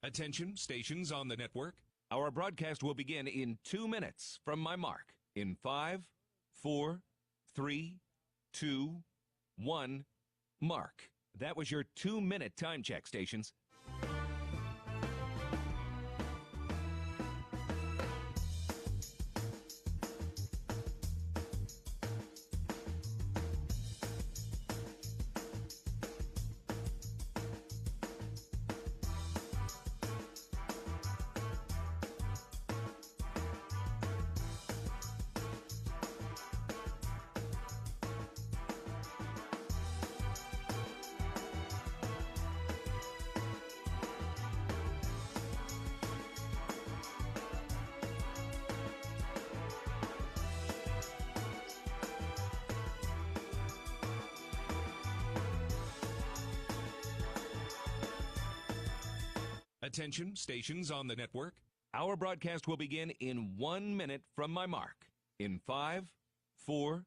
Attention, stations on the network. Our broadcast will begin in 2 minutes from my mark. In 5, 4, 3, 2, 1, mark. That was your 2-minute time check, stations. Attention, stations on the network. Our broadcast will begin in 1 minute from my mark. In 5, 4,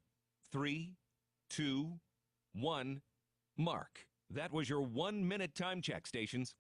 3, 2, 1, mark. That was your 1-minute time check, stations.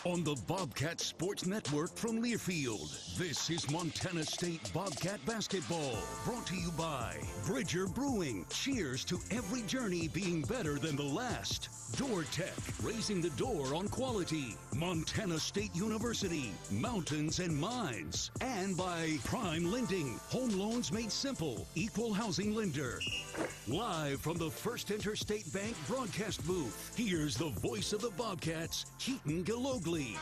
On the Bobcat Sports Network from Learfield, this is Montana State Bobcat Basketball, brought to you by Bridger Brewing. Cheers to every journey being better than the last. Door Tech, raising the door on quality. Montana State University, mountains and mines. And by Prime Lending, home loans made simple, equal housing lender. Live from the First Interstate Bank broadcast booth, here's the voice of the Bobcats, Keaton Gillogly.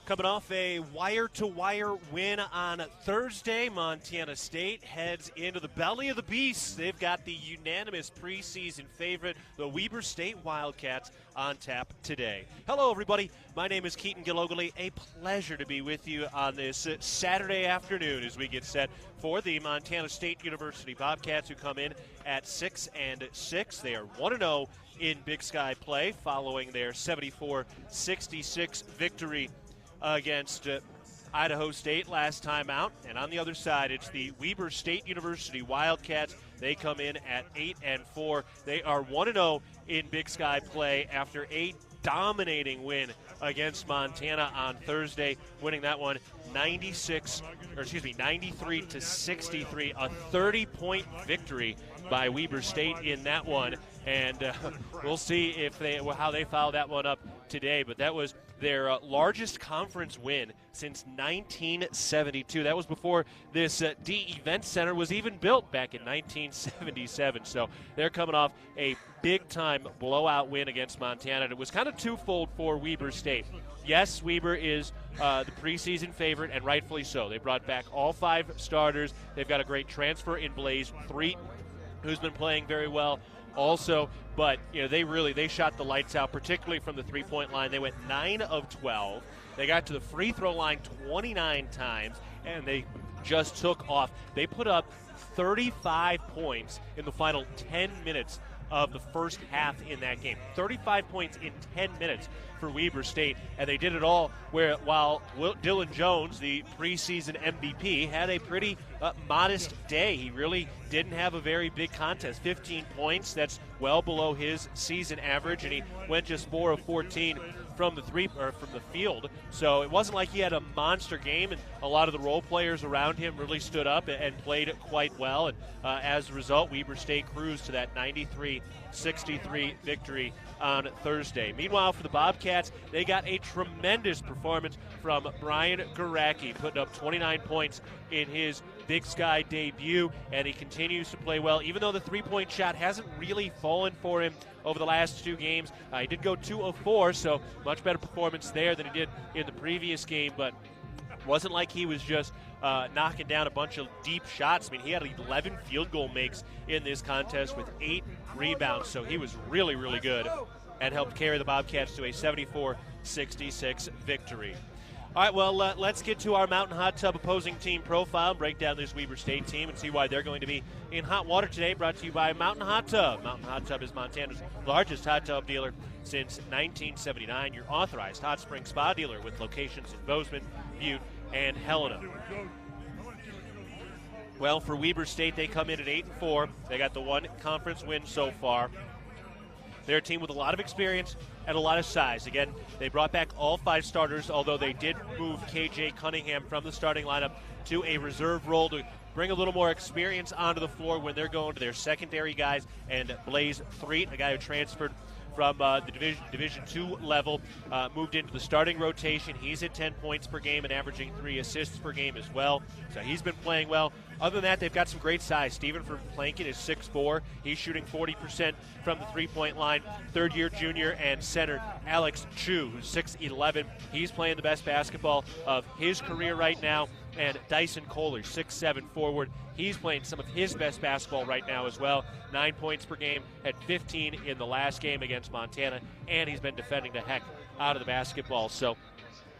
Coming off a wire-to-wire win on Thursday, Montana State heads into the belly of the beast. They've got the unanimous preseason favorite, the Weber State Wildcats, on tap today. Hello, everybody. My name is Keaton Gillogly. A pleasure to be with you on this Saturday afternoon as we get set for the Montana State University Bobcats, who come in at 6-6. They are 1-0 in Big Sky play following their 74-66 victory against Idaho State last time out. And on the other side, it's the Weber State University Wildcats. They come in at 8-4. They are 1-0 in Big Sky play after a dominating win against Montana on Thursday, winning that one 93-63, a 30-point victory by Weber State in that one. And we'll see how they follow that one up today. But that was their largest conference win since 1972. That was before this D Event Center was even built back in 1977. So they're coming off a big-time blowout win against Montana. And it was kind of twofold for Weber State. Yes, Weber is the preseason favorite, and rightfully so. They brought back all 5 starters. They've got a great transfer in Blaze Threet, who's been playing very well also, but they shot the lights out, particularly from the three-point line. They went 9 of 12. They got to the free throw line 29 times, and they just took off. They put up 35 points in the final 10 minutes of the first half in that game. 35 points in 10 minutes for Weber State, and they did it all while Dylan Jones, the preseason MVP, had a pretty modest day. He really didn't have a very big contest. 15 points, that's well below his season average, and he went just 4 of 14 from the field. So it wasn't like he had a monster game, and a lot of the role players around him really stood up and played quite well. And as a result, Weber State cruised to that 93-63 victory on Thursday. Meanwhile, for the Bobcats, they got a tremendous performance from Brian Garacki, putting up 29 points in his Big Sky debut, and he continues to play well, even though the three-point shot hasn't really fallen for him over the last 2 games. He did go 2 of 4, so much better performance there than he did in the previous game, but wasn't like he was just knocking down a bunch of deep shots. I mean, he had 11 field goal makes in this contest with 8 rebounds, so he was really, really good and helped carry the Bobcats to a 74-66 victory. All right, well, let's get to our Mountain Hot Tub opposing team profile, break down this Weber State team, and see why they're going to be in hot water today, brought to you by Mountain Hot Tub. Mountain Hot Tub is Montana's largest hot tub dealer since 1979, your authorized hot spring spa dealer with locations in Bozeman, Butte, and Helena. Well, for Weber State, they come in at 8-4. They got the 1 conference win so far. They're a team with a lot of experience and a lot of size. Again, they brought back all 5 starters, although they did move KJ Cunningham from the starting lineup to a reserve role to bring a little more experience onto the floor when they're going to their secondary guys. And Blaze Threet, a guy who transferred from the Division II level, moved into the starting rotation. He's at 10 points per game and averaging 3 assists per game as well. So he's been playing well. Other than that, they've got some great size. Stephen from Plankin is 6'4". He's shooting 40% from the three-point line. Third-year junior and center Alex Chu, who's 6'11". He's playing the best basketball of his career right now. And Dyson Kohler, 6'7" forward. He's playing some of his best basketball right now as well. 9 points per game, had 15 in the last game against Montana, and he's been defending the heck out of the basketball. So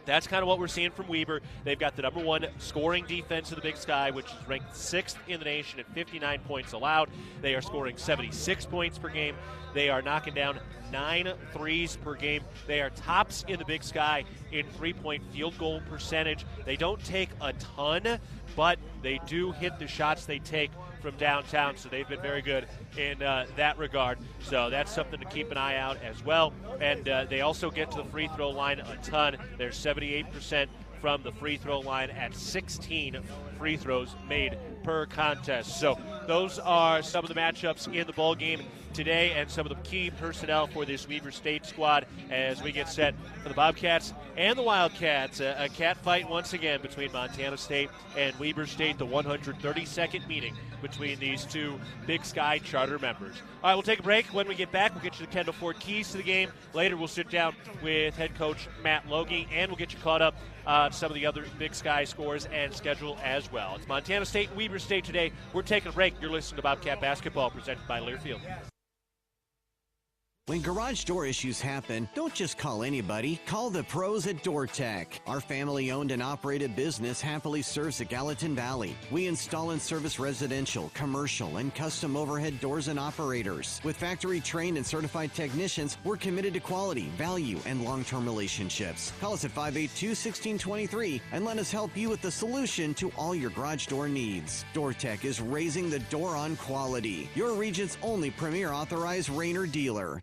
that's kind of what we're seeing from Weber. They've got the number 1 scoring defense of the Big Sky, which is ranked 6th in the nation at 59 points allowed. They are scoring 76 points per game. They are knocking down 9 threes per game. They are tops in the Big Sky in three-point field goal percentage. They don't take a ton, but they do hit the shots they take from downtown, so they've been very good in that regard. So that's something to keep an eye out as well. And they also get to the free throw line a ton. They're 78% from the free throw line at 16 free throws made per contest. So those are some of the matchups in the ball game today and some of the key personnel for this Weber State squad as we get set for the Bobcats and the Wildcats. A cat fight once again between Montana State and Weber State, the 132nd meeting between these 2 Big Sky charter members. All right, we'll take a break. When we get back, we'll get you the Kendall Ford keys to the game. Later, we'll sit down with head coach Matt Logie, and we'll get you caught up on some of the other Big Sky scores and schedule as well. It's Montana State and Weber State today. We're taking a break. You're listening to Bobcat Basketball presented by Learfield. When garage door issues happen, don't just call anybody. Call the pros at DoorTech. Our family-owned and operated business happily serves the Gallatin Valley. We install and service residential, commercial, and custom overhead doors and operators. With factory-trained and certified technicians, we're committed to quality, value, and long-term relationships. Call us at 582-1623 and let us help you with the solution to all your garage door needs. DoorTech is raising the door on quality. Your region's only premier authorized Rainer dealer.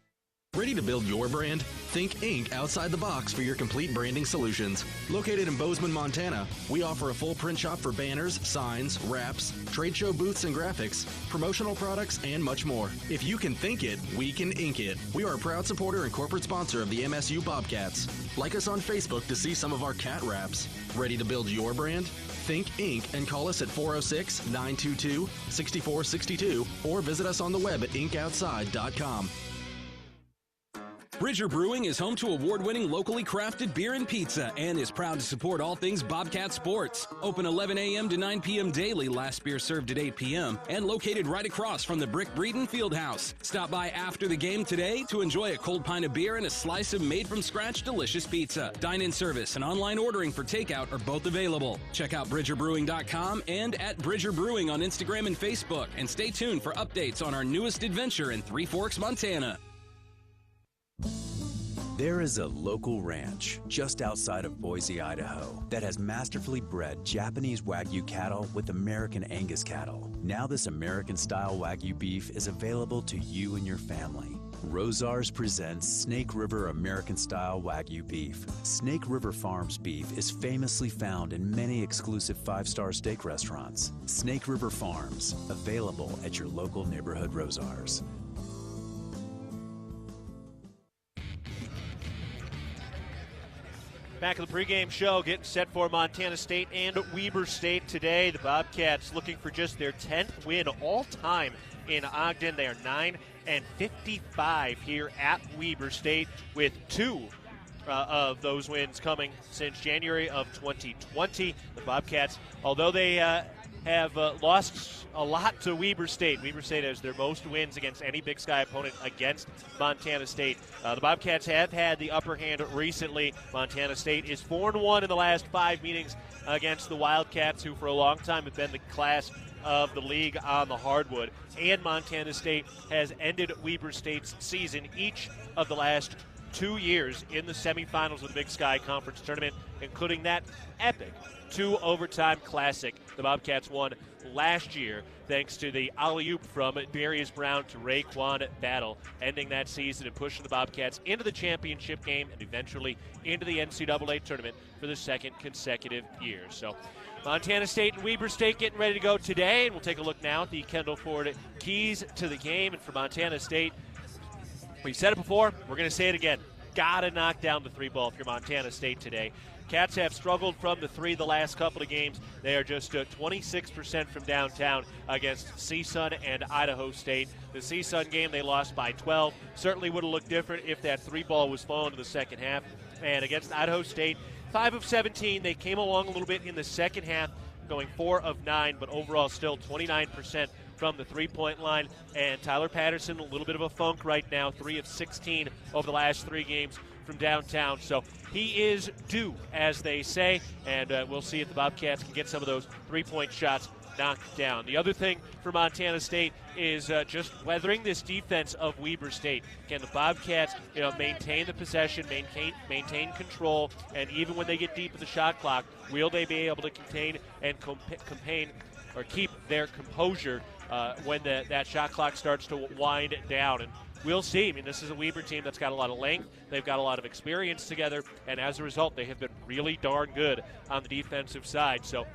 Ready to build your brand? Think Inc. outside the box for your complete branding solutions. Located in Bozeman, Montana, we offer a full print shop for banners, signs, wraps, trade show booths and graphics, promotional products, and much more. If you can think it, we can ink it. We are a proud supporter and corporate sponsor of the MSU Bobcats. Like us on Facebook to see some of our cat wraps. Ready to build your brand? Think Inc. and call us at 406-922-6462 or visit us on the web at inkoutside.com. Bridger Brewing is home to award-winning locally crafted beer and pizza and is proud to support all things Bobcat sports. Open 11 a.m. to 9 p.m. daily, last beer served at 8 p.m., and located right across from the Brick Breeden Fieldhouse. Stop by after the game today to enjoy a cold pint of beer and a slice of made-from-scratch delicious pizza. Dine-in service and online ordering for takeout are both available. Check out BridgerBrewing.com and at Bridger Brewing on Instagram and Facebook, and stay tuned for updates on our newest adventure in Three Forks, Montana. There is a local ranch just outside of Boise, Idaho, that has masterfully bred Japanese Wagyu cattle with American Angus cattle. Now this American-style Wagyu beef is available to you and your family. Rosars presents Snake River American-style Wagyu beef. Snake River Farms beef is famously found in many exclusive five-star steak restaurants. Snake River Farms, available at your local neighborhood Rosars. Back of the pregame show, getting set for Montana State and Weber State today. The Bobcats looking for just their 10th win all time in Ogden. They are 9-55 here at Weber State, with 2 of those wins coming since January of 2020. The Bobcats, although they have lost a lot to Weber State. Weber State has their most wins against any Big Sky opponent against Montana State. The Bobcats have had the upper hand recently. Montana State is 4-1 in the last 5 meetings against the Wildcats, who for a long time have been the class of the league on the hardwood. And Montana State has ended Weber State's season each of the last 2 years in the semifinals of the Big Sky Conference Tournament, including that epic 2-overtime classic the Bobcats won last year, thanks to the alley-oop from Darius Brown to Raekwon Battle, ending that season and pushing the Bobcats into the championship game and eventually into the NCAA tournament for the second consecutive year. So Montana State and Weber State getting ready to go today, and we'll take a look now at the Kendall Ford keys to the game. And for Montana State, we've said it before, we're going to say it again. Got to knock down the 3 ball if you're Montana State today. Cats have struggled from the 3 the last couple of games. They are just 26% from downtown against CSUN and Idaho State. The CSUN game, they lost by 12. Certainly would have looked different if that 3 ball was falling in the second half. And against Idaho State, 5 of 17. They came along a little bit in the second half, going 4 of 9, but overall still 29% from the 3-point line. And Tyler Patterson, a little bit of a funk right now, 3 of 16 over the last 3 games from downtown. So he is due, as they say, and we'll see if the Bobcats can get some of those 3-point shots knocked down. The other thing for Montana State is just weathering this defense of Weber State. Can the Bobcats, maintain the possession, maintain control, and even when they get deep in the shot clock, will they be able to contain and keep their composure when that shot clock starts to wind down? And we'll see. I mean, this is a Weber team that's got a lot of length. They've got a lot of experience together, and as a result, they have been really darn good on the defensive side. So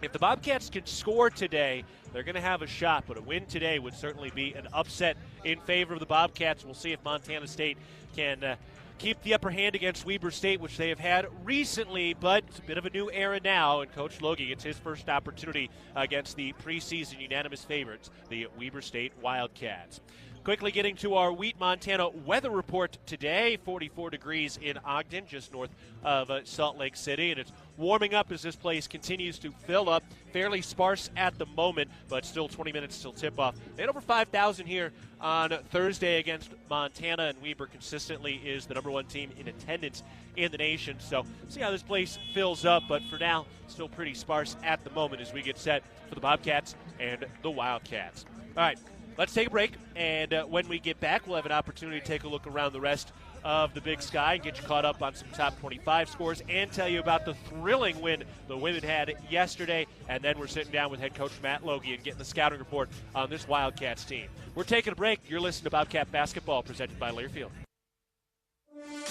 if the Bobcats can score today, they're going to have a shot, but a win today would certainly be an upset in favor of the Bobcats. We'll see if Montana State can keep the upper hand against Weber State, which they have had recently, but it's a bit of a new era now, and Coach Logie gets his first opportunity against the preseason unanimous favorites, the Weber State Wildcats. Quickly getting to our Wheat Montana weather report today. 44 degrees in Ogden, just north of Salt Lake City, and it's warming up as this place continues to fill up. Fairly sparse at the moment, but still 20 minutes till tip-off. They had over 5,000 here on Thursday against Montana, and Weber consistently is the #1 team in attendance in the nation. So see how this place fills up, but for now, still pretty sparse at the moment as we get set for the Bobcats and the Wildcats. All right. Let's take a break, and when we get back, we'll have an opportunity to take a look around the rest of the Big Sky and get you caught up on some top 25 scores and tell you about the thrilling win the women had yesterday. And then we're sitting down with head coach Matt Logie and getting the scouting report on this Wildcats team. We're taking a break. You're listening to Bobcat Basketball, presented by Learfield.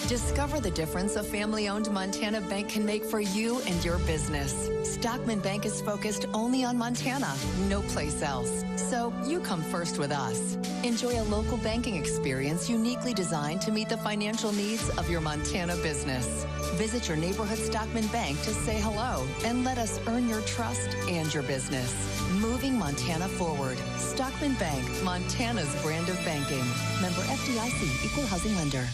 Discover the difference a family-owned Montana bank can make for you and your business. Stockman Bank is focused only on Montana, no place else. So you come first with us. Enjoy a local banking experience uniquely designed to meet the financial needs of your Montana business. Visit your neighborhood Stockman Bank to say hello and let us earn your trust and your business. Moving Montana forward. Stockman Bank, Montana's brand of banking. Member FDIC, Equal Housing Lender.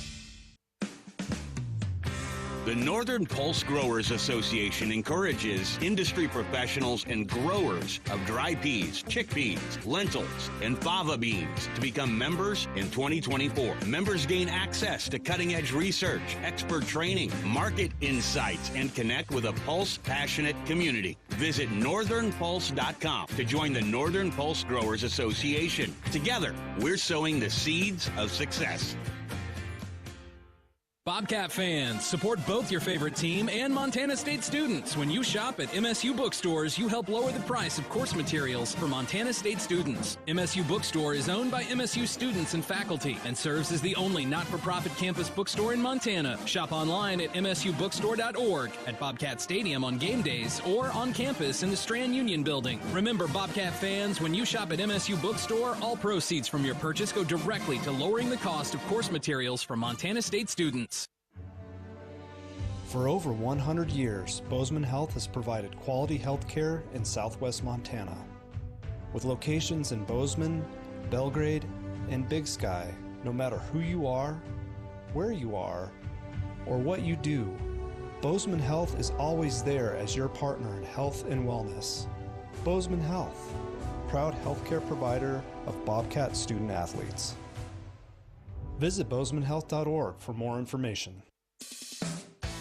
The Northern Pulse Growers Association encourages industry professionals and growers of dry peas, chickpeas, lentils, and fava beans to become members in 2024. Members gain access to cutting-edge research, expert training, market insights, and connect with a Pulse-passionate community. Visit northernpulse.com to join the Northern Pulse Growers Association. Together, we're sowing the seeds of success. Bobcat fans, support both your favorite team and Montana State students. When you shop at MSU bookstores, you help lower the price of course materials for Montana State students. MSU Bookstore is owned by MSU students and faculty and serves as the only not-for-profit campus bookstore in Montana. Shop online at msubookstore.org, at Bobcat Stadium on game days, or on campus in the Strand Union Building. Remember, Bobcat fans, when you shop at MSU Bookstore, all proceeds from your purchase go directly to lowering the cost of course materials for Montana State students. For over 100 years, Bozeman Health has provided quality health care in southwest Montana. With locations in Bozeman, Belgrade, and Big Sky, no matter who you are, where you are, or what you do, Bozeman Health is always there as your partner in health and wellness. Bozeman Health, proud healthcare provider of Bobcat student athletes. Visit bozemanhealth.org for more information.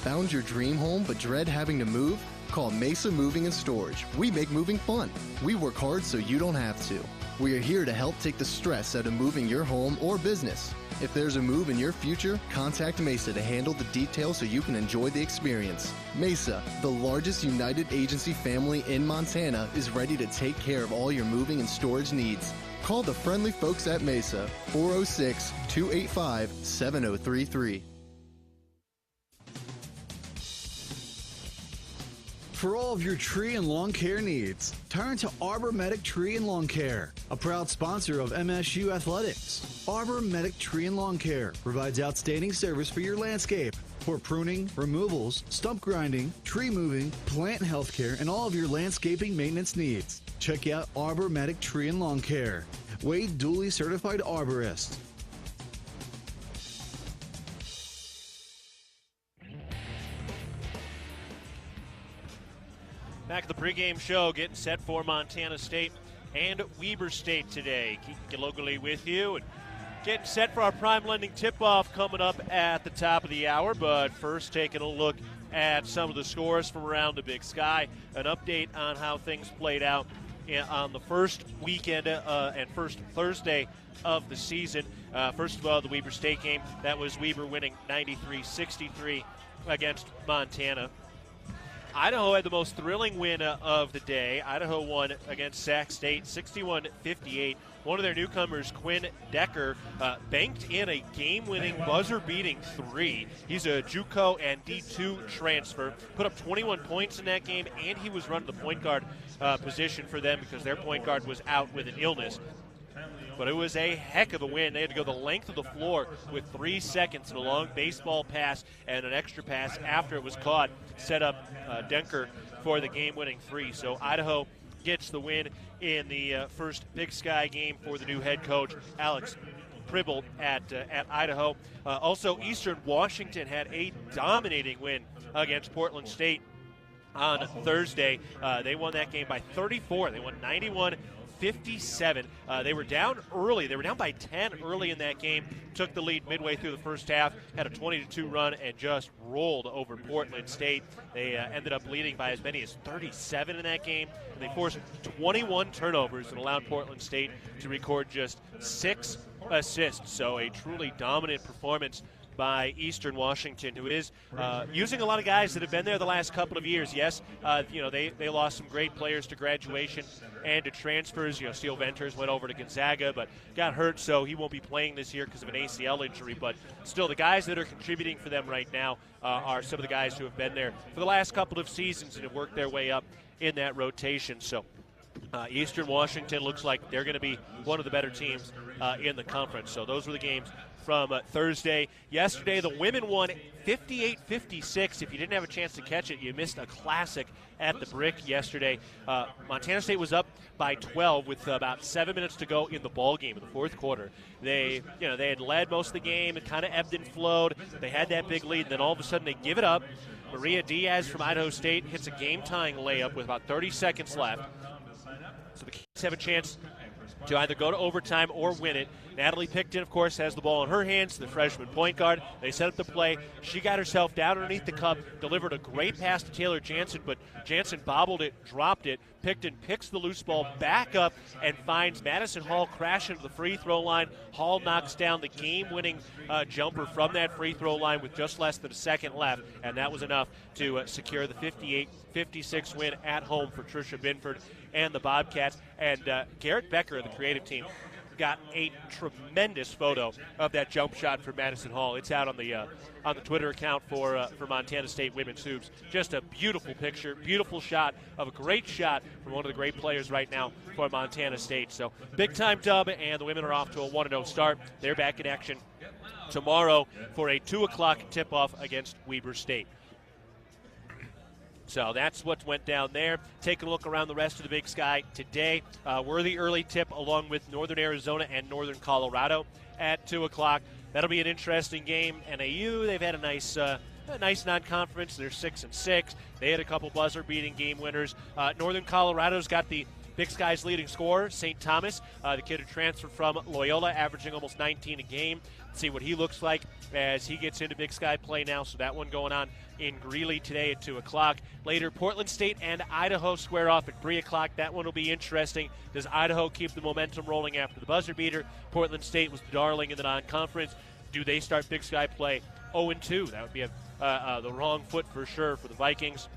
Found your dream home but dread having to move? Call Mesa Moving and Storage. We make moving fun. We work hard so you don't have to. We are here to help take the stress out of moving your home or business. If there's a move in your future, contact Mesa to handle the details so you can enjoy the experience. Mesa, the largest United Agency family in Montana, is ready to take care of all your moving and storage needs. Call the friendly folks at Mesa, 406-285-7033. For all of your tree and lawn care needs, turn to Arbor Medic Tree and Lawn Care, a proud sponsor of MSU Athletics. Arbor Medic Tree and Lawn Care provides outstanding service for your landscape for pruning, removals, stump grinding, tree moving, plant health care, and all of your landscaping maintenance needs. Check out Arbor Medic Tree and Lawn Care. Wade duly certified arborist. Back at the pregame show, getting set for Montana State and Weber State today. Keaton Gillogly with you, and getting set for our prime lending tip-off coming up at the top of the hour. But first, taking a look at some of the scores from around the Big Sky. An update on how things played out on the first weekend and first Thursday of the season. First of all, the Weber State game. That was Weber winning 93-63 against Montana. Idaho had the most thrilling win of the day. Idaho won against Sac State 61-58. One of their newcomers, Quinn Decker, banked in a game-winning buzzer-beating three. He's a JUCO and D2 transfer. Put up 21 points in that game, and he was running the point guard position for them because their point guard was out with an illness. But it was a heck of a win. They had to go the length of the floor with 3 seconds and a long baseball pass and an extra pass after it was caught, set up Denker for the game-winning three. So Idaho gets the win in the first Big Sky game for the new head coach, Alex Pribble at Idaho. Also, Eastern Washington had a dominating win against Portland State on Thursday. They won that game by 34. They won 91-57. They were down early. They were down by 10 early in that game. Took the lead midway through the first half, had a 20-2 run, and just rolled over Portland State. They ended up leading by as many as 37 in that game. And they forced 21 turnovers and allowed Portland State to record just 6 assists. So a truly dominant performance by Eastern Washington, who is using a lot of guys that have been there the last couple of years. Yes, they lost some great players to graduation and to transfers. Steele Venters went over to Gonzaga, but got hurt, so he won't be playing this year because of an ACL injury. But still, the guys that are contributing for them right now are some of the guys who have been there for the last couple of seasons and have worked their way up in that rotation. So Eastern Washington looks like they're going to be one of the better teams in the conference. So those were the games from Thursday. Yesterday, the women won 58-56. If you didn't have a chance to catch it, you missed a classic at the Brick yesterday. Montana State was up by 12 with about 7 minutes to go in the ball game in the fourth quarter. They had led most of the game and kind of ebbed and flowed. They had that big lead, and then all of a sudden they give it up. Maria Diaz from Idaho State hits a game-tying layup with about 30 seconds left. So the Kings have a chance to either go to overtime or win it. Natalie Picton, of course, has the ball in her hands, the freshman point guard. They set up the play. She got herself down underneath the cup, delivered a great pass to Taylor Jansen, but Jansen bobbled it, dropped it. Picton picks the loose ball back up and finds Madison Hall crash into the free throw line. Hall knocks down the game-winning jumper from that free throw line with just less than a second left, and that was enough to secure the 58-56 win at home for Tricia Binford and the Bobcats. And Garrett Becker of the creative team got a tremendous photo of that jump shot for Madison Hall. It's out on the Twitter account for Montana State Women's Hoops. Just a beautiful picture, beautiful shot of a great shot from one of the great players right now for Montana State. So big-time dub, and the women are off to a 1-0 start. They're back in action tomorrow for a 2 o'clock tip-off against Weber State. So that's what went down there. Taking a look around the rest of the Big Sky today. Worthy early tip along with Northern Arizona and Northern Colorado at 2 o'clock. That'll be an interesting game. NAU, they've had a nice non-conference. They're 6-6. They had a couple buzzer-beating game winners. Northern Colorado's got the Big Sky's leading scorer, St. Thomas, the kid who transferred from Loyola, averaging almost 19 a game. Let's see what he looks like as he gets into Big Sky play now. So that one going on in Greeley today at 2 o'clock. Later, Portland State and Idaho square off at 3 o'clock. That one will be interesting. Does Idaho keep the momentum rolling after the buzzer beater? Portland State was the darling in the non-conference. Do they start Big Sky play 0-2? That would be the wrong foot for sure for the Vikings.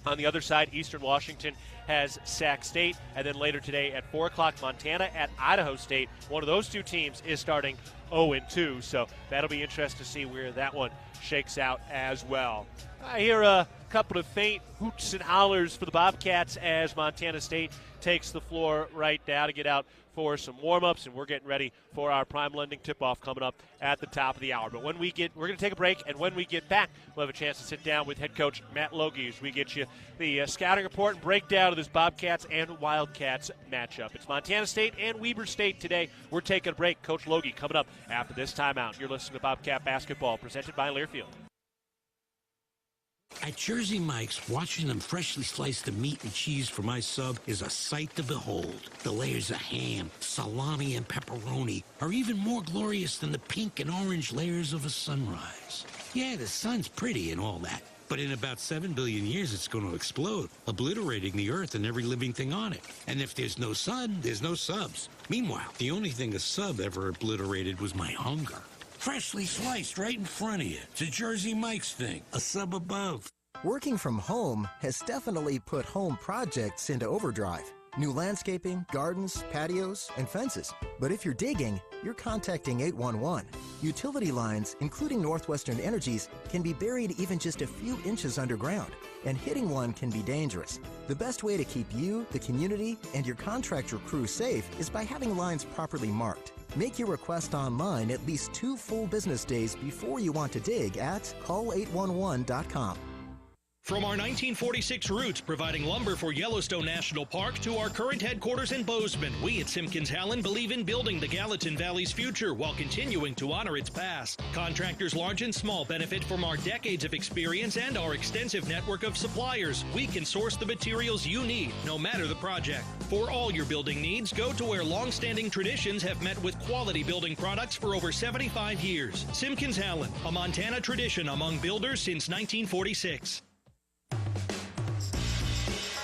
On the other side, Eastern Washington has Sac State, and then later today at 4 o'clock, Montana at Idaho State. One of those two teams is starting 0-2, so that'll be interesting to see where that one shakes out as well. I hear a couple of faint hoots and hollers for the Bobcats as Montana State takes the floor right now to get out for some warm-ups, and we're getting ready for our prime lending tip-off coming up at the top of the hour. But we're going to take a break, and when we get back, we'll have a chance to sit down with head coach Matt Logie as we get you the scouting report and breakdown of this Bobcats and Wildcats matchup. It's Montana State and Weber State today. We're taking a break. Coach Logie coming up after this timeout. You're listening to Bobcat Basketball, presented by Learfield. At Jersey Mike's, watching them freshly slice the meat and cheese for my sub is a sight to behold. The layers of ham, salami, and pepperoni are even more glorious than the pink and orange layers of a sunrise. Yeah, the sun's pretty and all that, but in about 7 billion years it's going to explode, obliterating the earth and every living thing on it. And if there's no sun, there's no subs. Meanwhile, the only thing a sub ever obliterated was my hunger. Freshly sliced right in front of you. It's a Jersey Mike's thing, a sub above. Working from home has definitely put home projects into overdrive. New landscaping, gardens, patios, and fences. But if you're digging, you're contacting 811. Utility lines, including Northwestern Energy's, can be buried even just a few inches underground, and hitting one can be dangerous. The best way to keep you, the community, and your contractor crew safe is by having lines properly marked. Make your request online at least 2 full business days before you want to dig at call811.com. From our 1946 roots providing lumber for Yellowstone National Park to our current headquarters in Bozeman, we at Simpkins-Hallen believe in building the Gallatin Valley's future while continuing to honor its past. Contractors large and small benefit from our decades of experience and our extensive network of suppliers. We can source the materials you need, no matter the project. For all your building needs, go to where long-standing traditions have met with quality building products for over 75 years. Simpkins-Hallen, a Montana tradition among builders since 1946.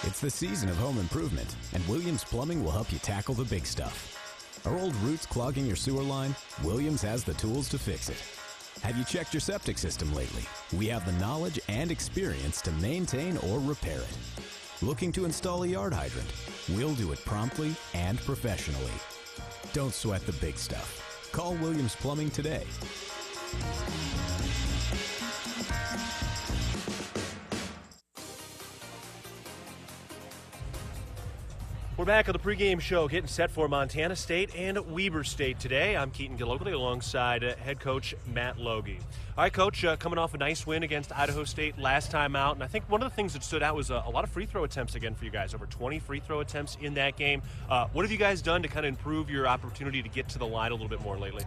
It's the season of home improvement, and Williams Plumbing will help you tackle the big stuff. Are old roots clogging your sewer line? Williams has the tools to fix it. Have you checked your septic system lately? We have the knowledge and experience to maintain or repair it. Looking to install a yard hydrant? We'll do it promptly and professionally. Don't sweat the big stuff. Call Williams Plumbing today. We're back on the pregame show, getting set for Montana State and Weber State today. I'm Keaton Gillogly alongside head coach Matt Logie. All right, Coach, coming off a nice win against Idaho State last time out, and I think one of the things that stood out was a lot of free throw attempts again for you guys, over 20 free throw attempts in that game. What have you guys done to kind of improve your opportunity to get to the line a little bit more lately?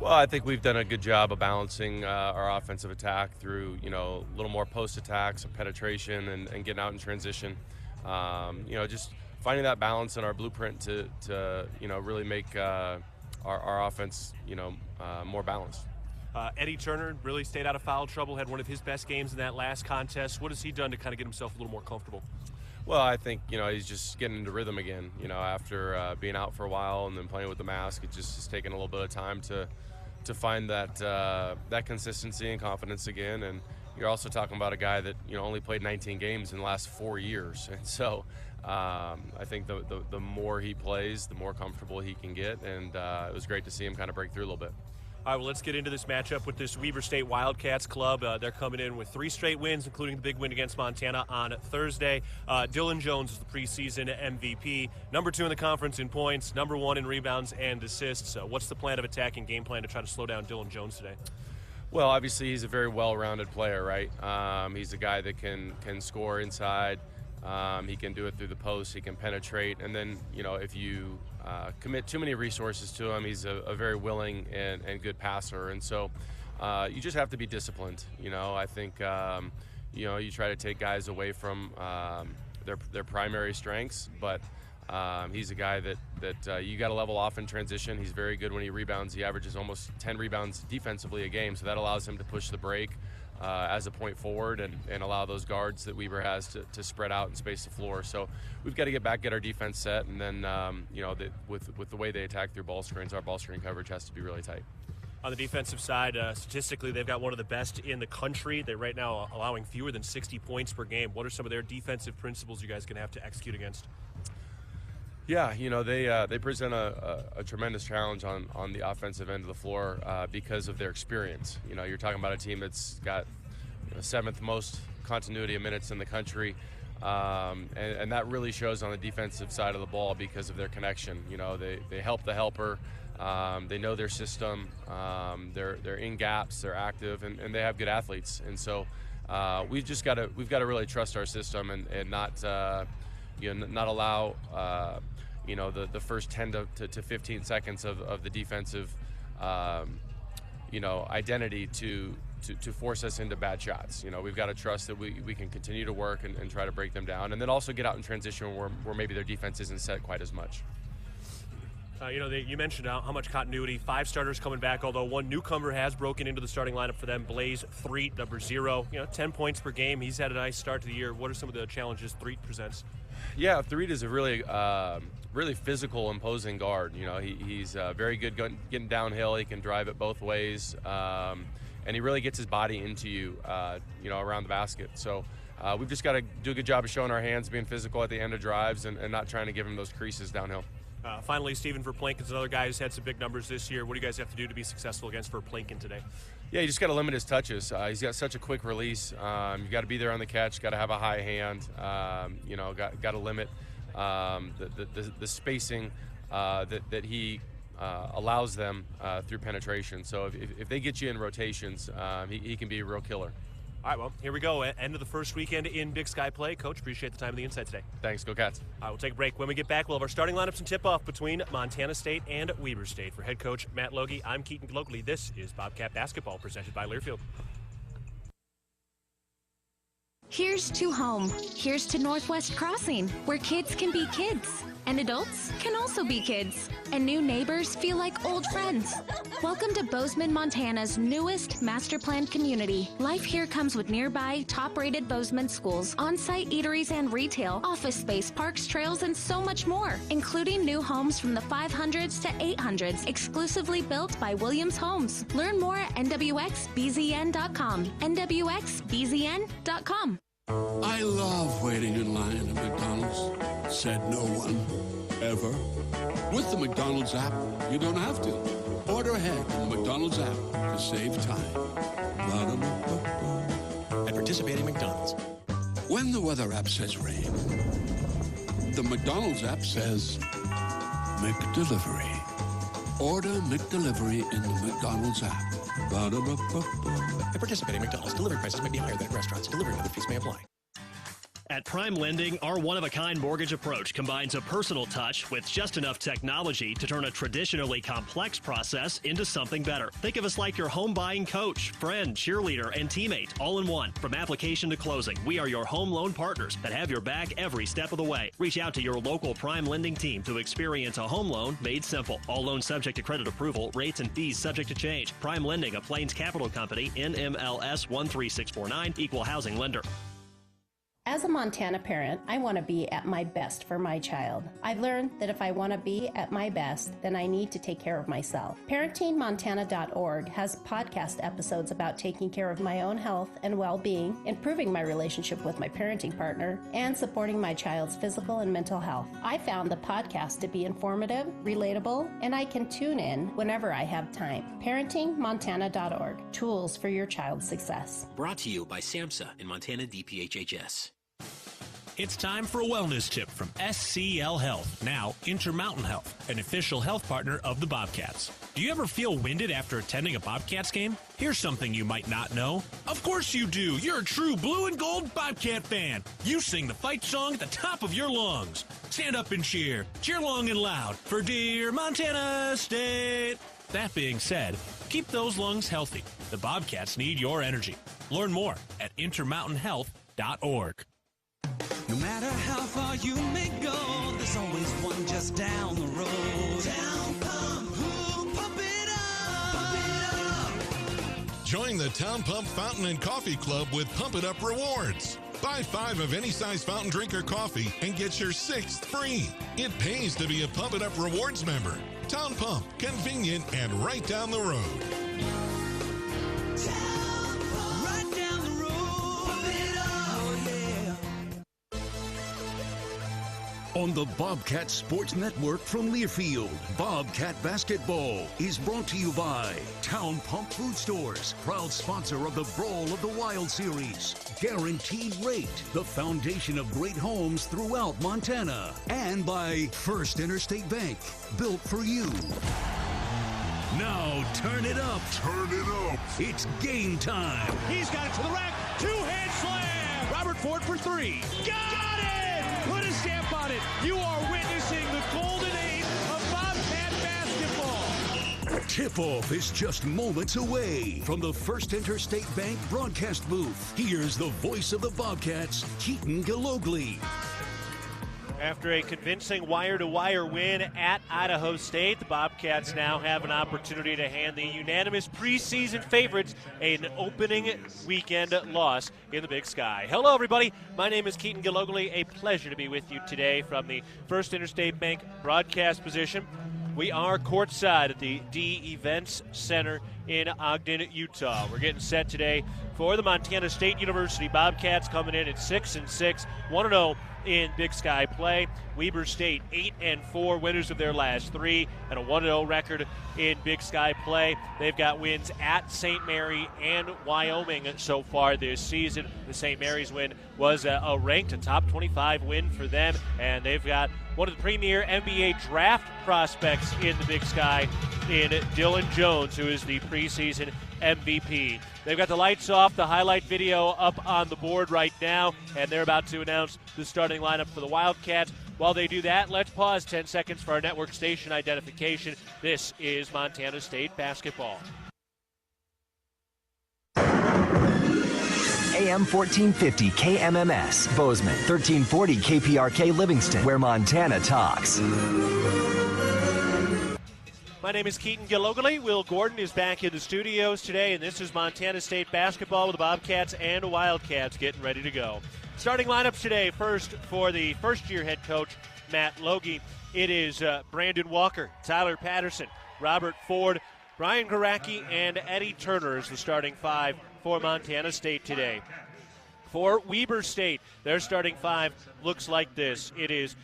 Well, I think we've done a good job of balancing our offensive attack through, a little more post attacks, penetration, and getting out in transition. Just finding that balance in our blueprint to really make our offense, more balanced. Eddie Turner really stayed out of foul trouble, had one of his best games in that last contest. What has he done to kind of get himself a little more comfortable? Well, I think, he's just getting into rhythm again, after being out for a while and then playing with the mask. It just has taken a little bit of time to find that consistency and confidence again. And you're also talking about a guy that, only played 19 games in the last 4 years. And so I think the more he plays, the more comfortable he can get. And it was great to see him kind of break through a little bit. All right, well, let's get into this matchup with this Weber State Wildcats club. They're coming in with 3 straight wins, including the big win against Montana on Thursday. Dylan Jones is the preseason MVP, number 2 in the conference in points, number 1 in rebounds and assists. What's the plan of attack and game plan to try to slow down Dylan Jones today? Well, obviously he's a very well-rounded player, right? He's a guy that can score inside. He can do it through the post. He can penetrate. And then, if you commit too many resources to him, he's a very willing and good passer. And so you just have to be disciplined. I think, you try to take guys away from their primary strengths, but he's a guy that you got to level off in transition. He's very good when he rebounds. He averages almost 10 rebounds defensively a game, so that allows him to push the break as a point forward and allow those guards that Weber has to spread out and space the floor. So we've got to get our defense set, and then with the way they attack through ball screens, our ball screen coverage has to be really tight. On the defensive side, statistically, they've got one of the best in the country. They're right now allowing fewer than 60 points per game. What are some of their defensive principles you guys going to have to execute against? Yeah, they present a tremendous challenge on the offensive end of the floor because of their experience. You're talking about a team that's got seventh most continuity of minutes in the country, and that really shows on the defensive side of the ball because of their connection. They help the helper. They know their system. They're in gaps. They're active, and they have good athletes. And so we've got to really trust our system and not allow the first 10 to 15 seconds of the defensive identity to force us into bad shots. We've got to trust that we can continue to work and try to break them down, and then also get out in transition where maybe their defense isn't set quite as much. You mentioned how much continuity. 5 starters coming back, although one newcomer has broken into the starting lineup for them, Blaze Threet, number 0. 10 points per game. He's had a nice start to the year. What are some of the challenges Threet presents? Yeah, Threet is a really physical, imposing guard. He's very good getting downhill. He can drive it both ways, and he really gets his body into you, around the basket. So we've just got to do a good job of showing our hands, being physical at the end of drives, and not trying to give him those creases downhill. Finally, Stephen Verplanken's another guy who's had some big numbers this year. What do you guys have to do to be successful against Verplanken today? Yeah, you just got to limit his touches. He's got such a quick release. You got to be there on the catch. Got to have a high hand. Got to limit the spacing that he allows them through penetration. So if they get you in rotations, he can be a real killer. All right, well, here we go. End of the first weekend in Big Sky play. Coach, appreciate the time and the insight today. Thanks. Go Cats. All right, we'll take a break. When we get back, we'll have our starting lineups and tip-off between Montana State and Weber State. For head coach Matt Logie, I'm Keaton Gillogly. This is Bobcat Basketball, presented by Learfield. Here's to home. Here's to Northwest Crossing, where kids can be kids, and adults can also be kids, and new neighbors feel like old friends. Welcome to Bozeman, Montana's newest master-planned community. Life here comes with nearby, top-rated Bozeman schools, on-site eateries and retail, office space, parks, trails, and so much more, including new homes from the 500s to 800s, exclusively built by Williams Homes. Learn more at nwxbzn.com. nwxbzn.com. I love waiting in line at McDonald's, said no one, ever. With the McDonald's app, you don't have to. Order ahead in the McDonald's app to save time. At participating McDonald's. When the weather app says rain, the McDonald's app says McDelivery. Order McDelivery in the McDonald's app. At participating McDonald's, delivery prices may be higher than at restaurants. Delivery and other fees may apply. At Prime Lending, our one-of-a-kind mortgage approach combines a personal touch with just enough technology to turn a traditionally complex process into something better. Think of us like your home buying coach, friend, cheerleader, and teammate, all in one. From application to closing, we are your home loan partners that have your back every step of the way. Reach out to your local Prime Lending team to experience a home loan made simple. All loans subject to credit approval, rates and fees subject to change. Prime Lending, a Plains Capital Company, NMLS 13649, Equal Housing Lender. As a Montana parent, I want to be at my best for my child. I've learned that if I want to be at my best, then I need to take care of myself. ParentingMontana.org has podcast episodes about taking care of my own health and well-being, improving my relationship with my parenting partner, and supporting my child's physical and mental health. I found the podcast to be informative, relatable, and I can tune in whenever I have time. ParentingMontana.org, tools for your child's success. Brought to you by SAMHSA and Montana DPHHS. It's time for a wellness tip from SCL Health, now Intermountain Health, an official health partner of the Bobcats. Do you ever feel winded after attending a Bobcats game? Here's something you might not know. Of course you do. You're a true blue and gold Bobcat fan. You sing the fight song at the top of your lungs. Stand up and cheer. Cheer long and loud for dear Montana State. That being said, keep those lungs healthy. The Bobcats need your energy. Learn more at intermountainhealth.org. No matter how far you may go, there's always one just down the road. Town Pump, ooh, pump it up. Join the Town Pump Fountain and Coffee Club with Pump It Up rewards. Buy 5 of any size fountain drink or coffee and get your 6th free. It pays to be a Pump It Up rewards member. Town Pump, convenient and right down the road. Town Pump, right down the road. Pump it up, oh yeah. On the Bobcat Sports Network from Learfield, Bobcat Basketball is brought to you by Town Pump Food Stores, proud sponsor of the Brawl of the Wild Series. Guaranteed Rate, the foundation of great homes throughout Montana. And by First Interstate Bank, built for you. Now turn it up. Turn it up. It's game time. He's got it to the rack. Two-hand slam. Robert Ford for 3. Got it! Put a stamp on it. You are witnessing the golden age of Bobcat basketball. Tip-off is just moments away. From the First Interstate Bank broadcast booth, here's the voice of the Bobcats, Keaton Gillogly. After a convincing wire-to-wire win at Idaho State, the Bobcats now have an opportunity to hand the unanimous preseason favorites an opening weekend loss in the Big Sky. Hello, everybody. My name is Keaton Gillogly. A pleasure to be with you today from the First Interstate Bank broadcast position. We are courtside at the D Events Center in Ogden, Utah. We're getting set today for the Montana State University Bobcats, coming in at 6-6, 1-0 in Big Sky play. Weber State 8-4, winners of their last 3, and a 1-0 record in Big Sky play. They've got wins at St. Mary and Wyoming so far this season. The St. Mary's win was a ranked, a top 25 win for them, and they've got one of the premier NBA draft prospects in the Big Sky in Dylan Jones, who is the preseason MVP. They've got the lights off, the highlight video up on the board right now, and they're about to announce the starting lineup for the Wildcats. While they do that, let's pause 10 seconds for our network station identification. This is Montana State basketball. AM 1450 KMMS, Bozeman, 1340 KPRK Livingston, where Montana talks. My name is Keaton Gillogly. Will Gordon is back in the studios today, and this is Montana State basketball with the Bobcats and Wildcats getting ready to go. Starting lineups today, first for the first-year head coach, Matt Logie. It is Brandon Walker, Tyler Patterson, Robert Ford, Brian Garacki, and Eddie Turner is the starting 5 for Montana State today. For Weber State, their starting 5 looks like this. It is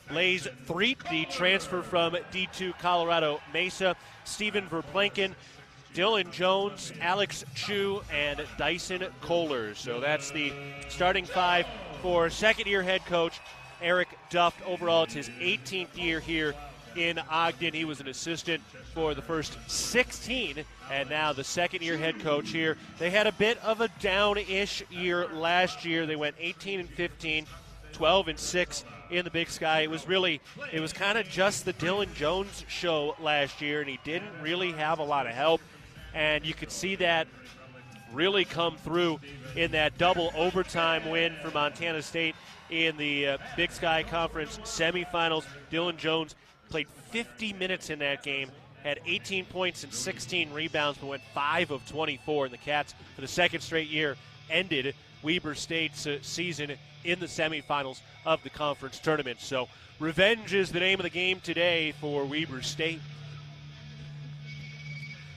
Blaze Threet, the transfer from D2 Colorado Mesa, Stephen Verplanken, Dylan Jones, Alex Chu, and Dyson Kohler. So that's the starting 5 for second-year head coach Eric Duff. Overall, it's his 18th year here in Ogden. He was an assistant for the first 16, and now the second-year head coach here. They had a bit of a down-ish year last year. They went 18-15, 12-6 in the Big Sky. It was kind of just the Dylan Jones show last year, and he didn't really have a lot of help. And you could see that really come through in that double overtime win for Montana State in the Big Sky Conference semifinals. Dylan Jones played 50 minutes in that game, had 18 points and 16 rebounds, but went 5 of 24. And the Cats, for the second straight year, ended Weber State's season in the semifinals of the conference tournament. So revenge is the name of the game today for Weber State.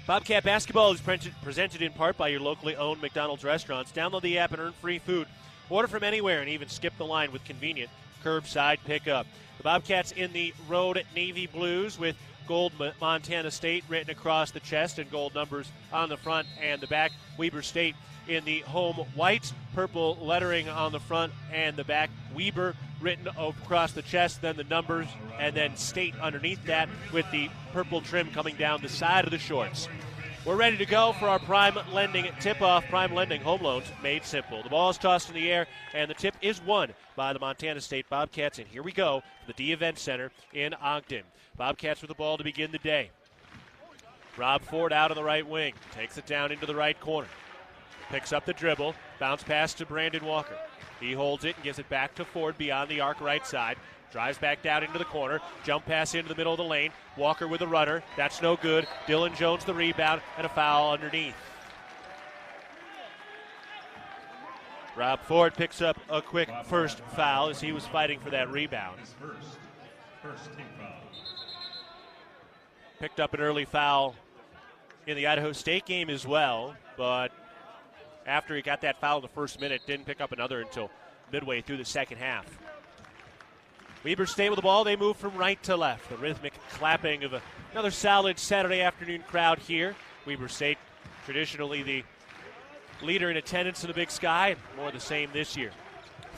Bobcat basketball is presented in part by your locally owned McDonald's restaurants. Download the app and earn free food. Order from anywhere and even skip the line with convenient curbside pickup. The Bobcats in the road navy blues with gold Montana State written across the chest and gold numbers on the front and the back. Weber State in the home white, purple lettering on the front and the back. Weber written across the chest, then the numbers, and then State underneath that with the purple trim coming down the side of the shorts. We're ready to go for our Prime Lending tip-off. Prime Lending home loans made simple. The ball is tossed in the air, and the tip is won by the Montana State Bobcats. And here we go for the D Event Center in Ogden. Bobcats with the ball to begin the day. Rob Ford out on the right wing. Takes it down into the right corner. Picks up the dribble. Bounce pass to Brandon Walker. He holds it and gives it back to Ford beyond the arc right side. Drives back down into the corner. Jump pass into the middle of the lane. Walker with a runner. That's no good. Dylan Jones the rebound and a foul underneath. Rob Ford picks up a quick first foul as he was fighting for that rebound. First team foul. Picked up an early foul in the Idaho State game as well, but after he got that foul in the first minute, didn't pick up another until midway through the second half. Weber State with the ball. They move from right to left. The rhythmic clapping of another solid Saturday afternoon crowd here. Weber State, traditionally the leader in attendance in the Big Sky, and more the same this year.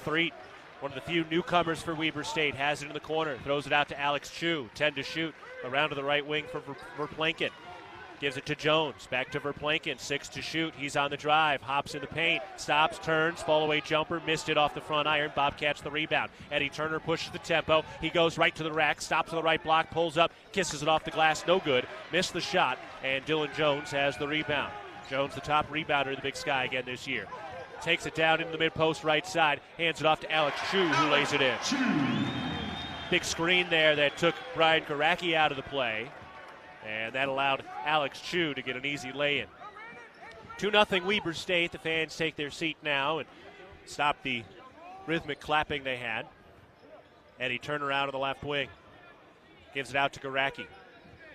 Threet, one of the few newcomers for Weber State, has it in the corner. Throws it out to Alex Chu. 10 to shoot. Around to the right wing for Verplanken. Gives it to Jones. Back to Verplanken. 6 to shoot. He's on the drive. Hops in the paint. Stops, turns. Fall-away jumper. Missed it off the front iron. Bobcats the rebound. Eddie Turner pushes the tempo. He goes right to the rack. Stops on the right block. Pulls up. Kisses it off the glass. No good. Missed the shot. And Dylan Jones has the rebound. Jones, the top rebounder in the Big Sky again this year. Takes it down into the mid-post right side. Hands it off to Alex Chu, who lays it in. Big screen there that took Brian Garacki out of the play. And that allowed Alex Chu to get an easy lay-in. 2-0 Weber State. The fans take their seat now and stop the rhythmic clapping they had. Eddie Turner out on the left wing. Gives it out to Garacki.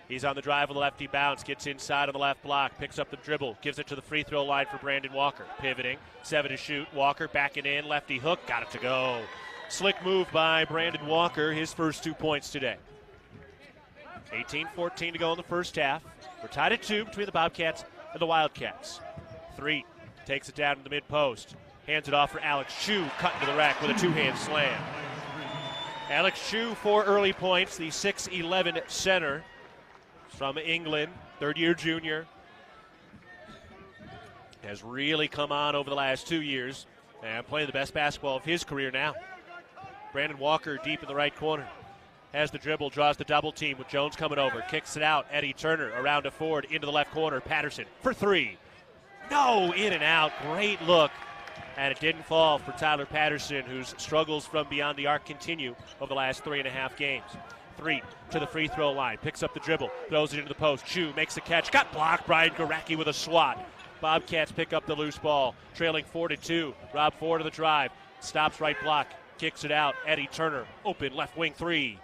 He's on the drive of the lefty bounce. Gets inside on the left block. Picks up the dribble. Gives it to the free throw line for Brandon Walker. Pivoting. 7 to shoot. Walker backing in. Lefty hook. Got it to go. Slick move by Brandon Walker. His first 2 points today. 18-14 to go in the first half. We're tied at 2 between the Bobcats and the Wildcats. Threet takes it down to the mid-post. Hands it off for Alex Chu, cut into the rack with a two-hand slam. Alex Chu, 4 early points, the 6'11 center from England, third-year junior. Has really come on over the last 2 years and playing the best basketball of his career now. Brandon Walker deep in the right corner. Has the dribble, draws the double team with Jones coming over. Kicks it out. Eddie Turner around to Ford into the left corner. Patterson for 3. No, in and out. Great look. And it didn't fall for Tyler Patterson, whose struggles from beyond the arc continue over the last 3.5 games. Threet to the free throw line. Picks up the dribble. Throws it into the post. Chu makes the catch. Got blocked. Brian Garacki with a swat. Bobcats pick up the loose ball. Trailing 4-2. Rob Ford to the drive. Stops right block. Kicks it out. Eddie Turner. Open left wing 3.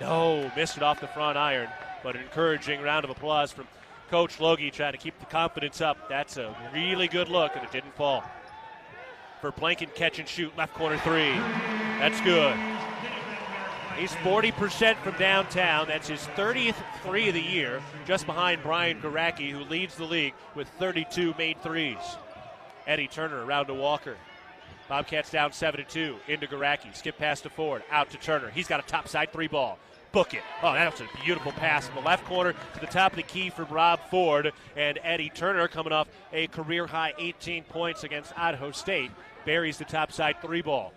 No, missed it off the front iron, but an encouraging round of applause from Coach Logie trying to keep the confidence up. That's a really good look, and it didn't fall. Verplanken catch and shoot, left corner 3. That's good. He's 40% from downtown. That's his 30th 3 of the year, just behind Brian Garacki, who leads the league with 32 made threes. Eddie Turner around to Walker. Bobcats down 7-2. Into Garacki. Skip pass to Ford. Out to Turner. He's got a topside 3 ball. Book it. Oh, that was a beautiful pass from the left corner to the top of the key from Rob Ford. And Eddie Turner, coming off a career-high 18 points against Idaho State, buries the topside 3 ball.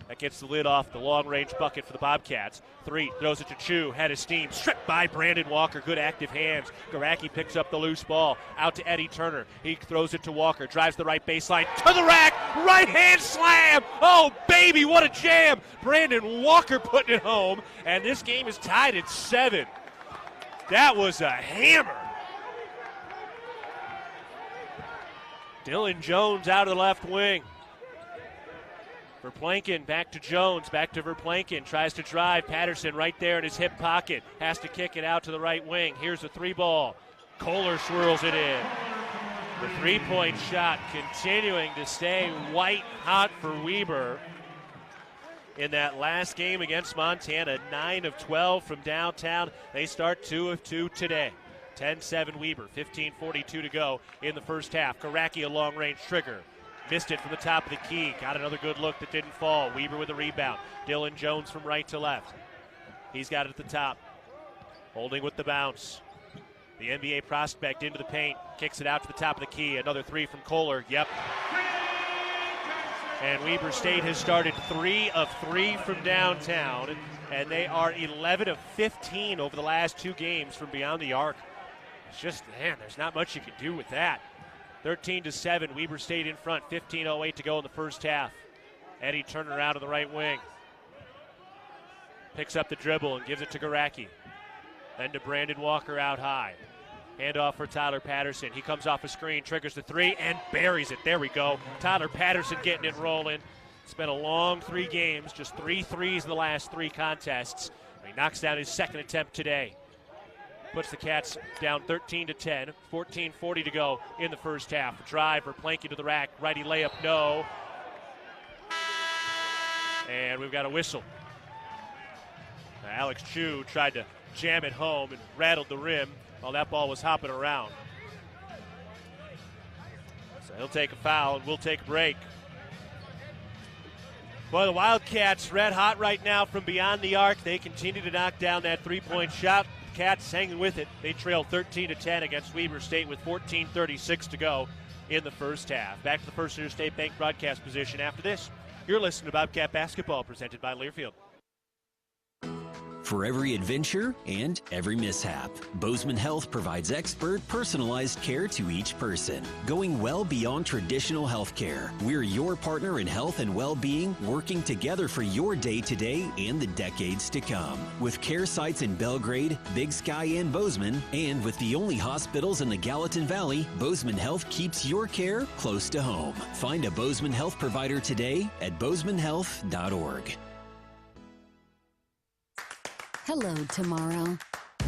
That gets the lid off the long-range bucket for the Bobcats. 3, throws it to Chu, head of steam, stripped by Brandon Walker. Good active hands. Garacki picks up the loose ball. Out to Eddie Turner. He throws it to Walker, drives the right baseline, to the rack, right-hand slam! Oh, baby, what a jam! Brandon Walker putting it home, and this game is tied at 7. That was a hammer. Dylan Jones out of the left wing. Verplanken back to Jones, back to Verplanken, tries to drive. Patterson right there in his hip pocket, has to kick it out to the right wing. Here's a 3 ball. Kohler swirls it in. The 3-point shot continuing to stay white hot for Weber. in that last game against Montana. 9 of 12 from downtown. They start 2 of 2 today. 10-7 Weber, 15:42 to go in the first half. Karaki, a long-range trigger. Missed it from the top of the key. Got another good look that didn't fall. Weber with a rebound. Dylan Jones from right to left. He's got it at the top. Holding with the bounce. The NBA prospect into the paint. Kicks it out to the top of the key. Another three from Kohler. Yep. And Weber State has started 3 of 3 from downtown. And they are 11 of 15 over the last 2 games from beyond the arc. It's just, man, there's not much you can do with that. 13-7, Weber State in front. 15:08 to go in the first half. Eddie Turner out of the right wing. Picks up the dribble and gives it to Garacki. Then to Brandon Walker out high. Handoff for Tyler Patterson. He comes off a screen, triggers the 3, and buries it. There we go. Tyler Patterson getting it rolling. It's been a long 3 games, just 3 threes in the last 3 contests. He knocks down his second attempt today. Puts the Cats down 13-10. 14:40 to go in the first half. Drive for Planky to the rack. Righty layup, no. And we've got a whistle. Alex Chu tried to jam it home and rattled the rim while that ball was hopping around. So he'll take a foul and we'll take a break. Boy, the Wildcats red hot right now from beyond the arc. They continue to knock down that 3-point shot. Cats hanging with it. They trail 13-10 against Weber State with 14:36 to go in the first half. Back to the First Interstate Bank broadcast position after this. You're listening to Bobcat Basketball presented by Learfield. For every adventure and every mishap, Bozeman Health provides expert, personalized care to each person, going well beyond traditional health care. We're your partner in health and well-being, working together for your day-to-day and the decades to come. With care sites in Belgrade, Big Sky, and Bozeman, and with the only hospitals in the Gallatin Valley, Bozeman Health keeps your care close to home. Find a Bozeman Health provider today at bozemanhealth.org. Hello, tomorrow.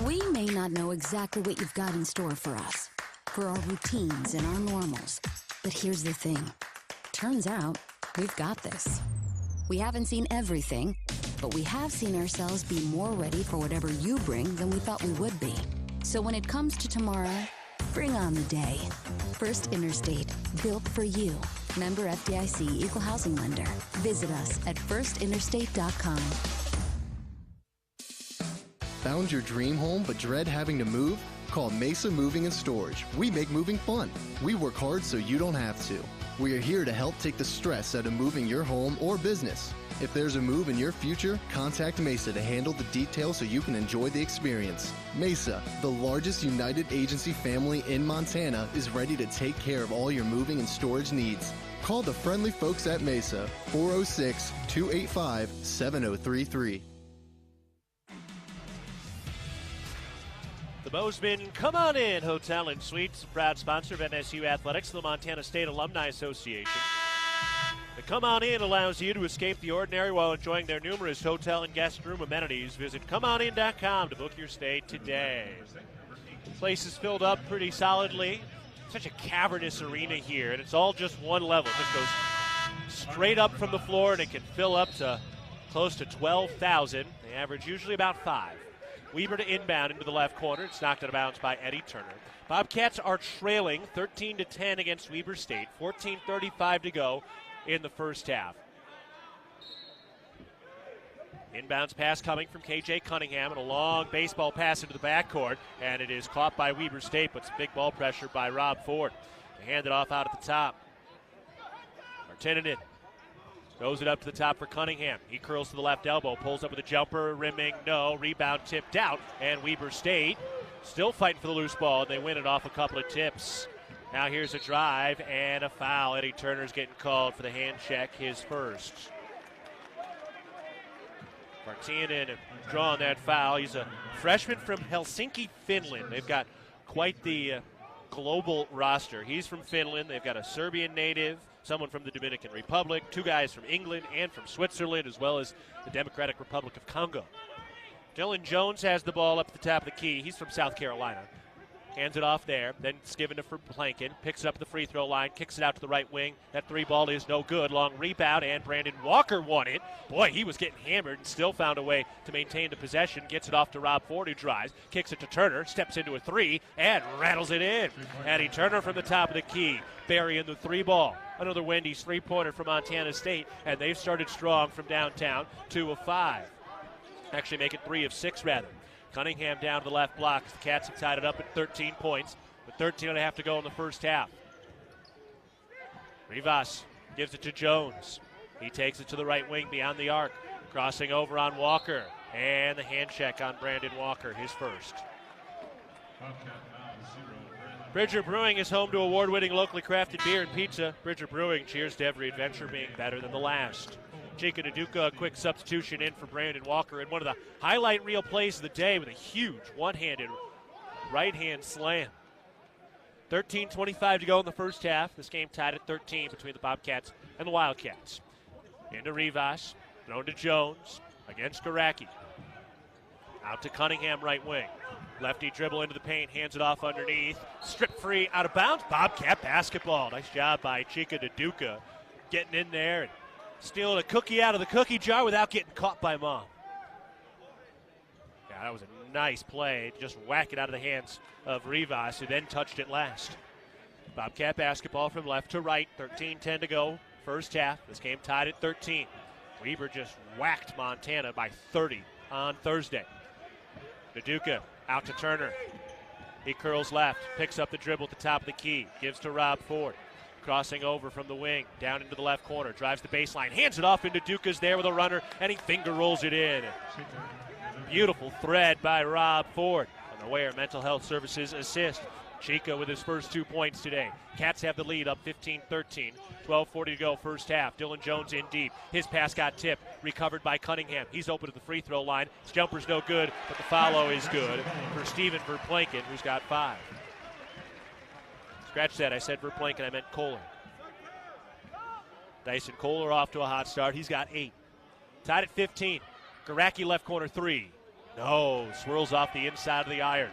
We may not know exactly what you've got in store for us, for our routines and our normals. But here's the thing. Turns out, we've got this. We haven't seen everything, but we have seen ourselves be more ready for whatever you bring than we thought we would be. So when it comes to tomorrow, bring on the day. First Interstate, built for you. Member FDIC Equal Housing Lender. Visit us at firstinterstate.com. Found your dream home but dread having to move? Call Mesa Moving and Storage. We make moving fun. We work hard so you don't have to. We are here to help take the stress out of moving your home or business. If there's a move in your future, contact Mesa to handle the details so you can enjoy the experience. Mesa, the largest United agency family in Montana, is ready to take care of all your moving and storage needs. Call the friendly folks at Mesa, 406-285-7033. The Bozeman Come On In Hotel and Suites, a proud sponsor of MSU Athletics, the Montana State Alumni Association. The Come On In allows you to escape the ordinary while enjoying their numerous hotel and guest room amenities. Visit ComeOnIn.com to book your stay today. The place is filled up pretty solidly. Such a cavernous arena here, and it's all just one level. It just goes straight up from the floor, and it can fill up to close to 12,000. They average usually about 5. Weber to inbound into the left corner. It's knocked out of bounds by Eddie Turner. Bobcats are trailing 13-10 against Weber State. 14:35 to go in the first half. Inbounds pass coming from KJ Cunningham, and a long baseball pass into the backcourt, and it is caught by Weber State, but some big ball pressure by Rob Ford. They hand it off out at the top. Martinen throws it up to the top for Cunningham. He curls to the left elbow, pulls up with a jumper, rimming, no, rebound tipped out, and Weber State still fighting for the loose ball, and they win it off a couple of tips. Now here's a drive and a foul. Eddie Turner's getting called for the hand check, his first. Martinen drawing that foul. He's a freshman from Helsinki, Finland. They've got quite the global roster. He's from Finland. They've got a Serbian native, someone from the Dominican Republic, 2 guys from England and from Switzerland, as well as the Democratic Republic of Congo. Dylan Jones has the ball up at the top of the key. He's from South Carolina. Hands it off there. Then it's given to Verplanken. Picks it up at the free throw line. Kicks it out to the right wing. That three ball is no good. Long rebound, and Brandon Walker won it. Boy, he was getting hammered and still found a way to maintain the possession. Gets it off to Rob Ford, who drives. Kicks it to Turner. Steps into a three and rattles it in. Addie Turner from the top of the key. burying the three ball. Another Wendy's three-pointer from Montana State, and they've started strong from downtown, 2 of 5. Actually make it 3 of 6, rather. Cunningham down to the left block. The Cats have tied it up at 13 points, with 13 and a half to go in the first half. Rivas gives it to Jones. He takes it to the right wing beyond the arc, crossing over on Walker. And the hand check on Brandon Walker, his first. Bridger Brewing is home to award-winning locally crafted beer and pizza. Bridger Brewing cheers to every adventure being better than the last. Chica Naduka, a quick substitution in for Brandon Walker, and one of the highlight reel plays of the day with a huge one-handed right-hand slam. 13:25 to go in the first half. This game tied at 13 between the Bobcats and the Wildcats. Into Rivas, thrown to Jones against Garacki. Out to Cunningham, right wing. Lefty dribble into the paint, hands it off underneath. Strip free, out of bounds. Bobcat basketball. Nice job by Chica Naduka getting in there and stealing a cookie out of the cookie jar without getting caught by Mom. Yeah, that was a nice play. Just whack it out of the hands of Rivas, who then touched it last. Bobcat basketball from left to right. 13:10 to go. First half. This game tied at 13. Weber just whacked Montana by 30 on Thursday. Naduka out to Turner. He curls left, picks up the dribble at the top of the key, gives to Rob Ford. Crossing over from the wing, down into the left corner, drives the baseline, hands it off into Dukas there with a runner, and he finger rolls it in. Beautiful thread by Rob Ford on the Ware Mental Health Services assist. Chica with his first 2 points today. Cats have the lead up 15-13. 12:40 to go first half. Dylan Jones in deep. His pass got tipped. Recovered by Cunningham. He's open at the free throw line. His jumper's no good, but the follow is good for Steven Verplanken, who's got 5. Scratch that. I said Verplanken. I meant Kohler. Dyson Kohler off to a hot start. He's got 8. Tied at 15. Garacki left corner 3. No. Swirls off the inside of the iron.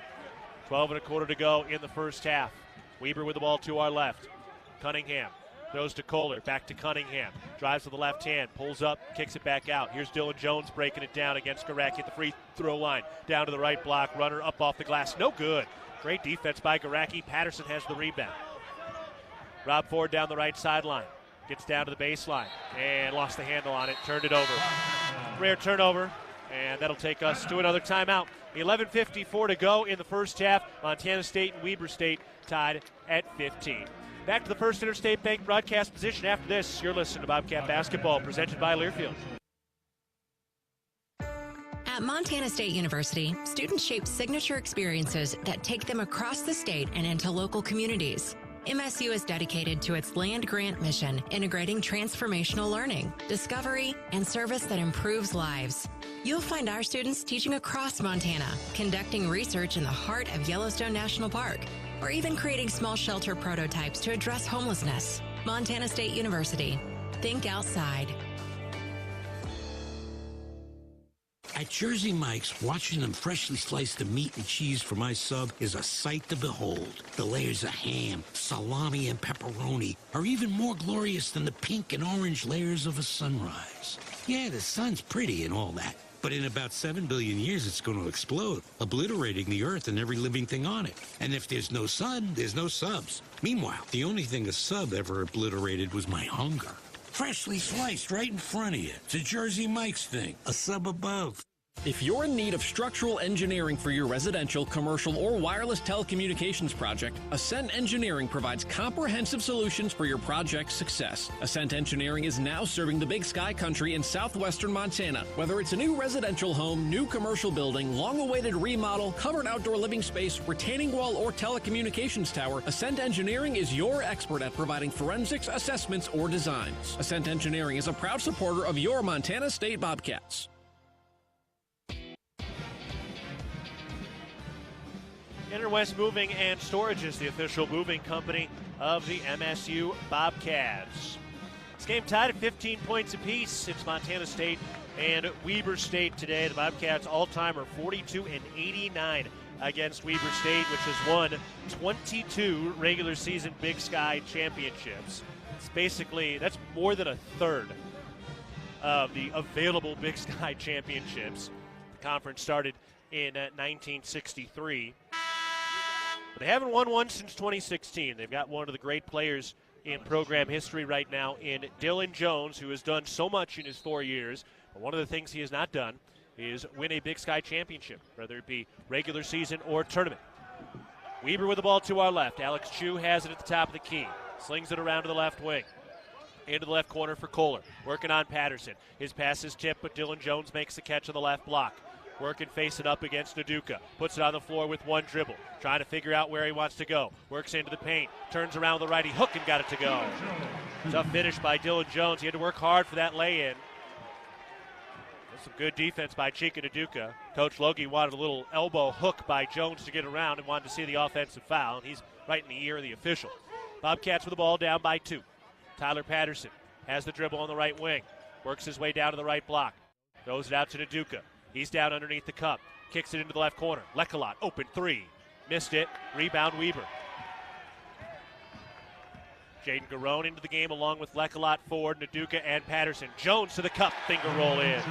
12:25 to go in the first half. Weber with the ball to our left. Cunningham throws to Kohler, back to Cunningham. Drives to the left hand, pulls up, kicks it back out. Here's Dylan Jones breaking it down against Garacki at the free throw line. Down to the right block, runner up off the glass. No good. Great defense by Garacki. Patterson has the rebound. Rob Ford down the right sideline. Gets down to the baseline and lost the handle on it. Turned it over. Rare turnover. And that'll take us to another timeout. 11:54 to go in the first half. Montana State and Weber State tied at 15. Back to the First Interstate Bank broadcast position after this. You're listening to Bobcat Basketball, presented by Learfield. At Montana State University, students shape signature experiences that take them across the state and into local communities. MSU is dedicated to its land-grant mission, integrating transformational learning, discovery, and service that improves lives. You'll find our students teaching across Montana, conducting research in the heart of Yellowstone National Park, or even creating small shelter prototypes to address homelessness. Montana State University. Think outside. At Jersey Mike's, watching them freshly slice the meat and cheese for my sub is a sight to behold. The layers of ham, salami, and pepperoni are even more glorious than the pink and orange layers of a sunrise. Yeah, the sun's pretty and all that, but in about 7 billion years, it's going to explode, obliterating the Earth and every living thing on it. And if there's no sun, there's no subs. Meanwhile, the only thing a sub ever obliterated was my hunger. Freshly sliced right in front of you. It's a Jersey Mike's thing. A sub above. If you're in need of structural engineering for your residential, commercial, or wireless telecommunications project, Ascent Engineering provides comprehensive solutions for your project's success. Ascent Engineering is now serving the Big Sky Country in southwestern Montana. Whether it's a new residential home, new commercial building, long-awaited remodel, covered outdoor living space, retaining wall, or telecommunications tower, Ascent Engineering is your expert at providing forensics, assessments, or designs. Ascent Engineering is a proud supporter of your Montana State Bobcats. Interwest Moving and Storage is the official moving company of the MSU Bobcats. This game tied at 15 points apiece. It's Montana State and Weber State today. The Bobcats all-time are 42-89 against Weber State, which has won 22 regular season Big Sky championships. It's basically, that's more than a third of the available Big Sky championships. The conference started in 1963. But they haven't won one since 2016. They've got one of the great players in program history right now in Dylan Jones, who has done so much in his 4 years. But one of the things he has not done is win a Big Sky championship, whether it be regular season or tournament. Weber with the ball to our left. Alex Chu has it at the top of the key. Slings it around to the left wing. Into the left corner for Kohler. Working on Patterson. His pass is tipped, but Dylan Jones makes the catch on the left block. Working face it up against Naduka. Puts it on the floor with one dribble. Trying to figure out where he wants to go. Works into the paint. Turns around with the righty hook and got it to go. Tough finish by Dylan Jones. He had to work hard for that lay-in. That's some good defense by Chika Naduka. Coach Logie wanted a little elbow hook by Jones to get around and wanted to see the offensive foul. And he's right in the ear of the official. Bobcats with the ball down by 2. Tyler Patterson has the dribble on the right wing. Works his way down to the right block. Throws it out to Naduka. He's down underneath the cup. Kicks it into the left corner. Lekalot, open 3. Missed it. Rebound Weber. Jaden Garone into the game along with Lekalot, Ford, Naduka, and Patterson. Jones to the cup. Finger roll in.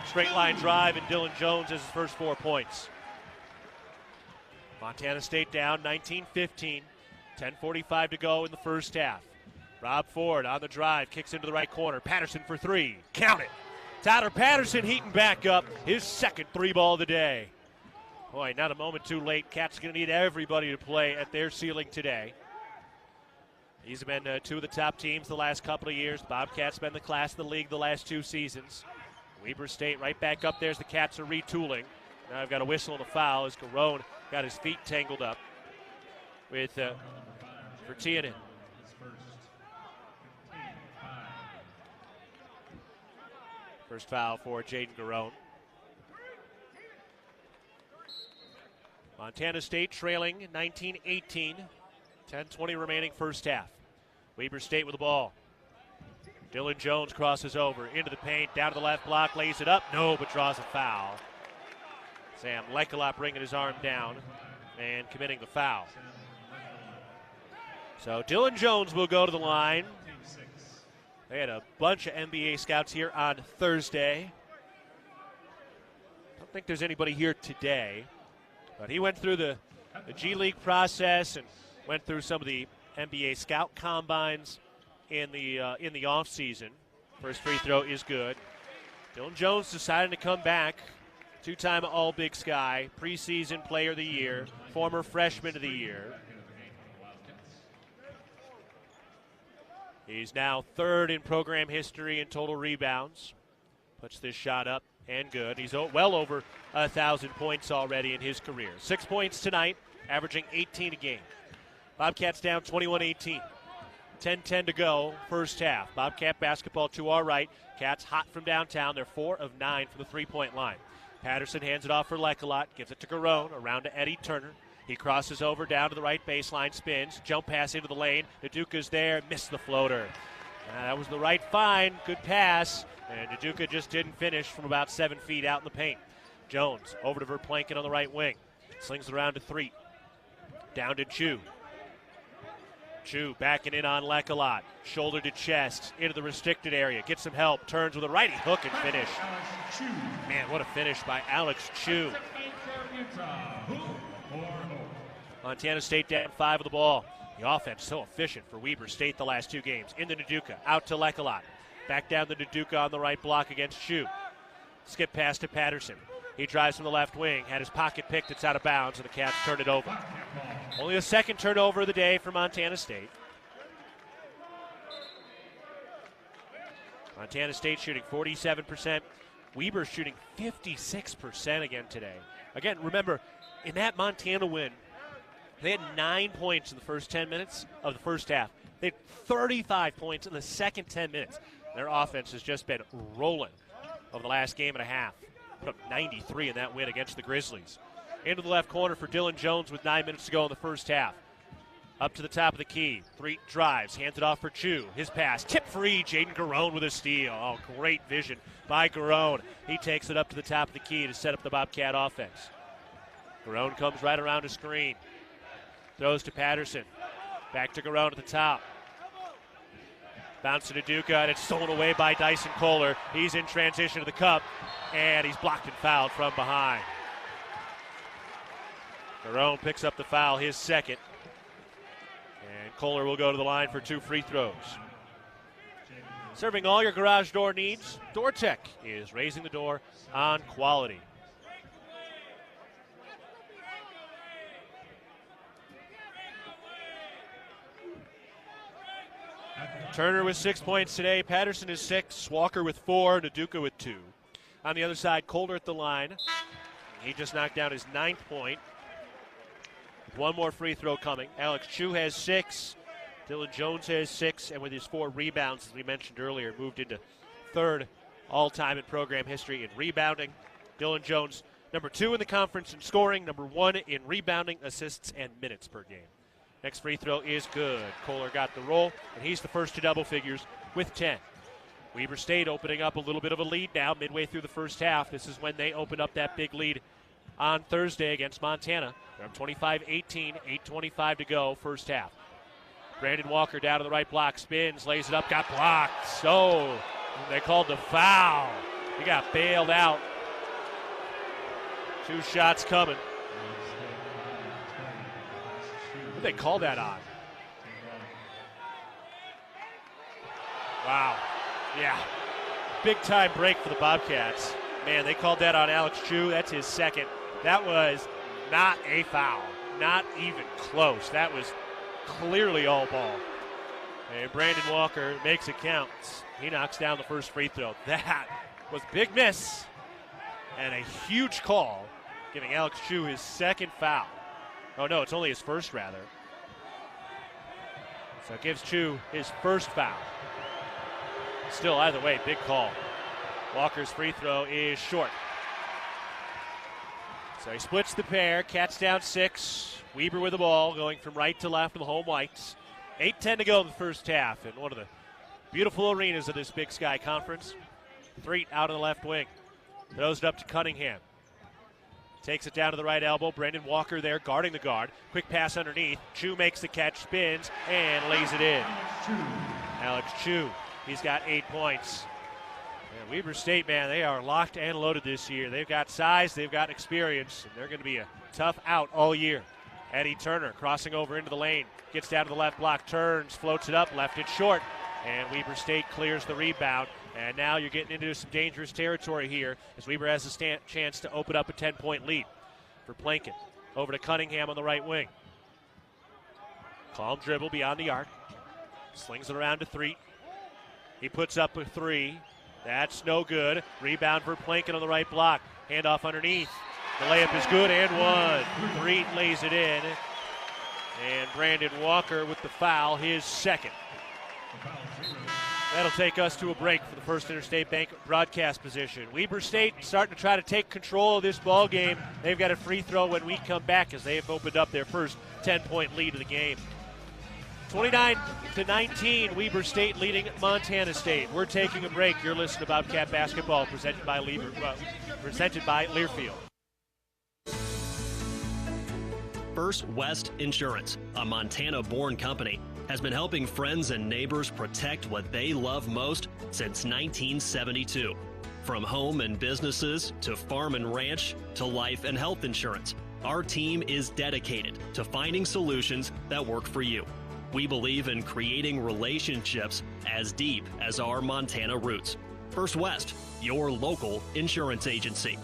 Straight line drive, and Dylan Jones has his first 4 points. Montana State down 19-15. 10:45 to go in the first half. Rob Ford on the drive. Kicks into the right corner. Patterson for 3. Count it. Tyler Patterson heating back up, his second 3-ball of the day. Boy, not a moment too late. Cats going to need everybody to play at their ceiling today. These have been 2 of the top teams the last couple of years. Bobcats been the class of the league the last 2 seasons. Weber State right back up there as the Cats are retooling. Now I've got a whistle and a foul as Garone got his feet tangled up with Vertianen. First foul for Jaden Garone. Montana State trailing 19-18. 10:20 remaining first half. Weber State with the ball. Dylan Jones crosses over into the paint, down to the left block, lays it up. No, but draws a foul. Sam Lekalot bringing his arm down and committing the foul. So Dylan Jones will go to the line. They had a bunch of NBA scouts here on Thursday. I don't think there's anybody here today. But he went through the G League process and went through some of the NBA scout combines in the offseason. First free throw is good. Dylan Jones decided to come back. 2-time All-Big Sky, preseason player of the year, former freshman of the year. He's now 3rd in program history in total rebounds. Puts this shot up and good. He's well over 1,000 points already in his career. 6 points tonight, averaging 18 a game. Bobcats down 21-18. 10:10 to go, first half. Bobcat basketball to our right. Cats hot from downtown. They're 4 of 9 from the three-point line. Patterson hands it off for Lekalot, gives it to Garone, around to Eddie Turner. He crosses over down to the right baseline, spins, jump pass into the lane. Naduka's there, missed the floater. That was the right find, good pass, and Naduka just didn't finish from about 7 feet out in the paint. Jones over to Verplanken on the right wing. Slings it around to 3. Down to Chu. Chu backing in on Lekalot. Shoulder to chest, into the restricted area. Gets some help, turns with a righty hook and finish. Man, what a finish by Alex Chu. Montana State down 5 of the ball. The offense so efficient for Weber State the last 2 games. Into Naduka, out to Lekalot. Back down to Naduka on the right block against Chu. Skip pass to Patterson. He drives from the left wing, had his pocket picked, it's out of bounds, and the Cats turn it over. Only the second turnover of the day for Montana State. Montana State shooting 47%. Weber shooting 56% again today. Again, remember, in that Montana win, they had 9 points in the first 10 minutes of the first half. They had 35 points in the second 10 minutes. Their offense has just been rolling over the last game and a half. Put up 93 in that win against the Grizzlies. Into the left corner for Dylan Jones with 9 minutes to go in the first half. Up to the top of the key. 3 drives, hands it off for Chu. His pass, tip free, Jaden Garone with a steal. Oh, great vision by Garone. He takes it up to the top of the key to set up the Bobcat offense. Garone comes right around a screen. Throws to Patterson. Back to Garone at the top. Bounce to Duca, and it's stolen away by Dyson Kohler. He's in transition to the cup, and he's blocked and fouled from behind. Garone picks up the foul, his second. And Kohler will go to the line for 2 free throws. Serving all your garage door needs, DoorTech is raising the door on quality. Turner with 6 points today. Patterson is 6. Walker with 4. Naduka with 2. On the other side, Kohler at the line. He just knocked down his 9th point. One more free throw coming. Alex Chu has 6. Dylan Jones has 6. And with his 4 rebounds, as we mentioned earlier, moved into 3rd all-time in program history in rebounding. Dylan Jones, number 2 in the conference in scoring, number 1 in rebounding, assists, and minutes per game. Next free throw is good. Kohler got the roll, and he's the first to double figures with 10. Weber State opening up a little bit of a lead now midway through the first half. This is when they opened up that big lead on Thursday against Montana. They're up 25-18, 8:25 to go, first half. Brandon Walker down to the right block, spins, lays it up, got blocked. So they called the foul. He got bailed out. 2 shots coming. They call that on? Wow. Yeah. Big time break for the Bobcats. Man, they called that on Alex Chu. That's his second. That was not a foul. Not even close. That was clearly all ball. And Brandon Walker makes it count. He knocks down the first free throw. That was a big miss and a huge call, giving Alex Chu his second foul. Oh, no, it's only his first, rather. So it gives Chu his first foul. Still, either way, big call. Walker's free throw is short. So he splits the pair. Cats down 6. Weber with the ball, going from right to left of the home whites. 8:10 to go in the first half in one of the beautiful arenas of this Big Sky Conference. Threet out of the left wing. Throws it up to Cunningham. Takes it down to the right elbow. Brandon Walker there guarding the guard. Quick pass underneath. Chu makes the catch, spins, and lays it in. Alex Chu, he's got 8 points. And Weber State, man, they are locked and loaded this year. They've got size, they've got experience, and they're going to be a tough out all year. Eddie Turner crossing over into the lane. Gets down to the left block, turns, floats it up, left it short. And Weber State clears the rebound. And now you're getting into some dangerous territory here as Weber has a chance to open up a 10-point lead for Plankin. Over to Cunningham on the right wing. Calm dribble beyond the arc. Slings it around to Threet. He puts up a 3. That's no good. Rebound for Plankin on the right block. Handoff underneath. The layup is good and one. Threet lays it in. And Brandon Walker with the foul, his second. That'll take us to a break for the First Interstate Bank broadcast position. Weber State starting to try to take control of this ball game. They've got a free throw when we come back as they have opened up their first 10-point lead of the game. 29-19, Weber State leading Montana State. We're taking a break. You're listening to Bobcat Basketball presented by Learfield. First West Insurance, a Montana-born company, has been helping friends and neighbors protect what they love most since 1972. From home and businesses to farm and ranch to life and health insurance, our team is dedicated to finding solutions that work for you. We believe in creating relationships as deep as our Montana roots. First West, your local insurance agency.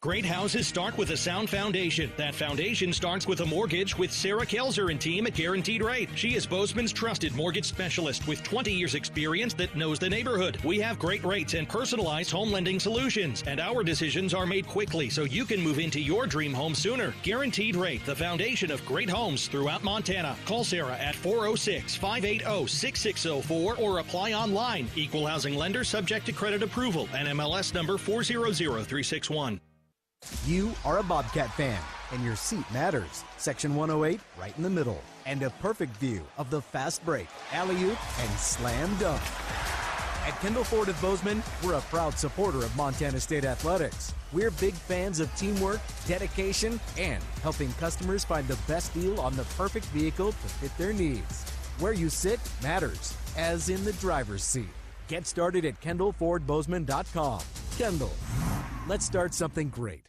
Great houses start with a sound foundation. That foundation starts with a mortgage with Sarah Kelzer and team at Guaranteed Rate. She is Bozeman's trusted mortgage specialist with 20 years experience that knows the neighborhood. We have great rates and personalized home lending solutions, and our decisions are made quickly so you can move into your dream home sooner. Guaranteed Rate, the foundation of great homes throughout Montana. Call Sarah at 406-580-6604 or apply online. Equal housing lender subject to credit approval. NMLS number 400361. You are a Bobcat fan, and your seat matters. Section 108, right in the middle, and a perfect view of the fast break, alley-oop, and slam dunk. At Kendall Ford of Bozeman, we're a proud supporter of Montana State Athletics. We're big fans of teamwork, dedication, and helping customers find the best deal on the perfect vehicle to fit their needs. Where you sit matters, as in the driver's seat. Get started at KendallFordBozeman.com. Kendall, let's start something great.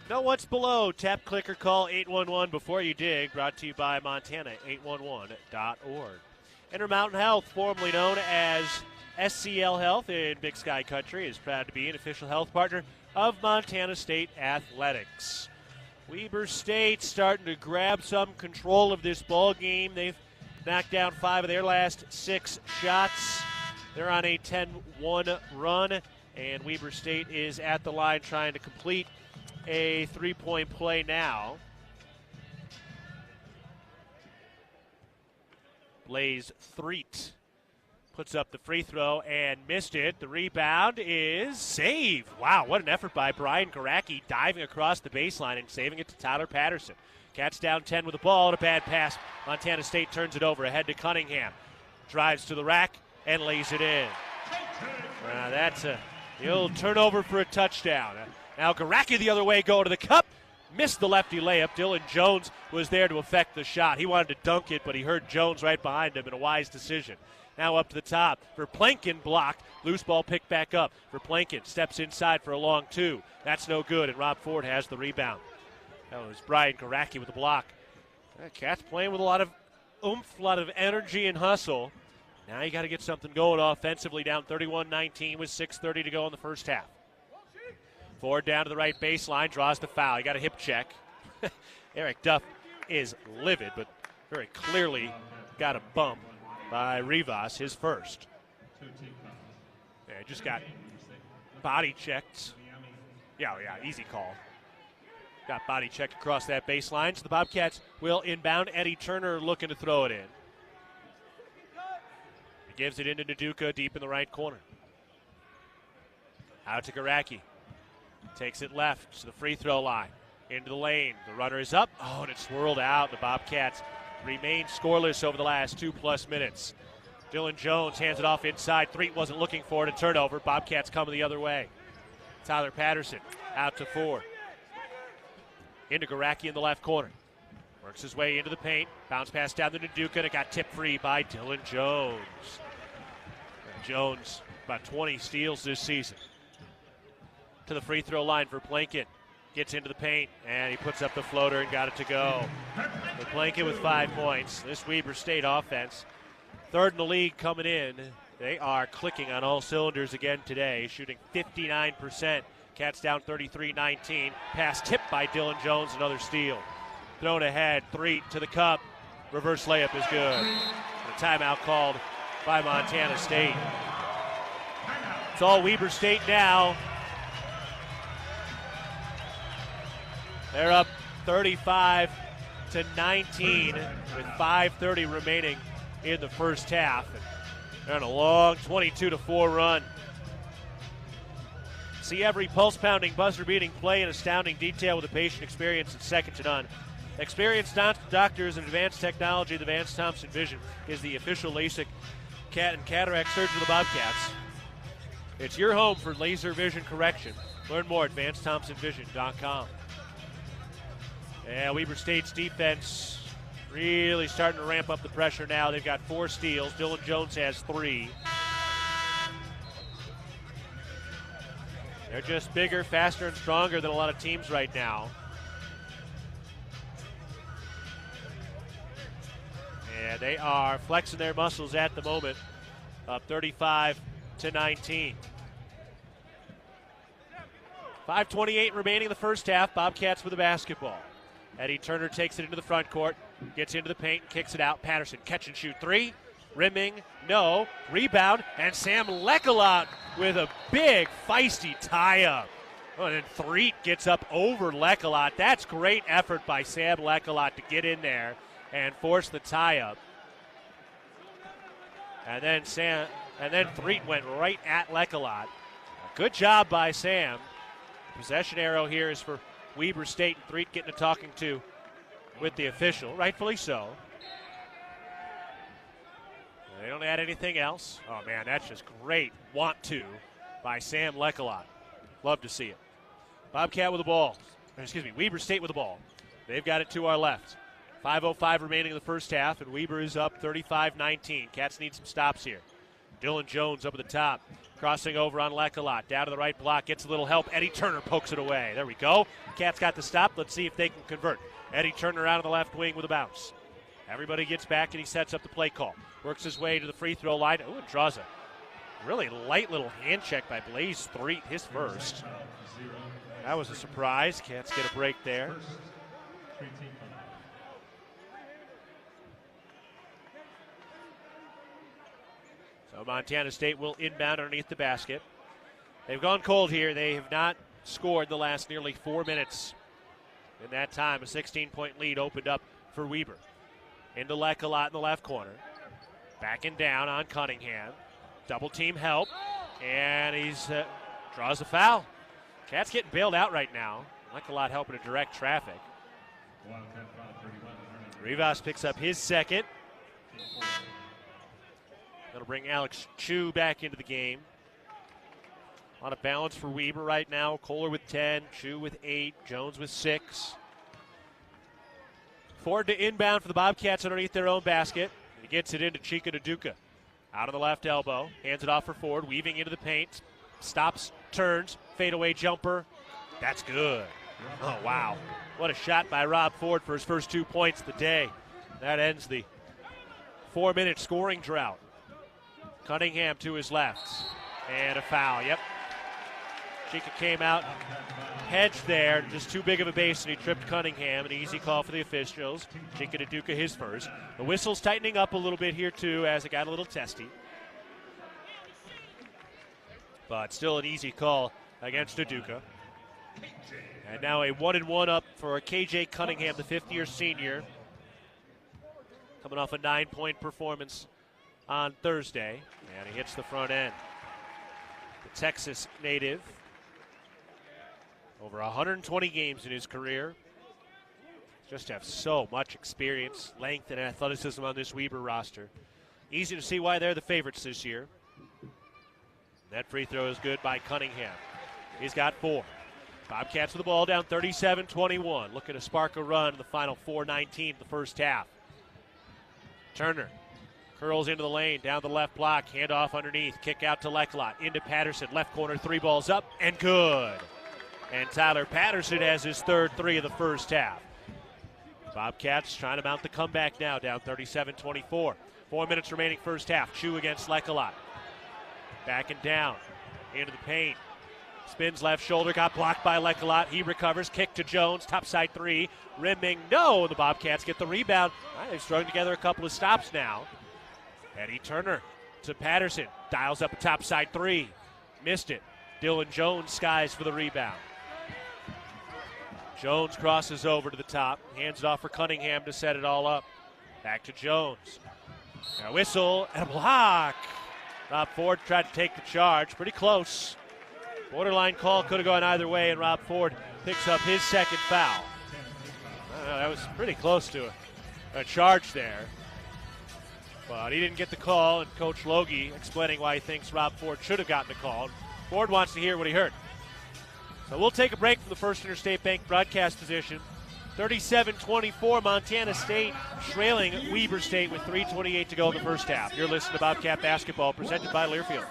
Know what's below. Tap, click, or call 811 before you dig. Brought to you by Montana811.org. Intermountain Health, formerly known as SCL Health in Big Sky Country, is proud to be an official health partner of Montana State Athletics. Weber State starting to grab some control of this ball game. They've knocked down 5 of their last 6 shots. They're on a 10-1 run, and Weber State is at the line trying to complete a 3-point play now. Blaze Threet puts up the free throw and missed it. The rebound is saved. Wow, what an effort by Brian Garacki, diving across the baseline and saving it to Tyler Patterson. Cats down 10 with the ball, and a bad pass. Montana State turns it over, ahead to Cunningham. Drives to the rack and lays it in. That's the old turnover for a touchdown. Now Garacki the other way, go to the cup. Missed the lefty layup. Dylan Jones was there to affect the shot. He wanted to dunk it, but he heard Jones right behind him in a wise decision. Now up to the top for Plankin, blocked. Loose ball picked back up for Plankin. Steps inside for a long 2. That's no good, and Rob Ford has the rebound. That was Brian Garacki with the block. Cats playing with a lot of oomph, a lot of energy and hustle. Now you got to get something going offensively, down 31-19 with 6:30 to go in the first half. Ford down to the right baseline, draws the foul. You got a hip check. Eric Duff is livid, but very clearly got a bump by Rivas, his first. Yeah, just got body checked. Yeah, easy call. Got body checked across that baseline, so the Bobcats will inbound. Eddie Turner looking to throw it in. He gives it into Naduka deep in the right corner. Out to Garacki. Takes it left to the free throw line. Into the lane. The runner is up. Oh, and it swirled out. The Bobcats remain scoreless over the last 2+ minutes. Dylan Jones hands it off inside. Threet wasn't looking for it. A turnover. Bobcats coming the other way. Tyler Patterson out to Ford. Into Garacki in the left corner. Works his way into the paint. Bounce pass down to Naduka. And it got tipped free by Dylan Jones. Jones, about 20 steals this season. To the free throw line for Plankin. Gets into the paint, and he puts up the floater and got it to go. But Plankin with 5 points. This Weber State offense, third in the league coming in. They are clicking on all cylinders again today, shooting 59%. Cats down 33-19. Pass tipped by Dylan Jones, another steal. Thrown ahead, Threet to the cup. Reverse layup is good. And a timeout called by Montana State. It's all Weber State now. They're up 35-19 with 5:30 remaining in the first half. And they're on a long 22-4 run. See every pulse-pounding, buzzer-beating play in astounding detail with a patient experience that's second to none. Experienced doctors and advanced technology, the Vance Thompson Vision is the official LASIK and cataract surgeon of the Bobcats. It's your home for laser vision correction. Learn more at VanceThompsonVision.com. Yeah, Weber State's defense really starting to ramp up the pressure now. They've got 4 steals. Dylan Jones has 3. They're just bigger, faster, and stronger than a lot of teams right now. And they are flexing their muscles at the moment, up 35-19. 5:28 remaining in the first half. Bobcats with the basketball. Eddie Turner takes it into the front court, gets into the paint, and kicks it out. Patterson, catch and shoot 3. Rimming, no. Rebound, and Sam Lekalot with a big, feisty tie-up. Oh, and then Threet gets up over Lekalot. That's great effort by Sam Lekalot to get in there and force the tie-up. And then Threet went right at Lekalot. Good job by Sam. Possession arrow here is for Weber State, and Threet getting a talking to with the official, rightfully so. They don't add anything else. Oh, man, that's just great. Want to by Sam Lekalot. Love to see it. Bobcat with the ball. Weber State with the ball. They've got it to our left. 5:05 remaining in the first half, and Weber is up 35-19. Cats need some stops here. Dylan Jones up at the top, crossing over on Lekalot. Down to the right block, gets a little help. Eddie Turner pokes it away. There we go. Cats got the stop. Let's see if they can convert. Eddie Turner out on the left wing with a bounce. Everybody gets back, and he sets up the play call. Works his way to the free throw line. Oh, and draws a really light little hand check by Blaze Threet, his first. That was a surprise. Cats get a break there. So Montana State will inbound underneath the basket. They've gone cold here. They have not scored the last nearly 4 minutes. In that time, a 16-point lead opened up for Weber. Into Lekalot in the left corner. Backing down on Cunningham. Double team help. And he's draws a foul. Cats getting bailed out right now. Lekalot helping to direct traffic. Rivas picks up his second. That'll bring Alex Chu back into the game. A lot of balance for Weber right now. Kohler with 10, Chu with 8, Jones with 6. Ford to inbound for the Bobcats underneath their own basket. He gets it into Chika Duduka. Out on the left elbow. Hands it off for Ford. Weaving into the paint. Stops, turns, fadeaway jumper. That's good. Oh, wow. What a shot by Rob Ford for his first 2 points of the day. That ends the 4-minute scoring drought. Cunningham to his left. And a foul. Yep. Chika came out, hedged there, just too big of a base, and he tripped Cunningham. An easy call for the officials. Chika Duduka his first. The whistle's tightening up a little bit here, too, as it got a little testy. But still an easy call against Duduka. And now a 1-and-1 up for KJ Cunningham, the fifth-year senior. Coming off a 9-point performance on Thursday. And he hits the front end. The Texas native. Over 120 games in his career. Just have so much experience, length, and athleticism on this Weber roster. Easy to see why they're the favorites this year. That free throw is good by Cunningham. He's got 4. Bobcats with the ball down 37-21. Looking to spark a run in the final 4:19 of the first half. Turner curls into the lane, down the left block, handoff underneath, kick out to Lekalot, into Patterson, left corner, 3 balls up, and good. And Tyler Patterson has his third 3 of the first half. Bobcats trying to mount the comeback now, down 37-24. 4 minutes remaining first half. Chu against Lekalot. Backing down into the paint. Spins left shoulder, got blocked by Lekalot. He recovers, kick to Jones, topside 3. Rimming, no. The Bobcats get the rebound. They've strung together a couple of stops now. Eddie Turner to Patterson. Dials up a topside 3. Missed it. Dylan Jones skies for the rebound. Jones crosses over to the top. Hands it off for Cunningham to set it all up. Back to Jones. A whistle and a block. Rob Ford tried to take the charge. Pretty close. Borderline call, could have gone either way, and Rob Ford picks up his second foul. That was pretty close to a charge there. But he didn't get the call, and Coach Logie explaining why he thinks Rob Ford should have gotten the call. Ford wants to hear what he heard. So we'll take a break from the First Interstate Bank broadcast position. 37-24, Montana State trailing Weber State with 3:28 to go in the first half. You're listening to Bobcat Basketball, presented by Learfield.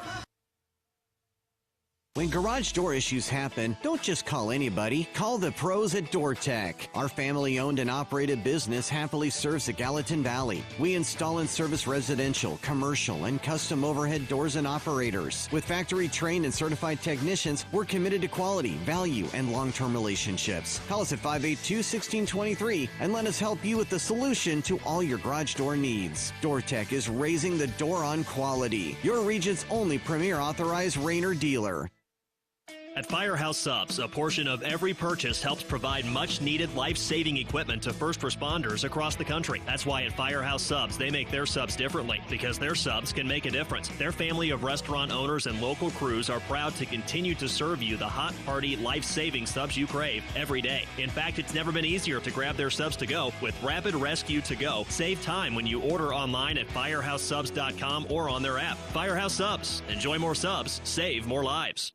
When garage door issues happen, don't just call anybody. Call the pros at DoorTech. Our family-owned and operated business happily serves the Gallatin Valley. We install and service residential, commercial, and custom overhead doors and operators. With factory-trained and certified technicians, we're committed to quality, value, and long-term relationships. Call us at 582-1623 and let us help you with the solution to all your garage door needs. DoorTech is raising the door on quality. Your region's only premier authorized Rainer dealer. At Firehouse Subs, a portion of every purchase helps provide much-needed life-saving equipment to first responders across the country. That's why at Firehouse Subs, they make their subs differently, because their subs can make a difference. Their family of restaurant owners and local crews are proud to continue to serve you the hot, hearty, life-saving subs you crave every day. In fact, it's never been easier to grab their subs to go with Rapid Rescue to Go. Save time when you order online at firehousesubs.com or on their app. Firehouse Subs. Enjoy more subs. Save more lives.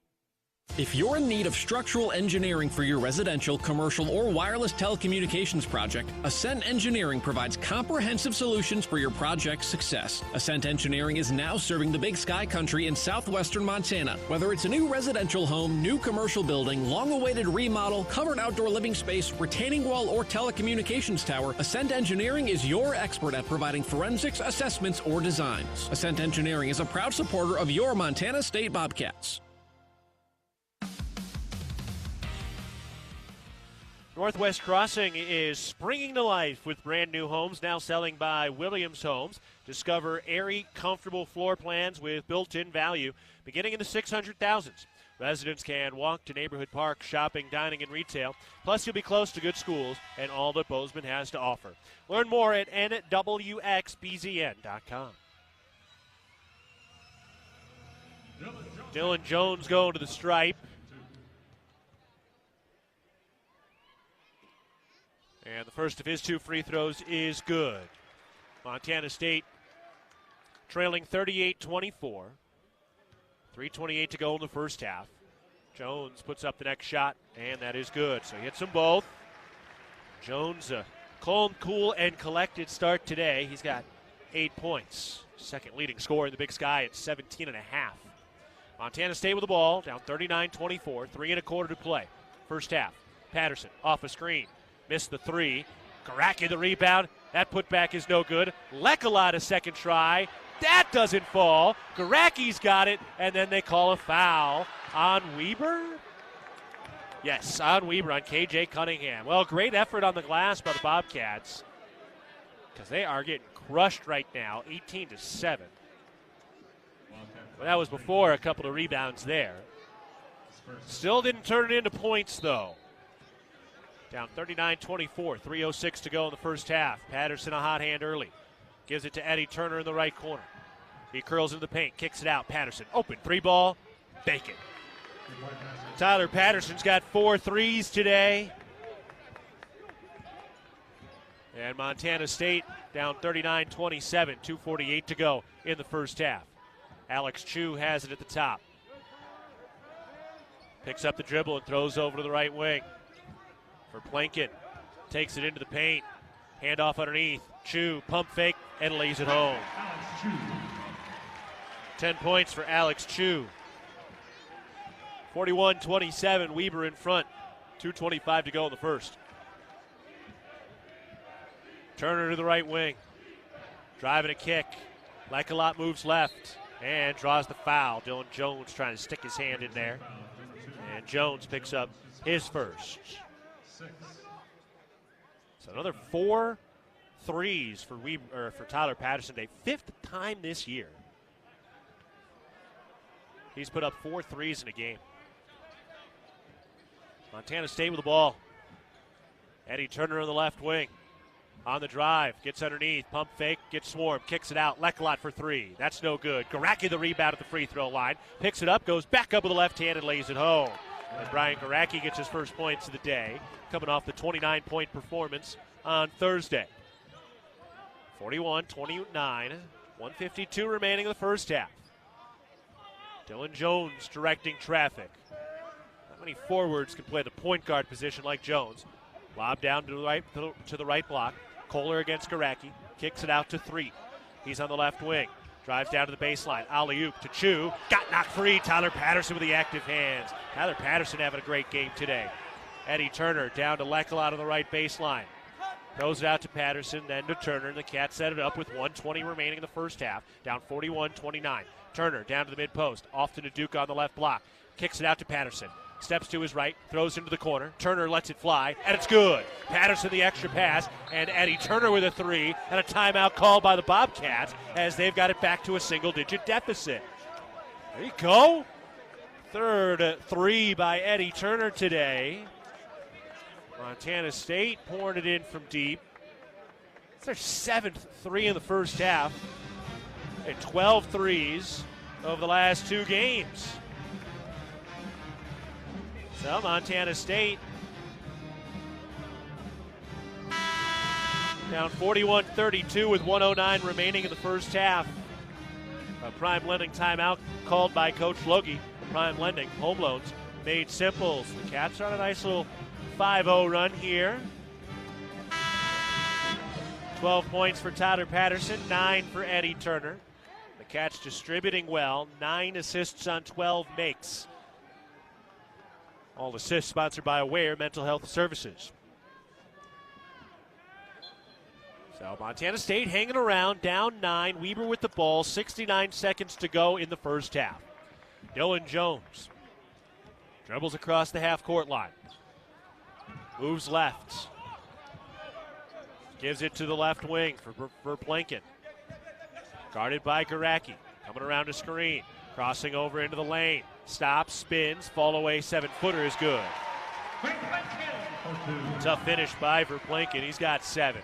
If you're in need of structural engineering for your residential, commercial, or wireless telecommunications project, Ascent Engineering provides comprehensive solutions for your project's success. Ascent Engineering is now serving the Big Sky Country in southwestern Montana. Whether it's a new residential home, new commercial building, long-awaited remodel, covered outdoor living space, retaining wall, or telecommunications tower, Ascent Engineering is your expert at providing forensics, assessments, or designs. Ascent Engineering is a proud supporter of your Montana State Bobcats. Northwest Crossing is springing to life with brand new homes now selling by Williams Homes. Discover airy, comfortable floor plans with built-in value beginning in the 600,000s. Residents can walk to neighborhood parks, shopping, dining, and retail. Plus, you'll be close to good schools and all that Bozeman has to offer. Learn more at nwxbzn.com. Dylan Jones going to the stripe. And the first of his two free throws is good. Montana State trailing 38-24. 3:28 to go in the first half. Jones puts up the next shot, and that is good. So he hits them both. Jones, calm, cool, and collected start today. He's got 8 points. Second leading scorer in the Big Sky at 17.5. Montana State with the ball, down 39-24, 3 1/4 to play. First half. Patterson off a screen. Missed the three. Garacki the rebound. That putback is no good. Lekalot a second try. That doesn't fall. Garacki's got it, and then they call a foul on Weber. Yes, on Weber, on KJ Cunningham. Well, great effort on the glass by the Bobcats because they are getting crushed right now, 18-7. Well, that was before a couple of rebounds there. Still didn't turn it into points, though. Down 39-24, 3:06 to go in the first half. Patterson a hot hand early. Gives it to Eddie Turner in the right corner. He curls into the paint, kicks it out. Patterson, open, three ball, bake it. Tyler Patterson's got 4 threes today. And Montana State down 39-27, 2:48 to go in the first half. Alex Chu has it at the top. Picks up the dribble and throws over to the right wing. For Plankin, takes it into the paint. Handoff underneath. Chu, pump fake, and lays it home. 10 points for Alex Chu. 41-27, Weber in front. 2:25 to go in the first. Turner to the right wing. Driving a kick. Lekalot moves left and draws the foul. Dylan Jones trying to stick his hand in there. And Jones picks up his first. So another 4 threes for Tyler Patterson today. 5th time this year. He's put up 4 threes in a game. Montana State with the ball. Eddie Turner on the left wing. On the drive, gets underneath, pump fake, gets swarmed, kicks it out. Lekalot for 3. That's no good. Garacki the rebound at the free throw line. Picks it up, goes back up with the left hand and lays it home. And Brian Garacki gets his first points of the day, coming off the 29-point performance on Thursday. 41-29, 152 remaining in the first half. Dylan Jones directing traffic. Not many forwards can play the point guard position like Jones. Lob down to the right block. Kohler against Garacki. Kicks it out to 3. He's on the left wing. Drives down to the baseline. Alley-oop to Chu. Got knocked free. Tyler Patterson with the active hands. Tyler Patterson having a great game today. Eddie Turner down to Lekalot on the right baseline. Throws it out to Patterson, then to Turner. And the Cats set it up with 1:20 remaining in the first half. Down 41-29. Turner down to the mid-post. Off to Duke on the left block. Kicks it out to Patterson. Steps to his right, throws into the corner. Turner lets it fly, and it's good. Patterson the extra pass, and Eddie Turner with a 3, and a timeout called by the Bobcats as they've got it back to a single-digit deficit. There you go. Third three by Eddie Turner today. Montana State pouring it in from deep. It's their 7th three in the first half. And 12 threes over the last 2 games. So Montana State down 41-32 with 1:09 remaining in the first half. A prime lending timeout called by Coach Logie. Prime lending, home loans made simple. So the Cats are on a nice little 5-0 run here. 12 points for Tyler Patterson, 9 for Eddie Turner. The Cats distributing well, 9 assists on 12 makes. All assists sponsored by Aware Mental Health Services. So Montana State hanging around, down 9. Weber with the ball, 69 seconds to go in the first half. Dylan Jones dribbles across the half-court line. Moves left. Gives it to the left wing for Plinkin. Guarded by Garacki. Coming around to screen. Crossing over into the lane. Stops, spins, fall away, 7-footer is good. Tough finish by Verplinken. He's got 7.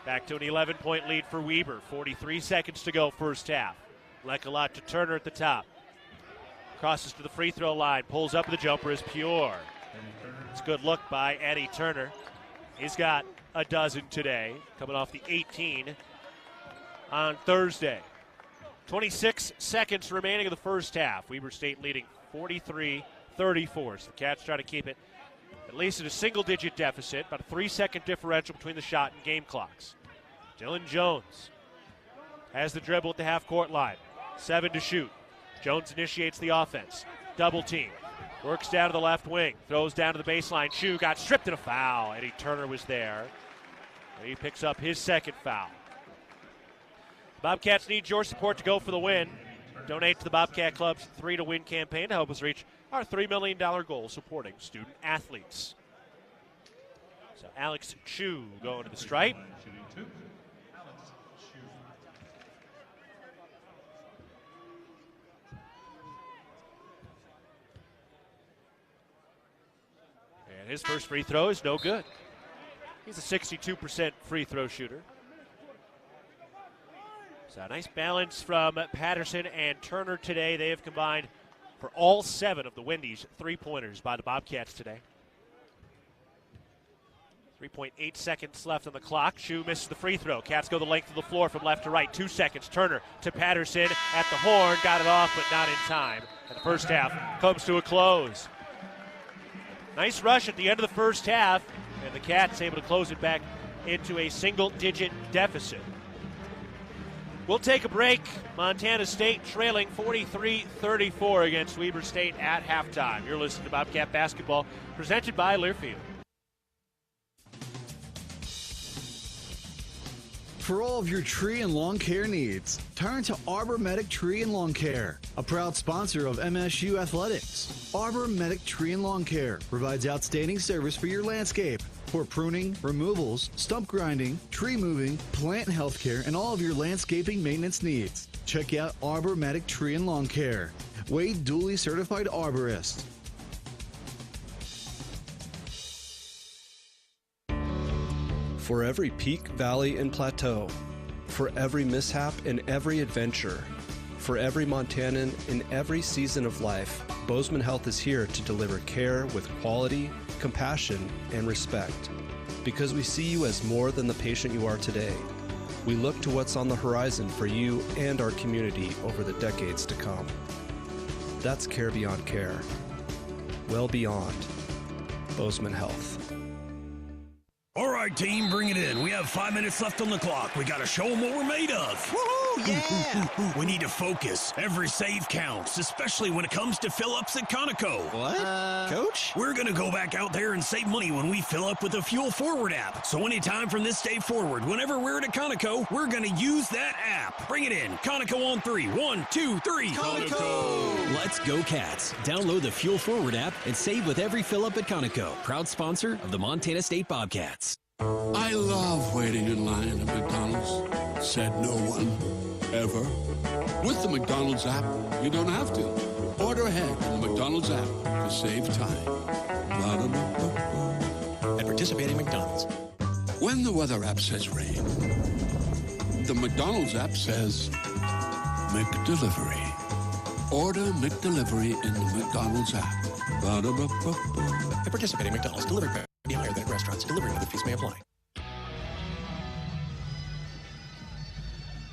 Back to an 11-point lead for Weber. 43 seconds to go first half. Lekalot to Turner at the top. Crosses to the free throw line. Pulls up, the jumper is pure. It's a good look by Eddie Turner. He's got a dozen today, coming off the 18 on Thursday. 26 seconds remaining in the first half. Weber State leading 43-34. So the Cats try to keep it at least at a single-digit deficit, about a 3-second differential between the shot and game clocks. Dylan Jones has the dribble at the half-court line. 7 to shoot. Jones initiates the offense. Double team. Works down to the left wing. Throws down to the baseline. Shu got stripped and a foul. Eddie Turner was there. And he picks up his second foul. Bobcats need your support to go for the win. Donate to the Bobcat Club's 3 to Win campaign to help us reach our $3 million goal supporting student athletes. So Alex Chu going to the stripe. And his first free throw is no good. He's a 62% free throw shooter. So a nice balance from Patterson and Turner today. They have combined for all 7 of the Wendy's three-pointers by the Bobcats today. 3.8 seconds left on the clock. Shu misses the free throw. Cats go the length of the floor from left to right. 2 seconds. Turner to Patterson at the horn. Got it off, but not in time. And the first half comes to a close. Nice rush at the end of the first half, and the Cats able to close it back into a single-digit deficit. We'll take a break. Montana State trailing 43-34 against Weber State at halftime. You're listening to Bobcat Basketball, presented by Learfield. For all of your tree and lawn care needs, turn to Arbor Medic Tree and Lawn Care, a proud sponsor of MSU Athletics. Arbor Medic Tree and Lawn Care provides outstanding service for your landscape. For pruning, removals, stump grinding, tree moving, plant health care, and all of your landscaping maintenance needs. Check out Arbor Medic Tree and Lawn Care. Wade duly certified arborist. For every peak, valley, and plateau, for every mishap and every adventure, for every Montanan in every season of life, Bozeman Health is here to deliver care with quality, compassion, and respect. Because we see you as more than the patient you are today. We look to what's on the horizon for you and our community over the decades to come. That's care beyond care. Well beyond Bozeman Health. All right, team, bring it in. We have 5 minutes left on the clock. We got to show them what we're made of. Woohoo, yeah! We need to focus. Every save counts, especially when it comes to fill-ups at Conoco. What? Coach? We're going to go back out there and save money when we fill up with the Fuel Forward app. So anytime from this day forward, whenever we're at a Conoco, we're going to use that app. Bring it in. Conoco on 3. 1, 2, 3. Conoco! Let's go, Cats. Download the Fuel Forward app and save with every fill-up at Conoco. Proud sponsor of the Montana State Bobcats. I love waiting in line at McDonald's, said no one, ever. With the McDonald's app, you don't have to. Order Order ahead in the McDonald's app to save time. Ba-da-ba-ba-ba. At participating McDonald's. When the weather app says rain, the McDonald's app says McDelivery. Order McDelivery in the McDonald's app. Ba-da-ba-ba-ba. At participating McDonald's, delivery fare may be higher than at restaurants. Delivery and other fees may apply.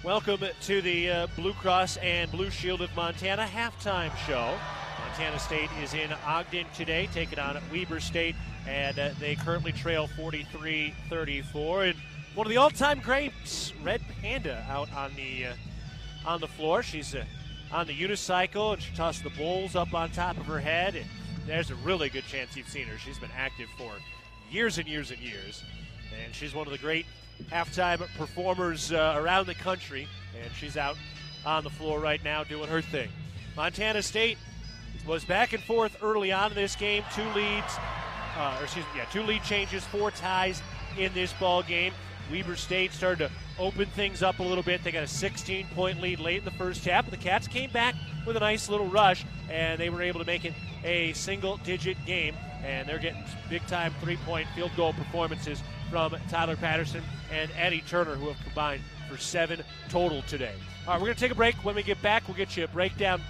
Welcome to the Blue Cross and Blue Shield of Montana halftime show. Montana State is in Ogden today, taking on Weber State, and they currently trail 43-34. And one of the all-time greats, Red Panda, out on the floor. She's on the unicycle, and she tossed the bowls up on top of her head. And there's a really good chance you've seen her. She's been active for years and years and years, and she's one of the great halftime performers around the country, and she's out on the floor right now doing her thing. Montana State was back and forth early on in this game. Two lead changes, 4 ties in this ball game. Weber State started to open things up a little bit. They got a 16-point lead late in the first half, but the Cats came back with a nice little rush, and they were able to make it a single-digit game, and they're getting big-time 3-point field goal performances from Tyler Patterson and Eddie Turner, who have combined for 7 total today. All right, we're going to take a break. When we get back, we'll get you a breakdown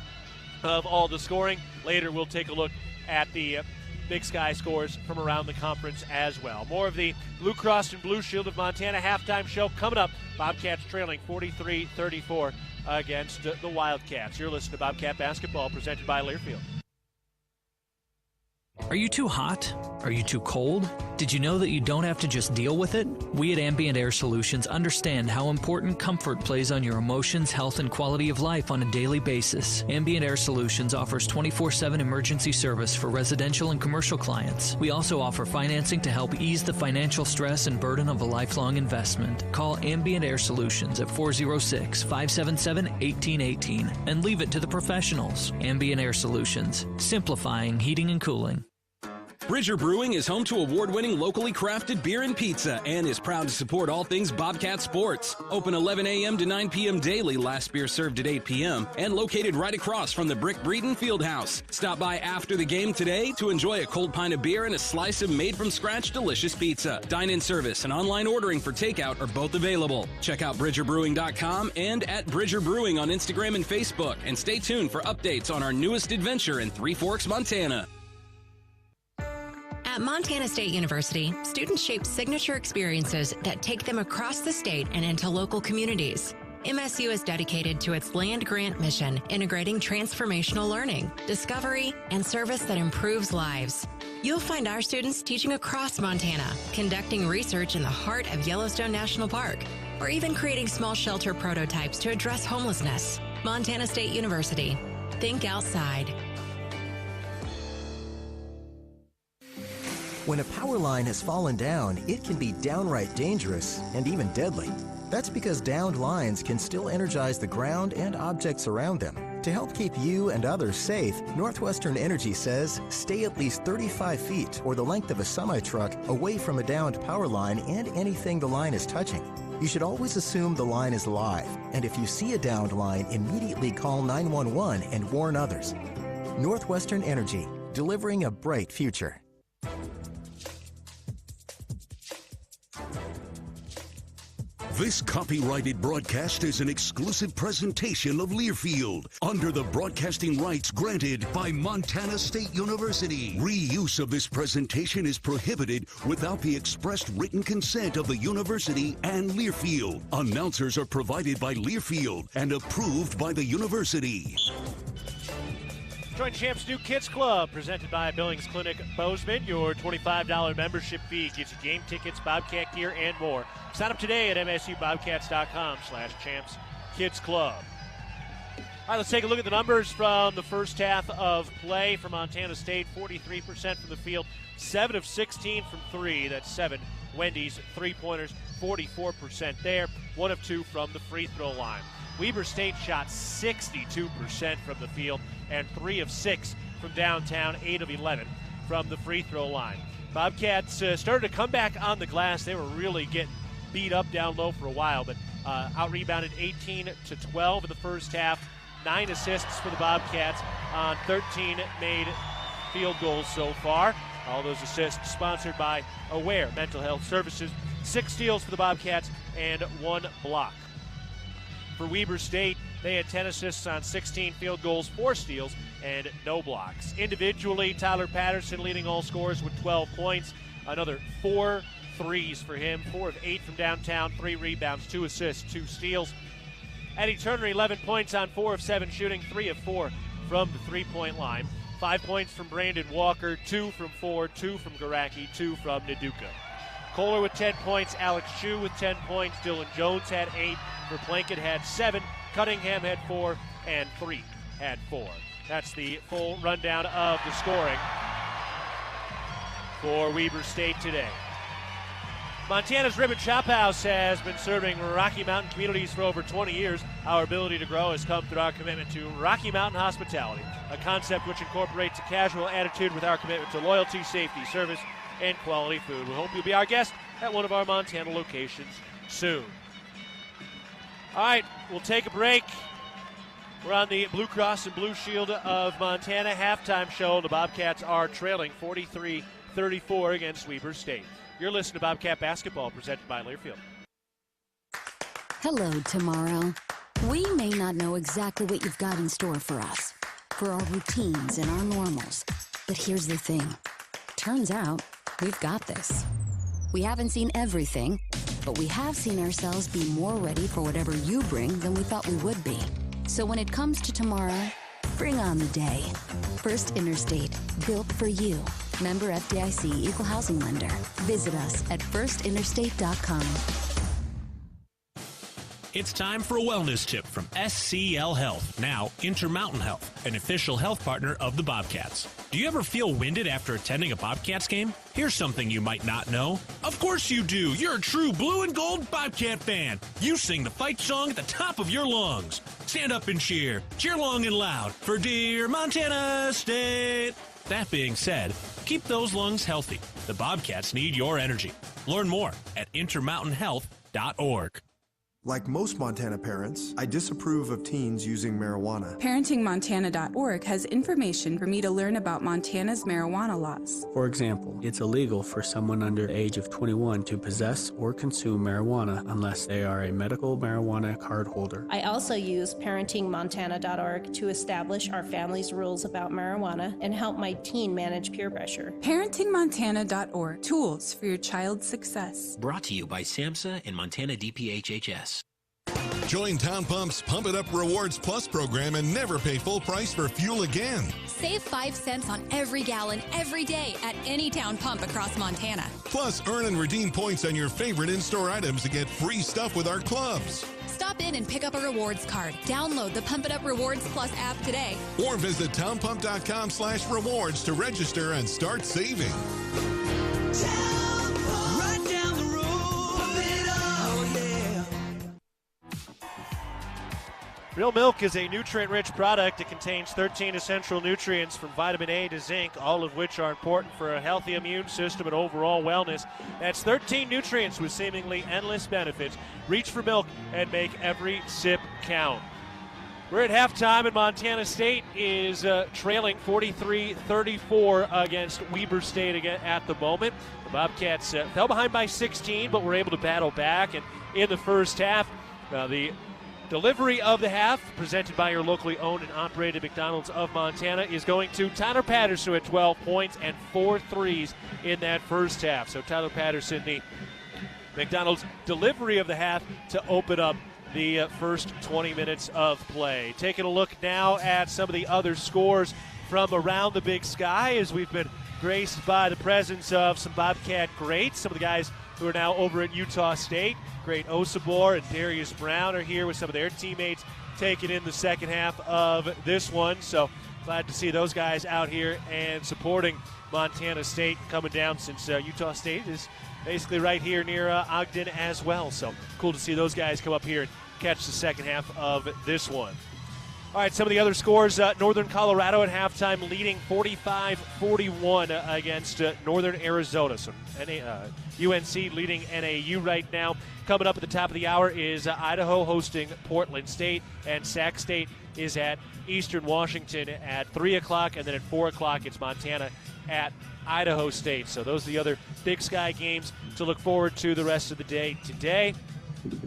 of all the scoring. Later, we'll take a look at the Big Sky scores from around the conference as well. More of the Blue Cross and Blue Shield of Montana halftime show coming up. Bobcats trailing 43-34 against the Wildcats. You're listening to Bobcat Basketball, presented by Learfield. Are you too hot? Are you too cold? Did you know that you don't have to just deal with it? We at Ambient Air Solutions understand how important comfort plays on your emotions, health, and quality of life on a daily basis. Ambient Air Solutions offers 24/7 emergency service for residential and commercial clients. We also offer financing to help ease the financial stress and burden of a lifelong investment. Call Ambient Air Solutions at 406-577-1818 and leave it to the professionals. Ambient Air Solutions, simplifying heating and cooling. Bridger Brewing is home to award-winning locally crafted beer and pizza and is proud to support all things Bobcat sports. Open 11 a.m. to 9 p.m. daily, last beer served at 8 p.m., and located right across from the Brick Breeden Fieldhouse. Stop by after the game today to enjoy a cold pint of beer and a slice of made-from-scratch delicious pizza. Dine-in service and online ordering for takeout are both available. Check out BridgerBrewing.com and at Bridger Brewing on Instagram and Facebook, and stay tuned for updates on our newest adventure in Three Forks, Montana. At Montana State University, students shape signature experiences that take them across the state and into local communities. MSU is dedicated to its land-grant mission, integrating transformational learning, discovery, and service that improves lives. You'll find our students teaching across Montana, conducting research in the heart of Yellowstone National Park, or even creating small shelter prototypes to address homelessness. Montana State University. Think outside. When a power line has fallen down, it can be downright dangerous and even deadly. That's because downed lines can still energize the ground and objects around them. To help keep you and others safe, Northwestern Energy says stay at least 35 feet or the length of a semi-truck away from a downed power line and anything the line is touching. You should always assume the line is live, and if you see a downed line, immediately call 911 and warn others. Northwestern Energy, delivering a bright future. This copyrighted broadcast is an exclusive presentation of Learfield under the broadcasting rights granted by Montana State University. Reuse of this presentation is prohibited without the expressed written consent of the university and Learfield. Announcers are provided by Learfield and approved by the university. Join Champs New Kids Club, presented by Billings Clinic Bozeman. Your $25 membership fee gets you game tickets, Bobcat gear, and more. Sign up today at msubobcats.com/Champs Kids Club. All right, let's take a look at the numbers from the first half of play for Montana State. 43% from the field, 7 of 16 from 3. That's 7 Wendy's three-pointers, 44% there. 1 of 2 from the free throw line. Weber State shot 62% from the field and 3 of 6 from downtown, 8 of 11 from the free throw line. Bobcats started to come back on the glass. They were really getting beat up down low for a while, but out-rebounded 18-12 in the first half. 9 assists for the Bobcats on 13 made field goals so far. All those assists sponsored by Aware Mental Health Services. 6 steals for the Bobcats and 1 block. For Weber State, they had 10 assists on 16 field goals, 4 steals, and no blocks. Individually, Tyler Patterson leading all scorers with 12 points. Another 4 threes for him, 4 of 8 from downtown, 3 rebounds, 2 assists, 2 steals. Eddie Turner, 11 points on 4 of 7 shooting, 3 of 4 from the three-point line. 5 points from Brandon Walker, 2 from 4, 2 from Garacki, 2 from Naduka. Kohler with 10 points, Alex Chu with 10 points, Dylan Jones had 8, Verplanken had 7, Cunningham had 4, and 3 had 4. That's the full rundown of the scoring for Weber State today. Montana's Ribbon Chop House has been serving Rocky Mountain communities for over 20 years. Our ability to grow has come through our commitment to Rocky Mountain hospitality, a concept which incorporates a casual attitude with our commitment to loyalty, safety, service, and quality food. We hope you'll be our guest at one of our Montana locations soon. All right, we'll take a break. We're on the Blue Cross and Blue Shield of Montana halftime show. The Bobcats are trailing 43-34 against Weber State. You're listening to Bobcat Basketball, presented by Learfield. Hello, tomorrow. We may not know exactly what you've got in store for us, for our routines and our normals. But here's the thing. Turns out, we've got this. We haven't seen everything, but we have seen ourselves be more ready for whatever you bring than we thought we would be. So when it comes to tomorrow, bring on the day. First Interstate, built for you. Member FDIC Equal Housing Lender. Visit us at firstinterstate.com. It's time for a wellness tip from SCL Health, now Intermountain Health, an official health partner of the Bobcats. Do you ever feel winded after attending a Bobcats game? Here's something you might not know. Of course you do. You're a true blue and gold Bobcat fan. You sing the fight song at the top of your lungs. Stand up and cheer. Cheer long and loud for dear Montana State. That being said, keep those lungs healthy. The Bobcats need your energy. Learn more at intermountainhealth.org. Like most Montana parents, I disapprove of teens using marijuana. ParentingMontana.org has information for me to learn about Montana's marijuana laws. For example, it's illegal for someone under the age of 21 to possess or consume marijuana unless they are a medical marijuana card holder. I also use ParentingMontana.org to establish our family's rules about marijuana and help my teen manage peer pressure. ParentingMontana.org, tools for your child's success. Brought to you by SAMHSA and Montana DPHHS. Join Town Pump's Pump It Up Rewards Plus program and never pay full price for fuel again. Save 5 cents on every gallon every day at any Town Pump across Montana. Plus, earn and redeem points on your favorite in-store items to get free stuff with our clubs. Stop in and pick up a rewards card. Download the Pump It Up Rewards Plus app today. Or visit townpump.com/rewards to register and start saving. Real milk is a nutrient-rich product. It contains 13 essential nutrients from vitamin A to zinc, all of which are important for a healthy immune system and overall wellness. That's 13 nutrients with seemingly endless benefits. Reach for milk and make every sip count. We're at halftime, and Montana State is trailing 43-34 against Weber State at the moment. The Bobcats fell behind by 16, but were able to battle back. And in the first half, the delivery of the half, presented by your locally owned and operated McDonald's of Montana, is going to Tyler Patterson at 12 points and 4 threes in that first half. So Tyler Patterson, the McDonald's delivery of the half to open up the first 20 minutes of play. Taking a look now at some of the other scores from around the Big Sky, as we've been graced by the presence of some Bobcat greats, some of the guys who are now over at Utah State. Great Osabor and Darius Brown are here with some of their teammates taking in the second half of this one. So glad to see those guys out here and supporting Montana State, coming down since Utah State is basically right here near Ogden as well. So cool to see those guys come up here and catch the second half of this one. All right, some of the other scores. Northern Colorado at halftime leading 45-41 against Northern Arizona. So UNC leading NAU right now. Coming up at the top of the hour is Idaho hosting Portland State, and Sac State is at Eastern Washington at 3 o'clock, and then at 4 o'clock it's Montana at Idaho State. So those are the other Big Sky games to look forward to the rest of the day today.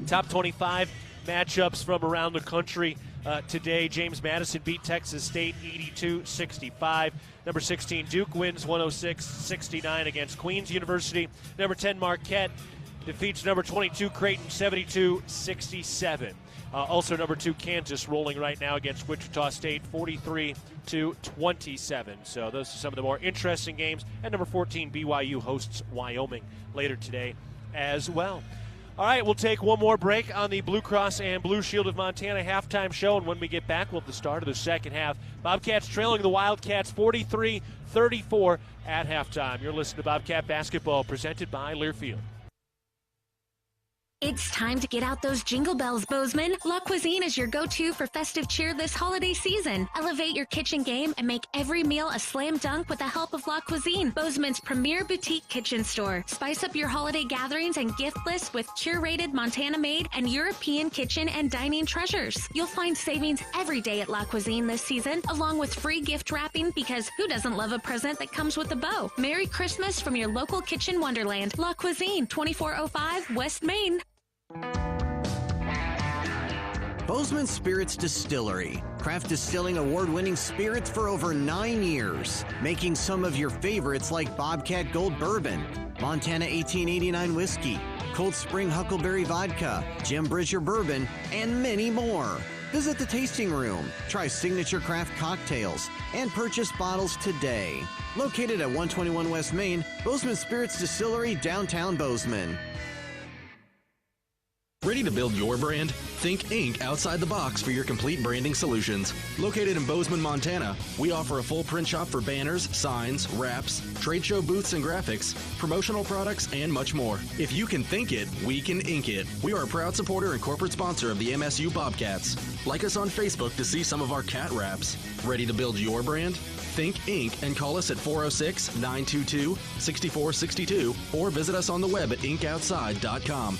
Top 25 matchups from around the country today. James Madison beat Texas State 82-65. Number 16 Duke wins 106-69 against Queens University. Number 10 Marquette defeats number 22 Creighton 72-67. Also number 2 Kansas rolling right now against Wichita State 43-27. So those are some of the more interesting games. And number 14 BYU hosts Wyoming later today as well. All right, we'll take one more break on the Blue Cross and Blue Shield of Montana halftime show, and when we get back, we'll have the start of the second half. Bobcats trailing the Wildcats 43-34 at halftime. You're listening to Bobcat Basketball, presented by Learfield. It's time to get out those jingle bells, Bozeman. La Cuisine is your go-to for festive cheer this holiday season. Elevate your kitchen game and make every meal a slam dunk with the help of La Cuisine, Bozeman's premier boutique kitchen store. Spice up your holiday gatherings and gift lists with curated Montana-made and European kitchen and dining treasures. You'll find savings every day at La Cuisine this season, along with free gift wrapping, because who doesn't love a present that comes with a bow? Merry Christmas from your local kitchen wonderland. La Cuisine, 2405 West Main. Bozeman Spirits Distillery. Craft distilling award-winning spirits for over 9 years. Making some of your favorites like Bobcat Gold Bourbon, Montana 1889 Whiskey, Cold Spring Huckleberry Vodka, Jim Bridger Bourbon, and many more. Visit the tasting room, try signature craft cocktails, and purchase bottles today. Located at 121 West Main, Bozeman Spirits Distillery, downtown Bozeman. Ready to build your brand? Think Inc. outside the box for your complete branding solutions. Located in Bozeman, Montana, we offer a full print shop for banners, signs, wraps, trade show booths and graphics, promotional products, and much more. If you can think it, we can ink it. We are a proud supporter and corporate sponsor of the MSU Bobcats. Like us on Facebook to see some of our cat wraps. Ready to build your brand? Think Inc. and call us at 406-922-6462 or visit us on the web at inkoutside.com.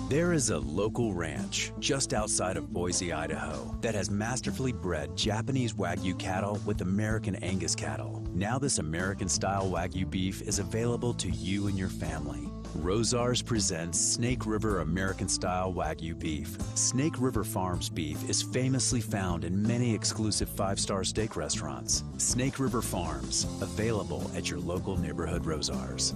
There is a local ranch just outside of Boise, Idaho, that has masterfully bred Japanese Wagyu cattle with American Angus cattle. Now this American-style Wagyu beef is available to you and your family. Rosars presents Snake River American-style Wagyu beef. Snake River Farms beef is famously found in many exclusive 5-star steak restaurants. Snake River Farms, available at your local neighborhood Rosars.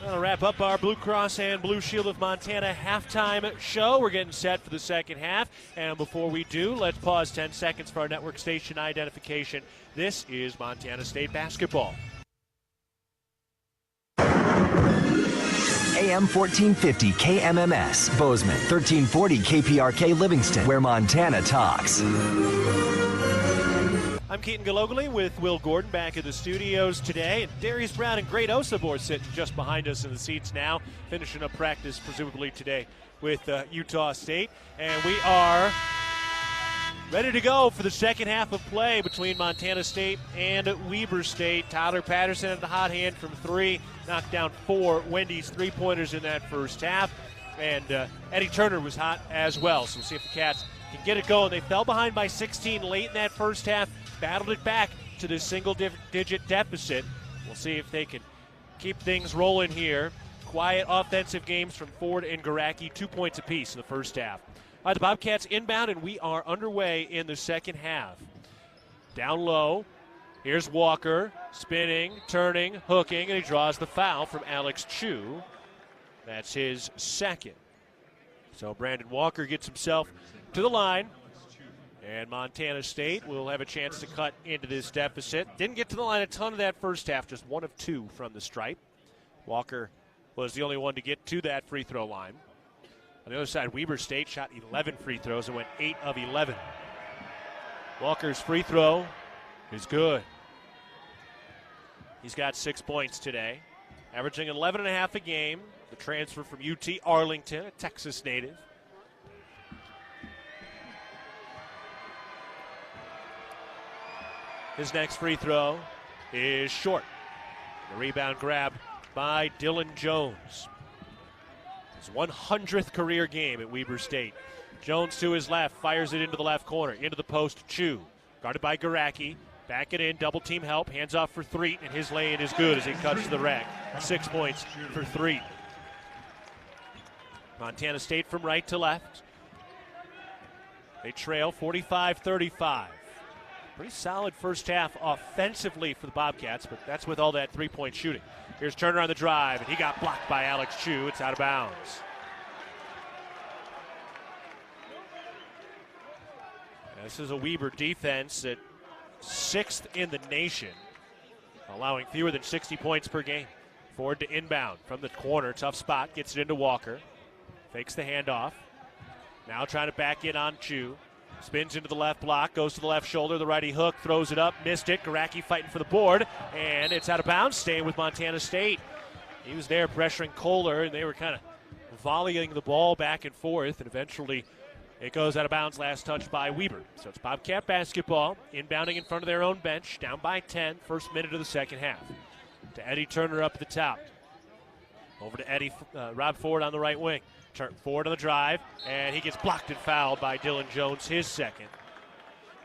That'll wrap up our Blue Cross and Blue Shield of Montana halftime show. We're getting set for the second half. And before we do, let's pause 10 seconds for our network station identification. This is Montana State basketball. AM 1450 KMMS, Bozeman, 1340 KPRK Livingston, where Montana talks. I'm Keaton Gillogly with Will Gordon back at the studios today. And Darius Brown and Great Osabor sitting just behind us in the seats now, finishing up practice presumably today with Utah State. And we are ready to go for the second half of play between Montana State and Weber State. Tyler Patterson at the hot hand from 3, knocked down 4 Wendy's three-pointers in that first half. And Eddie Turner was hot as well. So we'll see if the Cats can get it going. They fell behind by 16 late in that first half, battled it back to this single-digit deficit. We'll see if they can keep things rolling here. Quiet offensive games from Ford and Garacki, 2 points apiece in the first half. All right, the Bobcats inbound, and we are underway in the second half. Down low, here's Walker, spinning, turning, hooking, and he draws the foul from Alex Chu. That's his second. So Brandon Walker gets himself to the line. And Montana State will have a chance to cut into this deficit. Didn't get to the line a ton of that first half, just 1 of 2 from the stripe. Walker was the only one to get to that free throw line. On the other side, Weber State shot 11 free throws and went 8 of 11. Walker's free throw is good. He's got 6 points today, averaging 11.5 a game. The transfer from UT Arlington, a Texas native. His next free throw is short. The rebound grab by Dylan Jones. His 100th career game at Weber State. Jones to his left, fires it into the left corner, into the post, Chu. Guarded by Garacki. Back it in, double team help, hands off for Threet, and his lay-in is good as he cuts to the rack. 6 points for Threet. Montana State from right to left. They trail 45-35. Pretty solid first half offensively for the Bobcats, but that's with all that three-point shooting. Here's Turner on the drive, and he got blocked by Alex Chu. It's out of bounds. This is a Weber defense that 6th in the nation, allowing fewer than 60 points per game. Ford to inbound from the corner. Tough spot. Gets it into Walker. Fakes the handoff. Now trying to back in on Chu. Spins into the left block. Goes to the left shoulder. The righty hook. Throws it up. Missed it. Garacki fighting for the board. And it's out of bounds. Staying with Montana State. He was there pressuring Kohler, and they were kind of volleying the ball back and forth. And eventually it goes out of bounds, last touch by Weber. So it's Bobcat basketball, inbounding in front of their own bench, down by 10, first minute of the second half. To Eddie Turner up at the top. Over to Eddie, Rob Ford on the right wing. Ford on the drive, and he gets blocked and fouled by Dylan Jones, his second.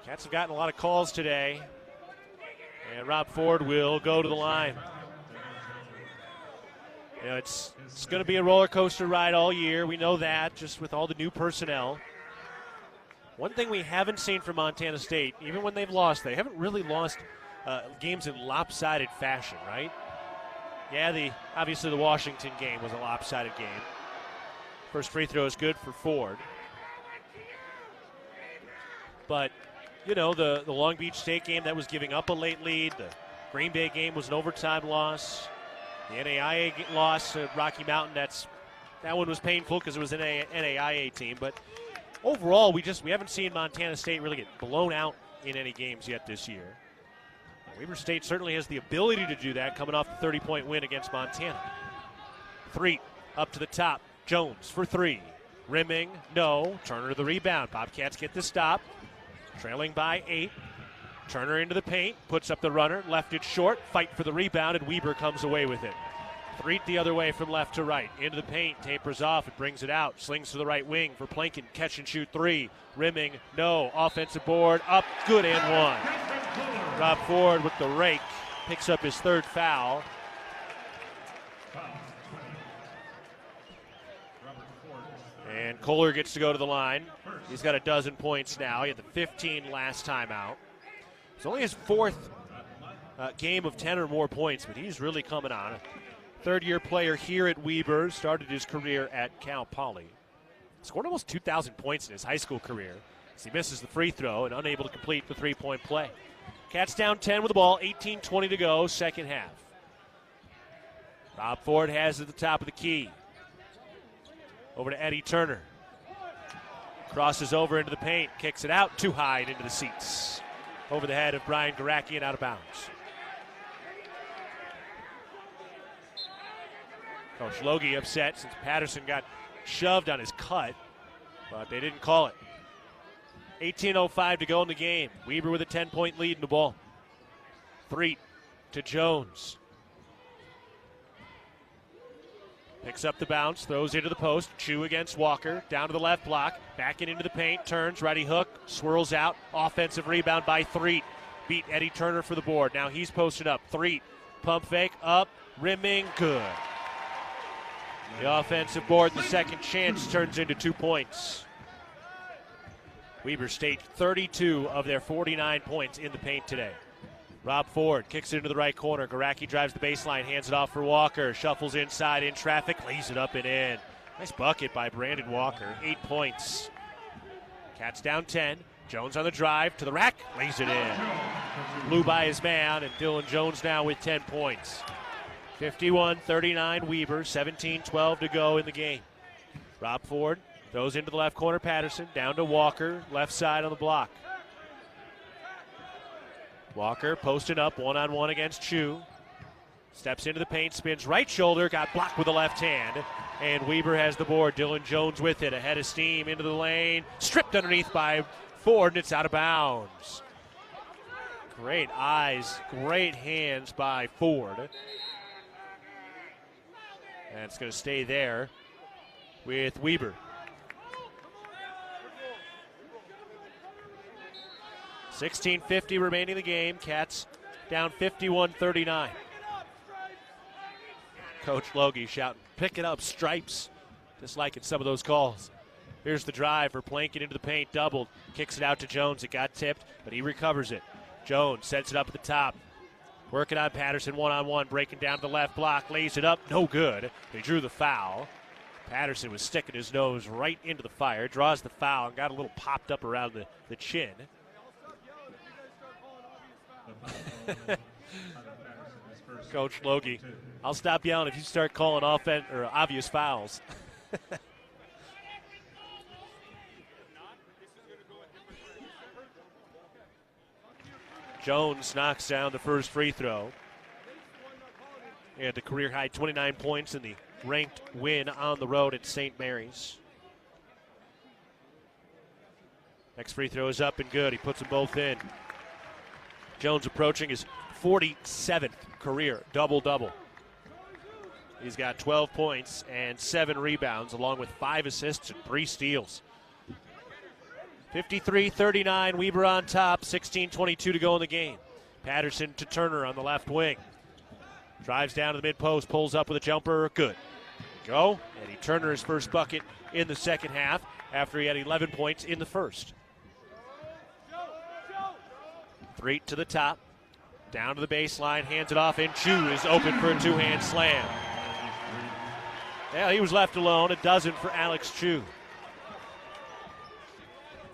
Cats have gotten a lot of calls today, and Rob Ford will go to the line. You know, it's going to be a roller coaster ride all year. We know that, just with all the new personnel. One thing we haven't seen from Montana State, even when they've lost, they haven't really lost games in lopsided fashion, right? Yeah, obviously the Washington game was a lopsided game. First free throw is good for Ford. But, you know, the Long Beach State game, that was giving up a late lead. The Green Bay game was an overtime loss. The NAIA loss at Rocky Mountain, that one was painful because it was an NAIA team. But overall, we haven't seen Montana State really get blown out in any games yet this year. Weber State certainly has the ability to do that, coming off the 30-point win against Montana. Threet up to the top. Jones for three. Rimming, no. Turner to the rebound. Bobcats get the stop. Trailing by 8. Turner into the paint, puts up the runner, left it short, fight for the rebound, and Weber comes away with it. Threet the other way from left to right. Into the paint, tapers off, and brings it out. Slings to the right wing for Plankin. Catch and shoot 3. Rimming, no. Offensive board, up, good and one. Rob Ford with the rake, picks up his third foul. And Kohler gets to go to the line. He's got 12 points now. He had the 15 last time out. It's only his 4th game of 10 or more points, but he's really coming on. Third-year player here at Weber, started his career at Cal Poly. Scored almost 2,000 points in his high school career as he misses the free throw and unable to complete the three-point play. Cats down 10 with the ball, 18-20 to go, second half. Rob Ford has it at the top of the key. Over to Eddie Turner. Crosses over into the paint, kicks it out, too high and into the seats. Over the head of Brian Garacki and out of bounds. Coach Logie upset since Patterson got shoved on his cut, but they didn't call it. 18:05 to go in the game. Weber with a 10-point lead in the ball. Threet to Jones. Picks up the bounce, throws into the post. Chu against Walker, down to the left block, backing into the paint, turns, righty hook, swirls out. Offensive rebound by Threet. Beat Eddie Turner for the board. Now he's posted up. Threet, pump fake, up, rimming, good. The offensive board, the second chance, turns into 2 points. Weber State, 32 of their 49 points in the paint today. Rob Ford kicks it into the right corner. Garacki drives the baseline, hands it off for Walker. Shuffles inside in traffic, lays it up and in. Nice bucket by Brandon Walker, 8 points. Cats down 10. Jones on the drive to the rack, lays it in. Blew by his man, and Dylan Jones now with 10 points. 51-39 Weber, 17-12 to go in the game. Rob Ford throws into the left corner, Patterson, down to Walker, left side on the block. Walker posted up, one-on-one against Chu. Steps into the paint, spins right shoulder, got blocked with the left hand. And Weber has the board. Dylan Jones with it, ahead of steam, into the lane. Stripped underneath by Ford, and it's out of bounds. Great eyes, great hands by Ford. And it's going to stay there with Weber. 16:50 remaining in the game. Cats down 51-39. Coach Logie shouting, pick it up, Stripes. Just liking some of those calls. Here's the drive for Plankin into the paint, doubled. Kicks it out to Jones. It got tipped, but he recovers it. Jones sets it up at the top. Working on Patterson one-on-one, breaking down to the left block, lays it up, no good. He drew the foul. Patterson was sticking his nose right into the fire, draws the foul, and got a little popped up around the chin. Coach Logie, I'll stop yelling if you start calling offense or obvious fouls. Jones knocks down the first free throw. And a career-high 29 points in the ranked win on the road at St. Mary's. Next free throw is up and good. He puts them both in. Jones approaching his 47th career double-double. He's got 12 points and 7 rebounds, along with 5 assists and 3 steals. 53-39, Weber on top, 16:22 to go in the game. Patterson to Turner on the left wing. Drives down to the mid-post, pulls up with a jumper, good. Go, Eddie Turner his first bucket in the second half after he had 11 points in the first. 3 to the top, down to the baseline, hands it off, and Chu is open for a two-hand slam. Yeah, he was left alone, a dozen for Alex Chu.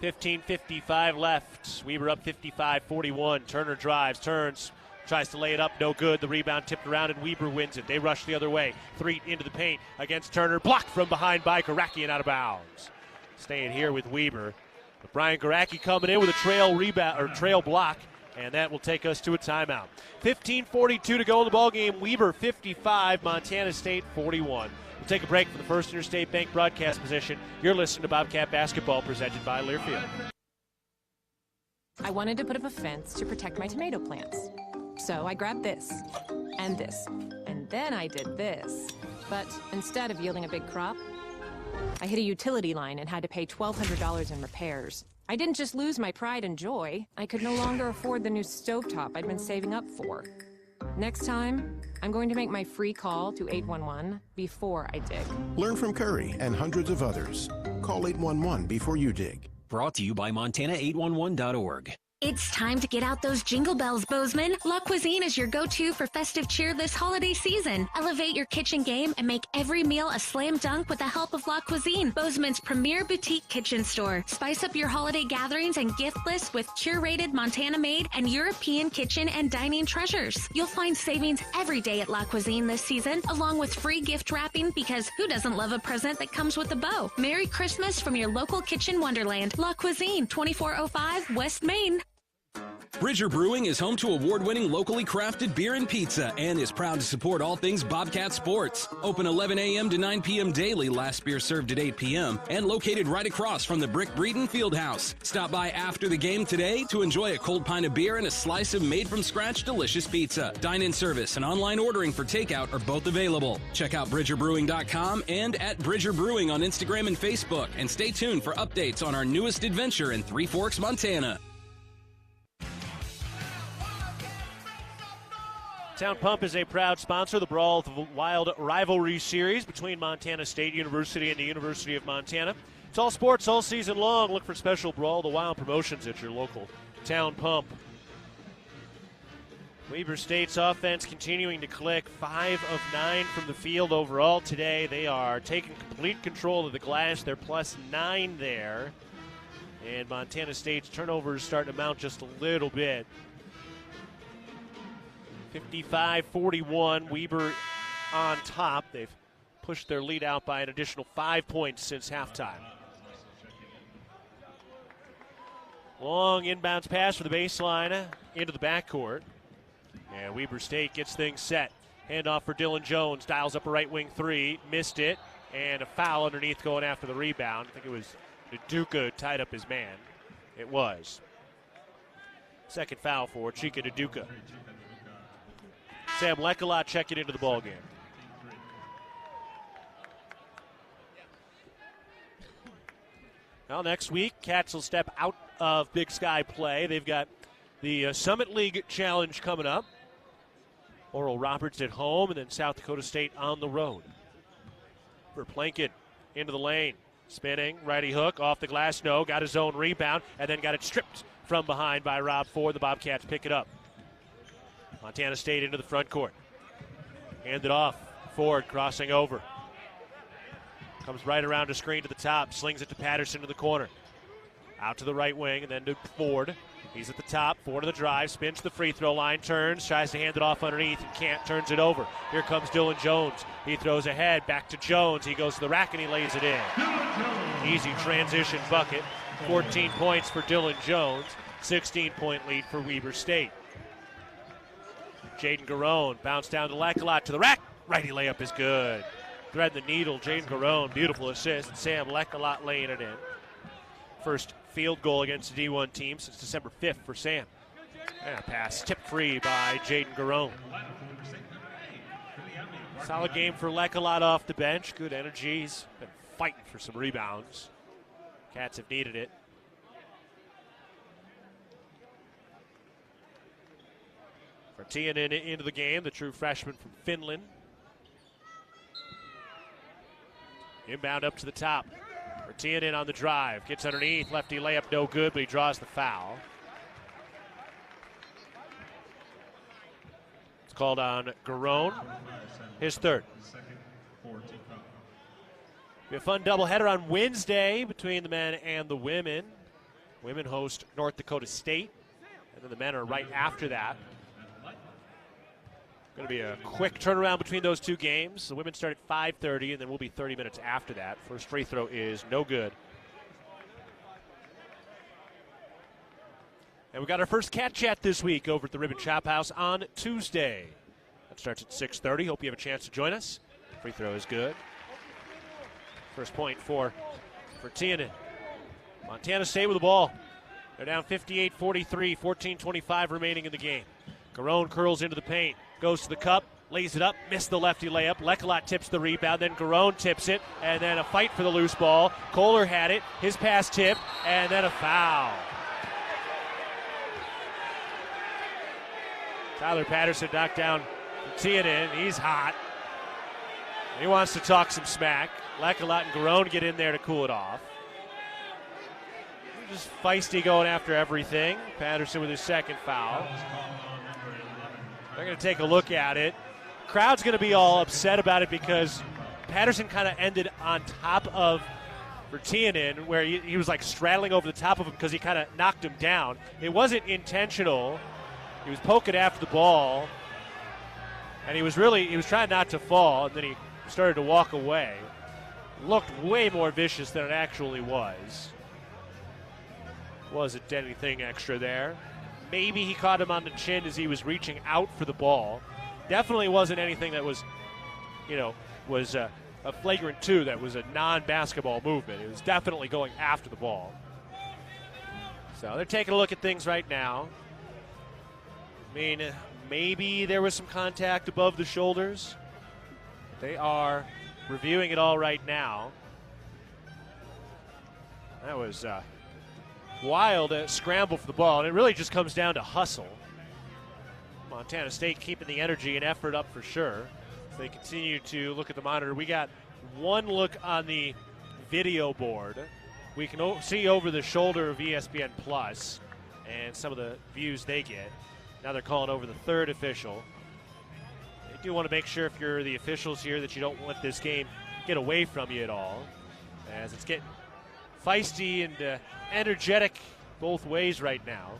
15:55 left. Weber up 55-41. Turner drives, turns, tries to lay it up, no good. The rebound tipped around and Weber wins it. They rush the other way. 3 into the paint against Turner. Blocked from behind by Garacki and out of bounds. Staying here with Weber. But Brian Garacki coming in with a trail block, and that will take us to a timeout. 15:42 to go in the ballgame. Weber 55, Montana State 41. We'll take a break for the First Interstate Bank broadcast position. You're listening to Bobcat Basketball presented by Learfield. I wanted to put up a fence to protect my tomato plants. So I grabbed this, and then I did this. But instead of yielding a big crop, I hit a utility line and had to pay $1,200 in repairs. I didn't just lose my pride and joy, I could no longer afford the new stovetop I'd been saving up for. Next time, I'm going to make my free call to 811 before I dig. Learn from Curry and hundreds of others. Call 811 before you dig. Brought to you by Montana811.org. It's time to get out those jingle bells, Bozeman. La Cuisine is your go-to for festive cheer this holiday season. Elevate your kitchen game and make every meal a slam dunk with the help of La Cuisine, Bozeman's premier boutique kitchen store. Spice up your holiday gatherings and gift lists with curated Montana-made and European kitchen and dining treasures. You'll find savings every day at La Cuisine this season, along with free gift wrapping, because who doesn't love a present that comes with a bow? Merry Christmas from your local kitchen wonderland. La Cuisine, 2405 West Main. Bridger Brewing is home to award-winning locally crafted beer and pizza and is proud to support all things Bobcat sports. Open 11 a.m. to 9 p.m. daily, last beer served at 8 p.m. and located right across from the Brick Breeden Fieldhouse. Stop by after the game today to enjoy a cold pint of beer and a slice of made-from-scratch delicious pizza. Dine-in service and online ordering for takeout are both available. Check out BridgerBrewing.com and at Bridger Brewing on Instagram and Facebook, and stay tuned for updates on our newest adventure in Three Forks, Montana. Town Pump is a proud sponsor of the Brawl of the Wild rivalry series between Montana State University and the University of Montana. It's all sports all season long. Look for special Brawl of the Wild promotions at your local Town Pump. Weber State's offense continuing to click. 5 of 9 from the field overall today. They are taking complete control of the glass. They're +9 there. And Montana State's turnovers starting to mount just a little bit. 55-41, Weber on top. They've pushed their lead out by an additional 5 points since halftime. Long inbounds pass for the baseline into the backcourt. And Weber State gets things set. Handoff for Dylan Jones, dials up a right wing three, missed it, and a foul underneath going after the rebound. I think it was Duduka tied up his man. It was. Second foul for Chika Duduka. Sam Lekalot checking into the ballgame. Well, next week, Cats will step out of Big Sky play. They've got the Summit League Challenge coming up. Oral Roberts at home, and then South Dakota State on the road. Verplanken into the lane. Spinning, righty hook, off the glass, no. Got his own rebound, and then got it stripped from behind by Rob Ford. The Bobcats pick it up. Montana State into the front court. Handed off. Ford crossing over. Comes right around a screen to the top. Slings it to Patterson to the corner. Out to the right wing and then to Ford. He's at the top. Ford to the drive. Spins to the free throw line. Turns. Tries to hand it off underneath and can't. Turns it over. Here comes Dylan Jones. He throws ahead. Back to Jones. He goes to the rack and he lays it in. Easy transition bucket. 14 points for Dylan Jones. 16-point lead for Weber State. Jaden Garone bounced down to Lekalot to the rack. Righty layup is good. Thread the needle. Jaden Garone, beautiful assist. Sam Lekalot laying it in. First field goal against the D1 team since December 5th for Sam. And a pass tipped free by Jaden Garone. Solid game for Lekalot off the bench. Good energy. He's been fighting for some rebounds. Cats have needed it. Vartiainen into the game, the true freshman from Finland. Inbound up to the top. Vartiainen on the drive. Gets underneath. Lefty layup no good, but he draws the foul. It's called on Garone. His third. Be a fun doubleheader on Wednesday between the men and the women. Women host North Dakota State, and then the men are right after that. Going to be a quick turnaround between those two games. The women start at 5:30, and then we'll be 30 minutes after that. First free throw is no good. And we got our first Cat Chat this week over at the Ribbon Chop House on Tuesday. That starts at 6:30. Hope you have a chance to join us. Free throw is good. First point for Tianen. Montana State with the ball. They're down 58-43, 14:25 remaining in the game. Garone curls into the paint. Goes to the cup, lays it up, missed the lefty layup. Lekalot tips the rebound, then Garone tips it, and then a fight for the loose ball. Kohler had it, his pass tipped, and then a foul. Tyler Patterson knocked down Tianen. He's hot. He wants to talk some smack. Lekalot and Garone get in there to cool it off. Just feisty going after everything. Patterson with his second foul. They're going to take a look at it. Crowd's going to be all upset about it because Patterson kind of ended on top of Vartianen, where he was like straddling over the top of him because he kind of knocked him down. It wasn't intentional. He was poking after the ball, and he was trying not to fall, and then he started to walk away. Looked way more vicious than it actually was. Wasn't anything extra there. Maybe he caught him on the chin as he was reaching out for the ball. Definitely wasn't anything that was, a flagrant two, that was a non-basketball movement. It was definitely going after the ball. So they're taking a look at things right now. I mean, maybe there was some contact above the shoulders. They are reviewing it all right now. That was wild scramble for the ball, and it really just comes down to hustle. Montana State keeping the energy and effort up for sure. As they continue to look at the monitor. We got one look on the video board. We can see over the shoulder of ESPN Plus and some of the views they get. Now they're calling over the third official. They do want to make sure, if you're the officials here, that you don't let this game get away from you at all, as it's getting feisty and energetic both ways right now.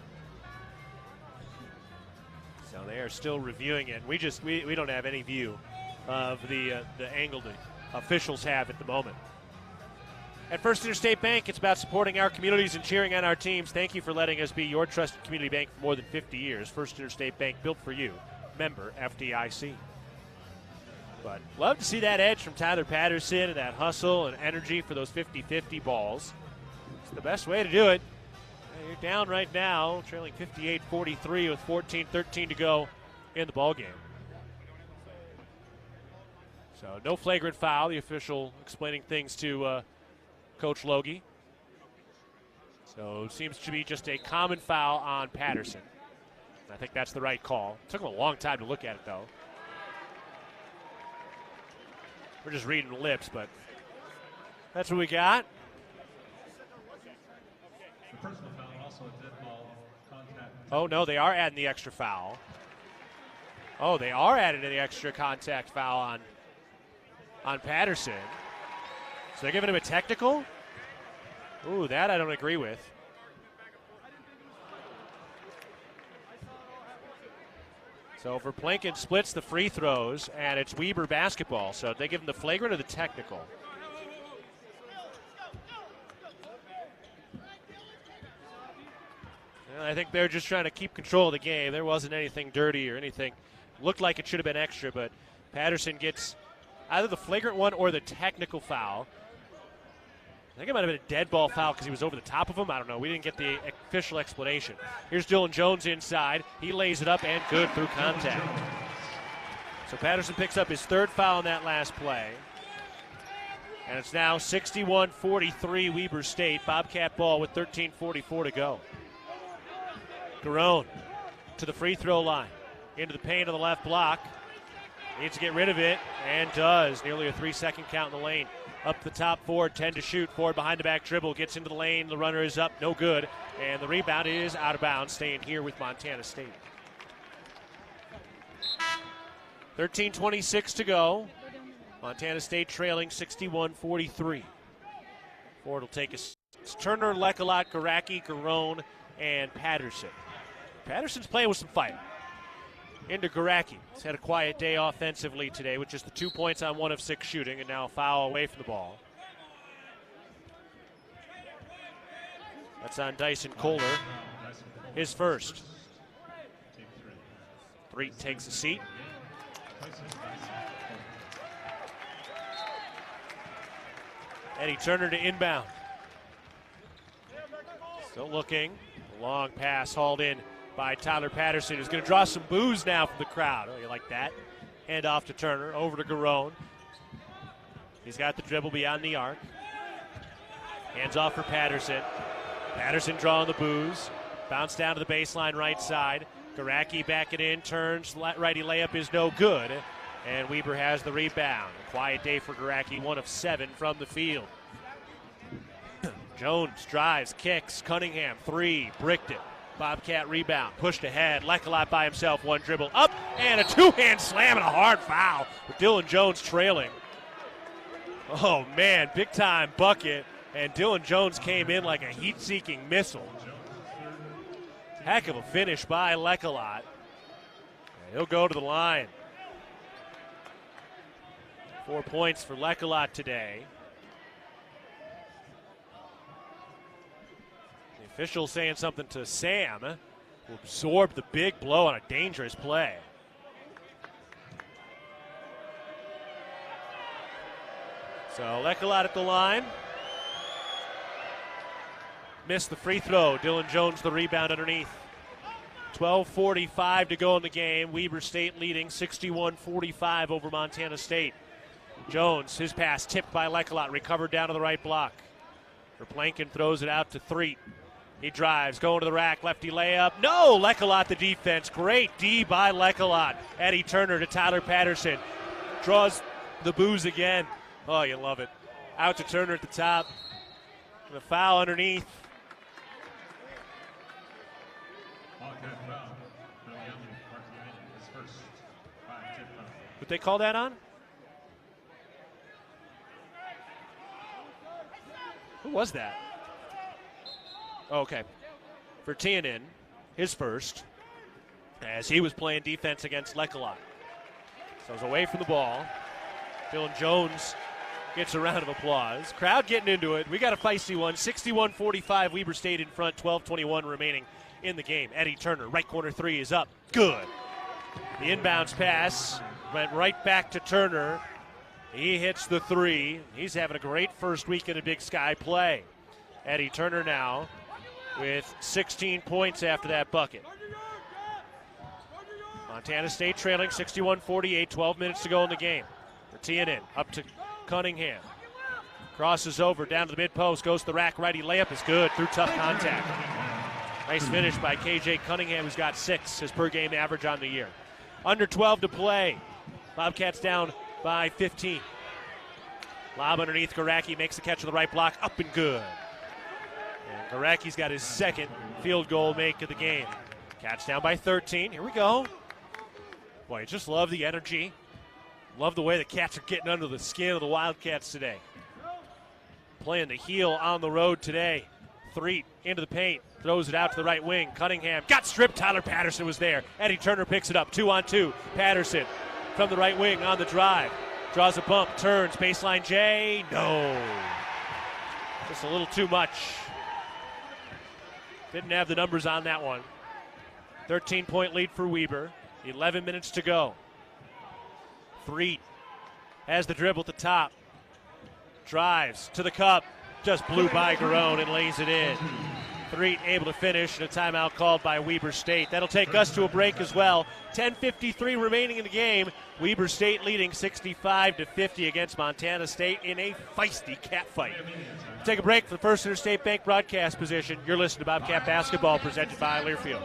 So they are still reviewing it. We don't have any view of the angle the officials have at the moment. At First Interstate Bank, it's about supporting our communities and cheering on our teams. Thank you for letting us be your trusted community bank for more than 50 years. First Interstate Bank, built for you. Member FDIC. But love to see that edge from Tyler Patterson and that hustle and energy for those 50-50 balls. It's the best way to do it. You're down right now, trailing 58-43 with 14-13 to go in the ballgame. So no flagrant foul. The official explaining things to Coach Logie. So it seems to be just a common foul on Patterson. I think that's the right call. Took him a long time to look at it, though. We're just reading the lips, but that's what we got. Oh, no, they are adding the extra foul. Oh, they are adding the extra contact foul on Patterson. So they're giving him a technical? Ooh, that I don't agree with. So Verplanken splits the free throws, and it's Weber basketball. So they give him the flagrant or the technical? I think they're just trying to keep control of the game. There wasn't anything dirty or anything. Looked like it should have been extra, but Patterson gets either the flagrant one or the technical foul. I think it might have been a dead ball foul because he was over the top of him. I don't know. We didn't get the official explanation. Here's Dylan Jones inside. He lays it up and good through contact. So Patterson picks up his third foul in that last play. And it's now 61-43 Weber State. Bobcat ball with 13:44 to go. Garone to the free throw line. Into the paint of the left block. Needs to get rid of it, and does. Nearly a 3-second count in the lane. Up the top, Ford, 10 to shoot. Ford behind the back dribble, gets into the lane. The runner is up, no good. And the rebound is out of bounds, staying here with Montana State. 13:26 to go. Montana State trailing 61-43. Ford will take us. It's Turner, Lecolot, Garacki, Garone, and Patterson. Patterson's playing with some fight. Into Garacki. He's had a quiet day offensively today with just the 2 points on 1 of 6 shooting, and now a foul away from the ball. That's on Dyson Kohler. His first. Threet takes a seat. Eddie Turner to inbound. Still looking. Long pass hauled in by Tyler Patterson, who's going to draw some boos now from the crowd. Oh, you like that? Hand off to Turner, over to Garone. He's got the dribble beyond the arc. Hands off for Patterson. Patterson drawing the boos. Bounce down to the baseline right side. Garacki back it in, turns, righty layup is no good. And Weber has the rebound. A quiet day for Garacki, 1 of 7 from the field. Jones drives, kicks, Cunningham, 3, bricked it. Bobcat rebound, pushed ahead. Lecolot by himself, 1 dribble up, and a 2-hand slam and a hard foul with Dylan Jones trailing. Oh, man, big-time bucket, and Dylan Jones came in like a heat-seeking missile. Heck of a finish by Lecolot. He'll go to the line. 4 points for Lecolot today. Official saying something to Sam, who absorbed the big blow on a dangerous play. So Lecolot at the line. Missed the free throw. Dylan Jones the rebound underneath. 12:45 to go in the game. Weber State leading 61-45 over Montana State. Jones, his pass tipped by Lecolot, recovered down to the right block. Verplanken throws it out to Threet. He drives, going to the rack, lefty layup. No, Lecolot the defense. Great D by Lecolot. Eddie Turner to Tyler Patterson. Draws the boos again. Oh, you love it. Out to Turner at the top. The foul underneath. Would they call that on? Who was that? Oh, okay. For Tiernan, his first, as he was playing defense against Lecolot. So he's away from the ball. Dylan Jones gets a round of applause. Crowd getting into it. We got a feisty one. 61-45, Weber State in front, 12:21 remaining in the game. Eddie Turner, right corner 3 is up. Good. The inbounds pass went right back to Turner. He hits the 3. He's having a great first week in a Big Sky play. Eddie Turner now with 16 points after that bucket. Montana State trailing 61-48, 12 minutes to go in the game. For Tiernan, up to Cunningham. Crosses over, down to the mid-post, goes to the rack. Righty layup is good through tough contact. Nice finish by KJ Cunningham, who's got 6, his per-game average on the year. Under 12 to play. Bobcats down by 15. Lob underneath. Garacki makes the catch on the right block. Up and good. And Garacki's got his second field goal make of the game. Cats down by 13. Here we go. Boy, I just love the energy. Love the way the Cats are getting under the skin of the Wildcats today. Playing the heel on the road today. Threet into the paint. Throws it out to the right wing. Cunningham got stripped. Tyler Patterson was there. Eddie Turner picks it up. 2-on-2. Patterson from the right wing on the drive. Draws a bump. Turns. Baseline J. No. Just a little too much. Didn't have the numbers on that one. 13-point lead for Weber. 11 minutes to go. Threet has the dribble at the top. Drives to the cup. Just blew by Garone and lays it in. Threet able to finish, and a timeout called by Weber State. That'll take us to a break as well. 10:53 remaining in the game. Weber State leading 65-50 against Montana State in a feisty cat fight. Take a break for the First Interstate Bank broadcast position. You're listening to Bobcat Basketball presented by Learfield.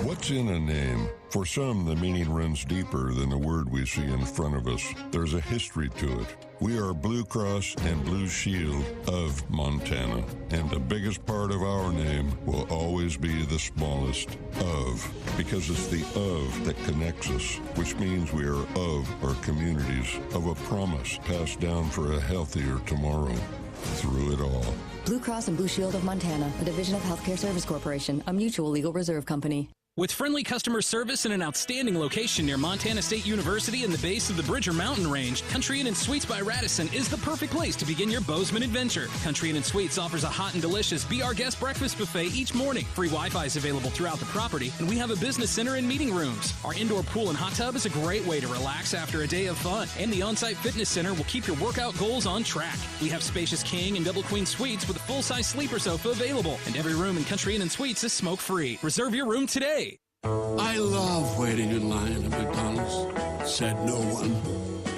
What's in a name? For some, the meaning runs deeper than the word we see in front of us. There's a history to it. We are Blue Cross and Blue Shield of Montana, and the biggest part of our name will always be the smallest, of, because it's the of that connects us, which means we are of our communities, of a promise passed down for a healthier tomorrow. Through it all. Blue Cross and Blue Shield of Montana, a division of Healthcare Service Corporation, a mutual legal reserve company. With friendly customer service and an outstanding location near Montana State University and the base of the Bridger Mountain Range, Country Inn & Suites by Radisson is the perfect place to begin your Bozeman adventure. Country Inn & Suites offers a hot and delicious Be Our Guest breakfast buffet each morning. Free Wi-Fi is available throughout the property, and we have a business center and meeting rooms. Our indoor pool and hot tub is a great way to relax after a day of fun, and the on-site fitness center will keep your workout goals on track. We have spacious king and double queen suites with a full-size sleeper sofa available, and every room in Country Inn & Suites is smoke-free. Reserve your room today. I love waiting in line at McDonald's, said no one,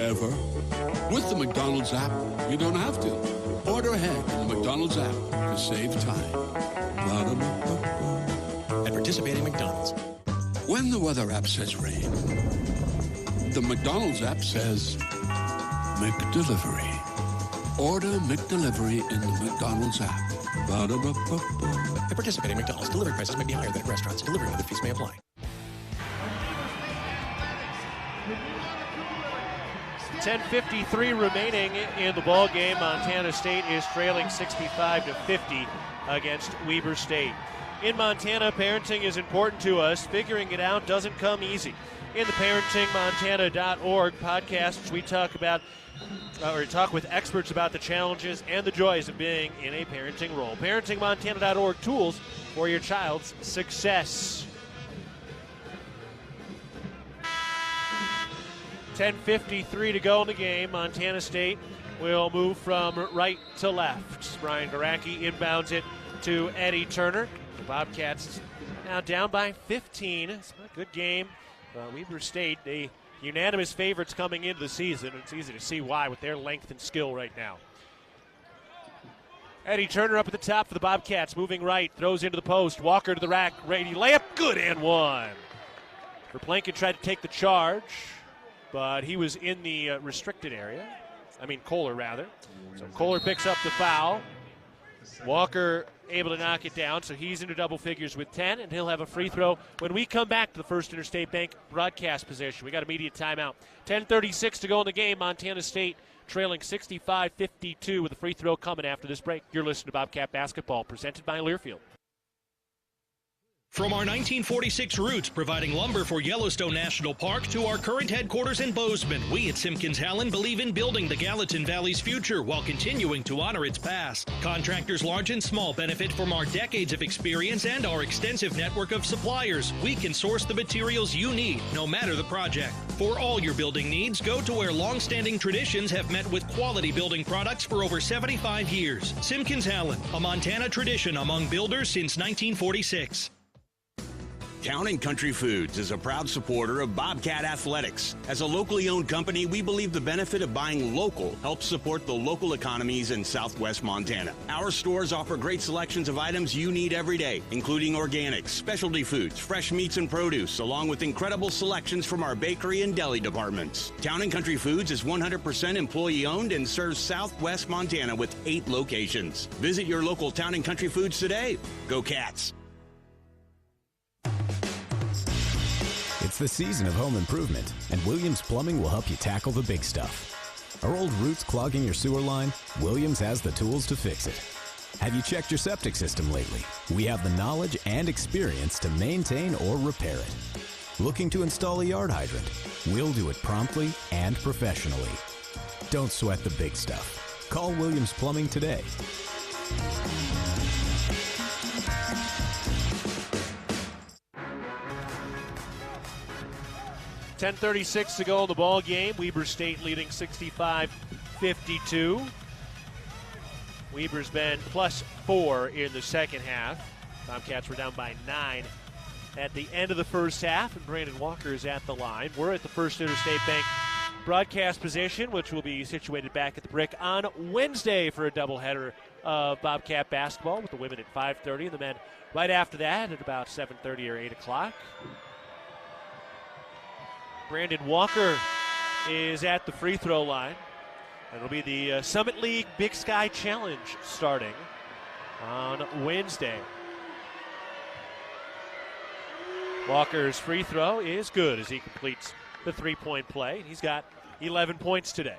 ever. With the McDonald's app, you don't have to. Order ahead in the McDonald's app to save time. At participating McDonald's. When the weather app says rain, the McDonald's app says McDelivery. Order McDelivery in the McDonald's app. At participating McDonald's, delivery prices may be higher than at restaurants. Delivery and other fees may apply. $10:53 remaining in the ball game. Montana State is trailing 65-50 against Weber State. In Montana, parenting is important to us. Figuring it out doesn't come easy. In the parentingmontana.org podcasts, we talk with experts about the challenges and the joys of being in a parenting role. Parentingmontana.org, tools for your child's success. 10:53 to go in the game. Montana State will move from right to left. Brian Garacki inbounds it to Eddie Turner. The Bobcats now down by 15. It's a good game. Weber State, the unanimous favorites coming into the season. It's easy to see why with their length and skill right now. Eddie Turner up at the top for the Bobcats, moving right, throws into the post. Walker to the rack, ready layup, good and one. Verplanken tried to take the charge, but he was in the restricted area. Kohler rather. So Kohler picks up the foul. Walker able to knock it down, so he's into double figures with 10, and he'll have a free throw when we come back to the First Interstate Bank broadcast position. We got immediate timeout. 10:36 to go in the game. Montana State trailing 65-52 with a free throw coming after this break. You're listening to Bobcat Basketball, presented by Learfield. From our 1946 roots providing lumber for Yellowstone National Park to our current headquarters in Bozeman, we at Simpkins-Hallen believe in building the Gallatin Valley's future while continuing to honor its past. Contractors large and small benefit from our decades of experience and our extensive network of suppliers. We can source the materials you need, no matter the project. For all your building needs, go to where long-standing traditions have met with quality building products for over 75 years. Simpkins-Hallen, a Montana tradition among builders since 1946. Town & Country Foods is a proud supporter of Bobcat Athletics. As a locally owned company, we believe the benefit of buying local helps support the local economies in southwest Montana. Our stores offer great selections of items you need every day, including organics, specialty foods, fresh meats and produce, along with incredible selections from our bakery and deli departments. Town & Country Foods is 100% employee owned and serves southwest Montana with 8 locations. Visit your local Town & Country Foods today. Go Cats! It's the season of home improvement, and Williams Plumbing will help you tackle the big stuff. Are old roots clogging your sewer line? Williams has the tools to fix it. Have you checked your septic system lately? We have the knowledge and experience to maintain or repair it. Looking to install a yard hydrant? We'll do it promptly and professionally. Don't sweat the big stuff. Call Williams Plumbing today. 10:36 to go in the ball game. Weber State leading 65-52. Weber's been +4 in the second half. Tomcats were down by 9 at the end of the first half, and Brandon Walker is at the line. We're at the First Interstate Bank broadcast position, which will be situated back at the Brick on Wednesday for a doubleheader of Bobcat basketball with the women at 5:30 and the men right after that at about 7:30 or 8 o'clock. Brandon Walker is at the free throw line. It'll be the Summit League Big Sky Challenge starting on Wednesday. Walker's free throw is good as he completes the three-point play. He's got 11 points today.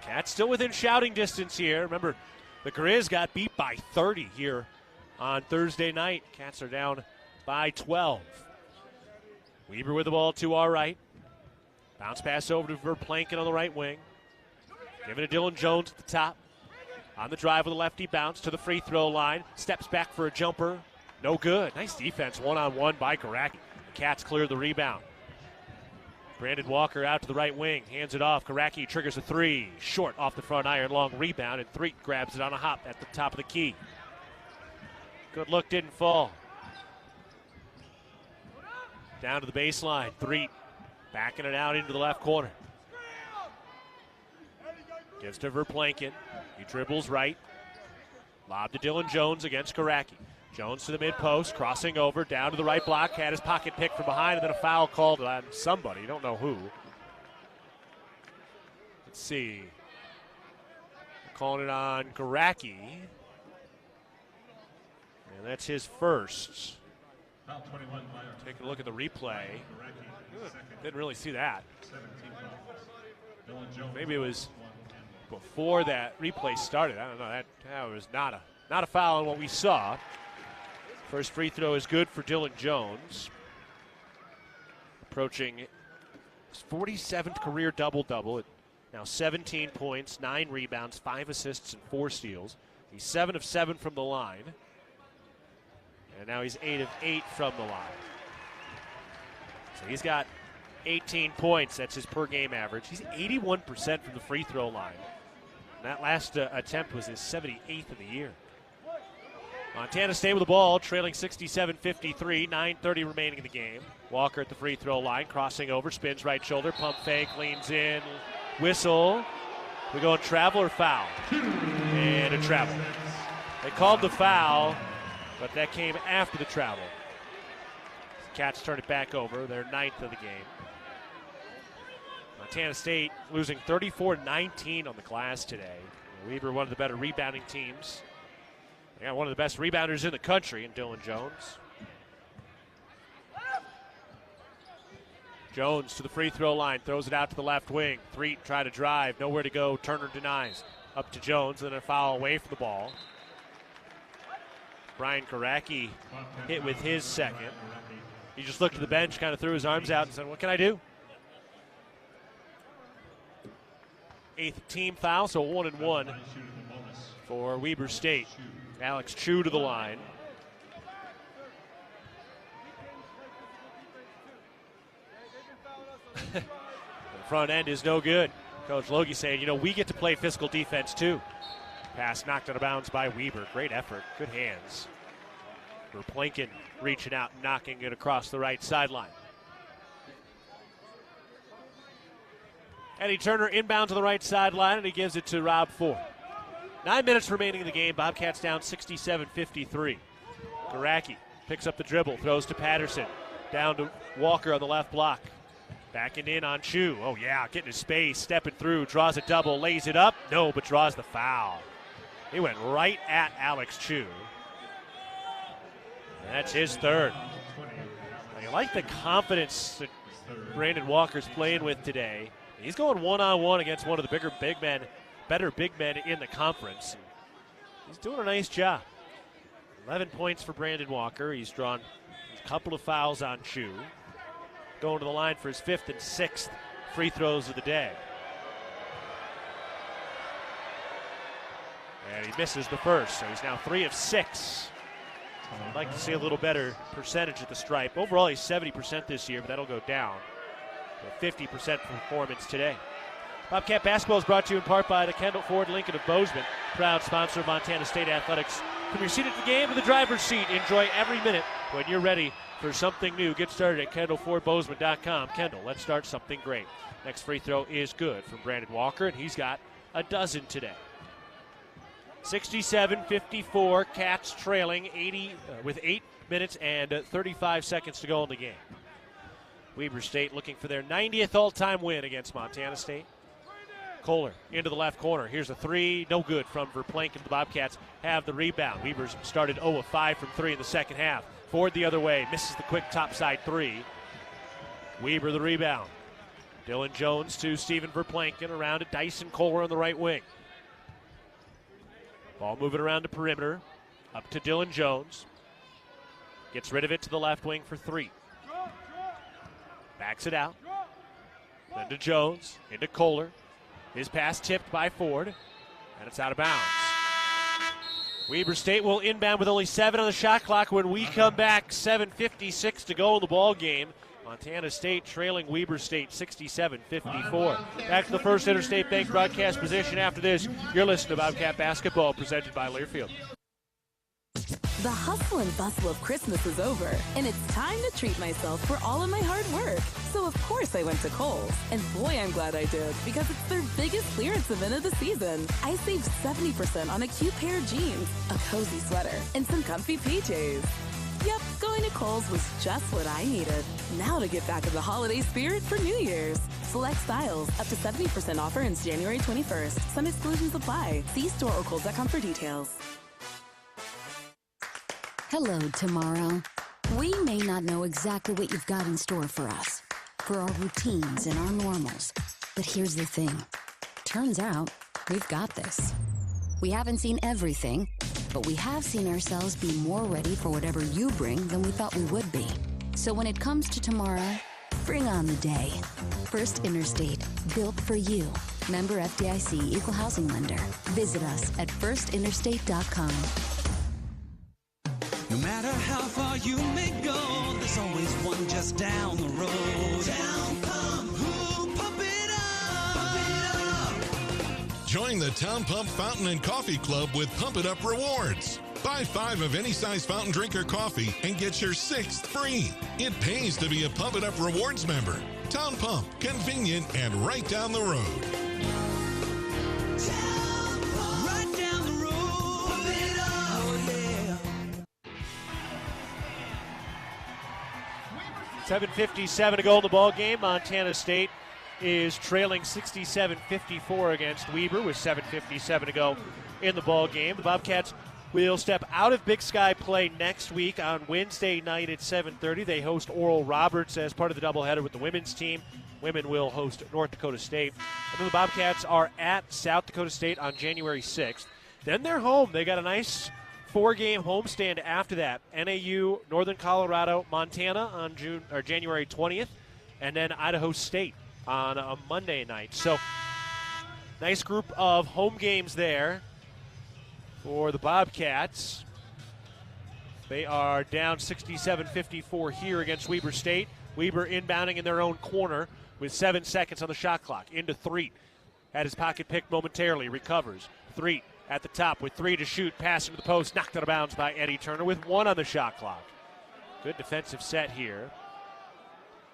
Cats still within shouting distance here. Remember, the Grizz got beat by 30 here on Thursday night. Cats are down by 12. Weber with the ball to our right. Bounce pass over to Verplanken on the right wing. Giving it to Dylan Jones at the top. On the drive with a lefty bounce to the free throw line. Steps back for a jumper. No good. Nice defense one-on-one by Karaki. The Cats clear the rebound. Brandon Walker out to the right wing. Hands it off. Karaki triggers a three. Short off the front iron. Long rebound. And Threet grabs it on a hop at the top of the key. Good look. Didn't fall. Down to the baseline. Threet backing it out into the left corner. Gives to Verplanken. He dribbles right. Lob to Dylan Jones against Karaki. Jones to the mid-post, crossing over, down to the right block, had his pocket picked from behind, and then a foul called on somebody, don't know who. Let's see. Calling it on Karaki. And that's his first. Taking a look at the replay. Didn't really see that. Maybe it was before that replay started. I don't know. That was not a foul on what we saw. First free throw is good for Dylan Jones. Approaching his 47th career double-double. Now 17 points, 9 rebounds, 5 assists, and 4 steals. He's 7 of 7 from the line. And now he's 8 of 8 from the line. So he's got 18 points. That's his per-game average. He's 81% from the free throw line. And that last attempt was his 78th of the year. Montana State with the ball, trailing 67-53, 9:30 remaining in the game. Walker at the free throw line, crossing over, spins right shoulder, pump fake, leans in, whistle. We go in travel or foul? And a travel. They called the foul, but that came after the travel. Cats turn it back over, their 9th of the game. Montana State losing 34-19 on the glass today. Weber, one of the better rebounding teams. They got one of the best rebounders in the country in Dylan Jones. Jones to the free throw line, throws it out to the left wing. Threet try to drive, nowhere to go. Turner denies. Up to Jones, and then a foul away from the ball. Brian Karaki hit with his second. He just looked at the bench, kind of threw his arms out and said, what can I do? 8th team foul, so 1-1 for Weber State. Alex Chu to the line. The front end is no good. Coach Logie saying, we get to play physical defense too. Pass knocked out of bounds by Weber. Great effort, good hands. Verplanken reaching out and knocking it across the right sideline. Eddie Turner inbound to the right sideline, and he gives it to Rob Ford. 9 minutes remaining in the game. Bobcats down 67-53. Garacki picks up the dribble, throws to Patterson. Down to Walker on the left block. Backing in on Chu. Oh, yeah, getting his space, stepping through, draws a double, lays it up. No, but draws the foul. He went right at Alex Chu. That's his third. I like the confidence that Brandon Walker's playing with today. He's going one-on-one against one of the better big men in the conference. He's doing a nice job. 11 points for Brandon Walker. He's drawn a couple of fouls on Chu. Going to the line for his 5th and 6th free throws of the day. And he misses the first, so he's now 3 of 6. I'd like to see a little better percentage at the stripe. Overall, he's 70% this year, but that'll go down. 50% performance today. Bobcat basketball is brought to you in part by the Kendall Ford Lincoln of Bozeman, proud sponsor of Montana State Athletics. From your seat at the game to the driver's seat, enjoy every minute. When you're ready for something new, get started at KendallFordBozeman.com. Kendall, let's start something great. Next free throw is good from Brandon Walker, and he's got a dozen today. 67-54, Cats trailing with 8 minutes and 35 seconds to go in the game. Weber State looking for their 90th all-time win against Montana State. Kohler into the left corner. Here's a three. No good from Verplanken. The Bobcats have the rebound. Weber's started 0 of 5 from 3 in the second half. Ford the other way. Misses the quick topside three. Weber the rebound. Dylan Jones to Stephen Verplanken. Around to Dyson Kohler on the right wing. Ball moving around the perimeter. Up to Dylan Jones. Gets rid of it to the left wing for 3. Backs it out. Then to Jones. Into Kohler. His pass tipped by Ford. And it's out of bounds. Weber State will inbound with only 7 on the shot clock when we come back. 7:56 to go in the ball game. Montana State trailing Weber State 67-54. Back to the First Interstate Bank broadcast position after this. You're listening to Bobcat Basketball presented by Learfield. The hustle and bustle of Christmas is over, and it's time to treat myself for all of my hard work. So of course I went to Kohl's, and boy I'm glad I did, because it's their biggest clearance event of the season. I saved 70% on a cute pair of jeans, a cozy sweater, and some comfy PJs. Yep, going to Kohl's was just what I needed. Now to get back in the holiday spirit for New Year's. Select styles, up to 70% off ends January 21st. Some exclusions apply. See store or Kohl's.com for details. Hello, tomorrow. We may not know exactly what you've got in store for us, for our routines and our normals. But here's the thing. Turns out, we've got this. We haven't seen everything, but we have seen ourselves be more ready for whatever you bring than we thought we would be. So when it comes to tomorrow, bring on the day. First Interstate, built for you. Member FDIC, Equal Housing Lender. Visit us at firstinterstate.com. No matter how far you may go, there's always one just down the road. Town Pump, who pump it up. Join the Town Pump Fountain and Coffee Club with Pump It Up rewards. Buy 5 of any size fountain drink or coffee and get your 6th free. It pays to be a Pump It Up rewards member. Town Pump, convenient and right down the road. 7:57 to go in the ball game. Montana State is trailing 67-54 against Weber with 7:57 to go in the ball game. The Bobcats will step out of Big Sky play next week on Wednesday night at 7:30. They host Oral Roberts as part of the doubleheader with the women's team. Women will host North Dakota State. And then the Bobcats are at South Dakota State on January 6th. Then they're home. They got a nice 4-game homestand after that. NAU, Northern Colorado, Montana on January 20th, and then Idaho State on a Monday night. So nice group of home games there for the Bobcats. They are down 67-54 here against Weber State. Weber inbounding in their own corner with 7 seconds on the shot clock. Into Threet. Had his pocket picked momentarily. Recovers. Threet at the top with 3 to shoot. Pass into the post, knocked out of bounds by Eddie Turner with 1 on the shot clock. Good defensive set here.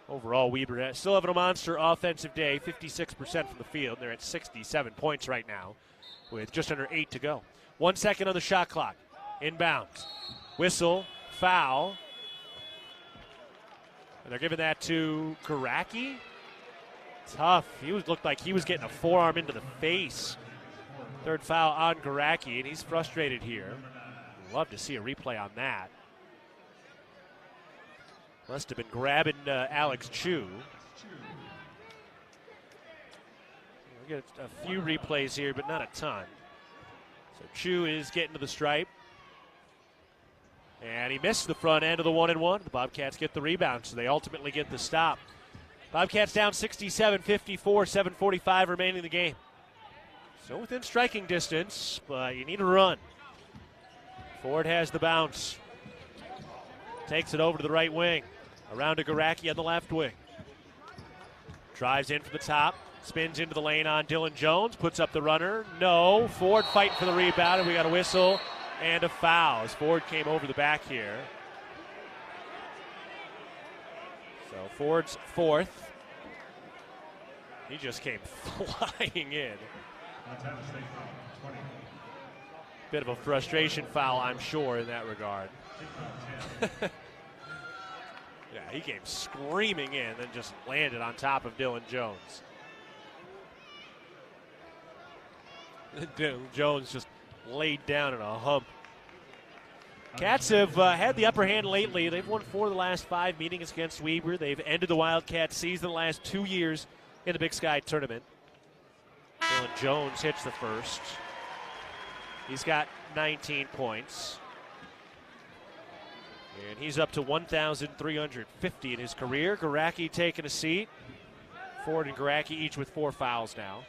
Overall, Weber still having a monster offensive day, 56% from the field. They're at 67 points right now with just under 8 to go. 1 second on the shot clock. Inbounds. Whistle, foul. And they're giving that to Garacki. Tough. Looked like he was getting a forearm into the face. Third foul on Garacki, and he's frustrated here. Love to see a replay on that. Must have been grabbing Alex Chu. We get a few replays here, but not a ton. So Chu is getting to the stripe. And he missed the front end of the 1-and-1. The Bobcats get the rebound, so they ultimately get the stop. Bobcats down 67-54, 7:45 remaining in the game. So within striking distance, but you need a run. Ford has the bounce. Takes it over to the right wing. Around to Garacki on the left wing. Drives in from the top. Spins into the lane on Dylan Jones. Puts up the runner. No. Ford fighting for the rebound, and we got a whistle and a foul as Ford came over the back here. So Ford's fourth. He just came flying in. Bit of a frustration foul, I'm sure, in that regard. Yeah, he came screaming in, then just landed on top of Dylan Jones. Dylan Jones just laid down in a hump. Cats have had the upper hand lately. They've won 4 of the last 5 meetings against Weber. They've ended the Wildcat season the last 2 years in the Big Sky tournament. Dylan Jones hits the first. He's got 19 points. And he's up to 1,350 in his career. Garacki taking a seat. Ford and Garacki each with 4 fouls now.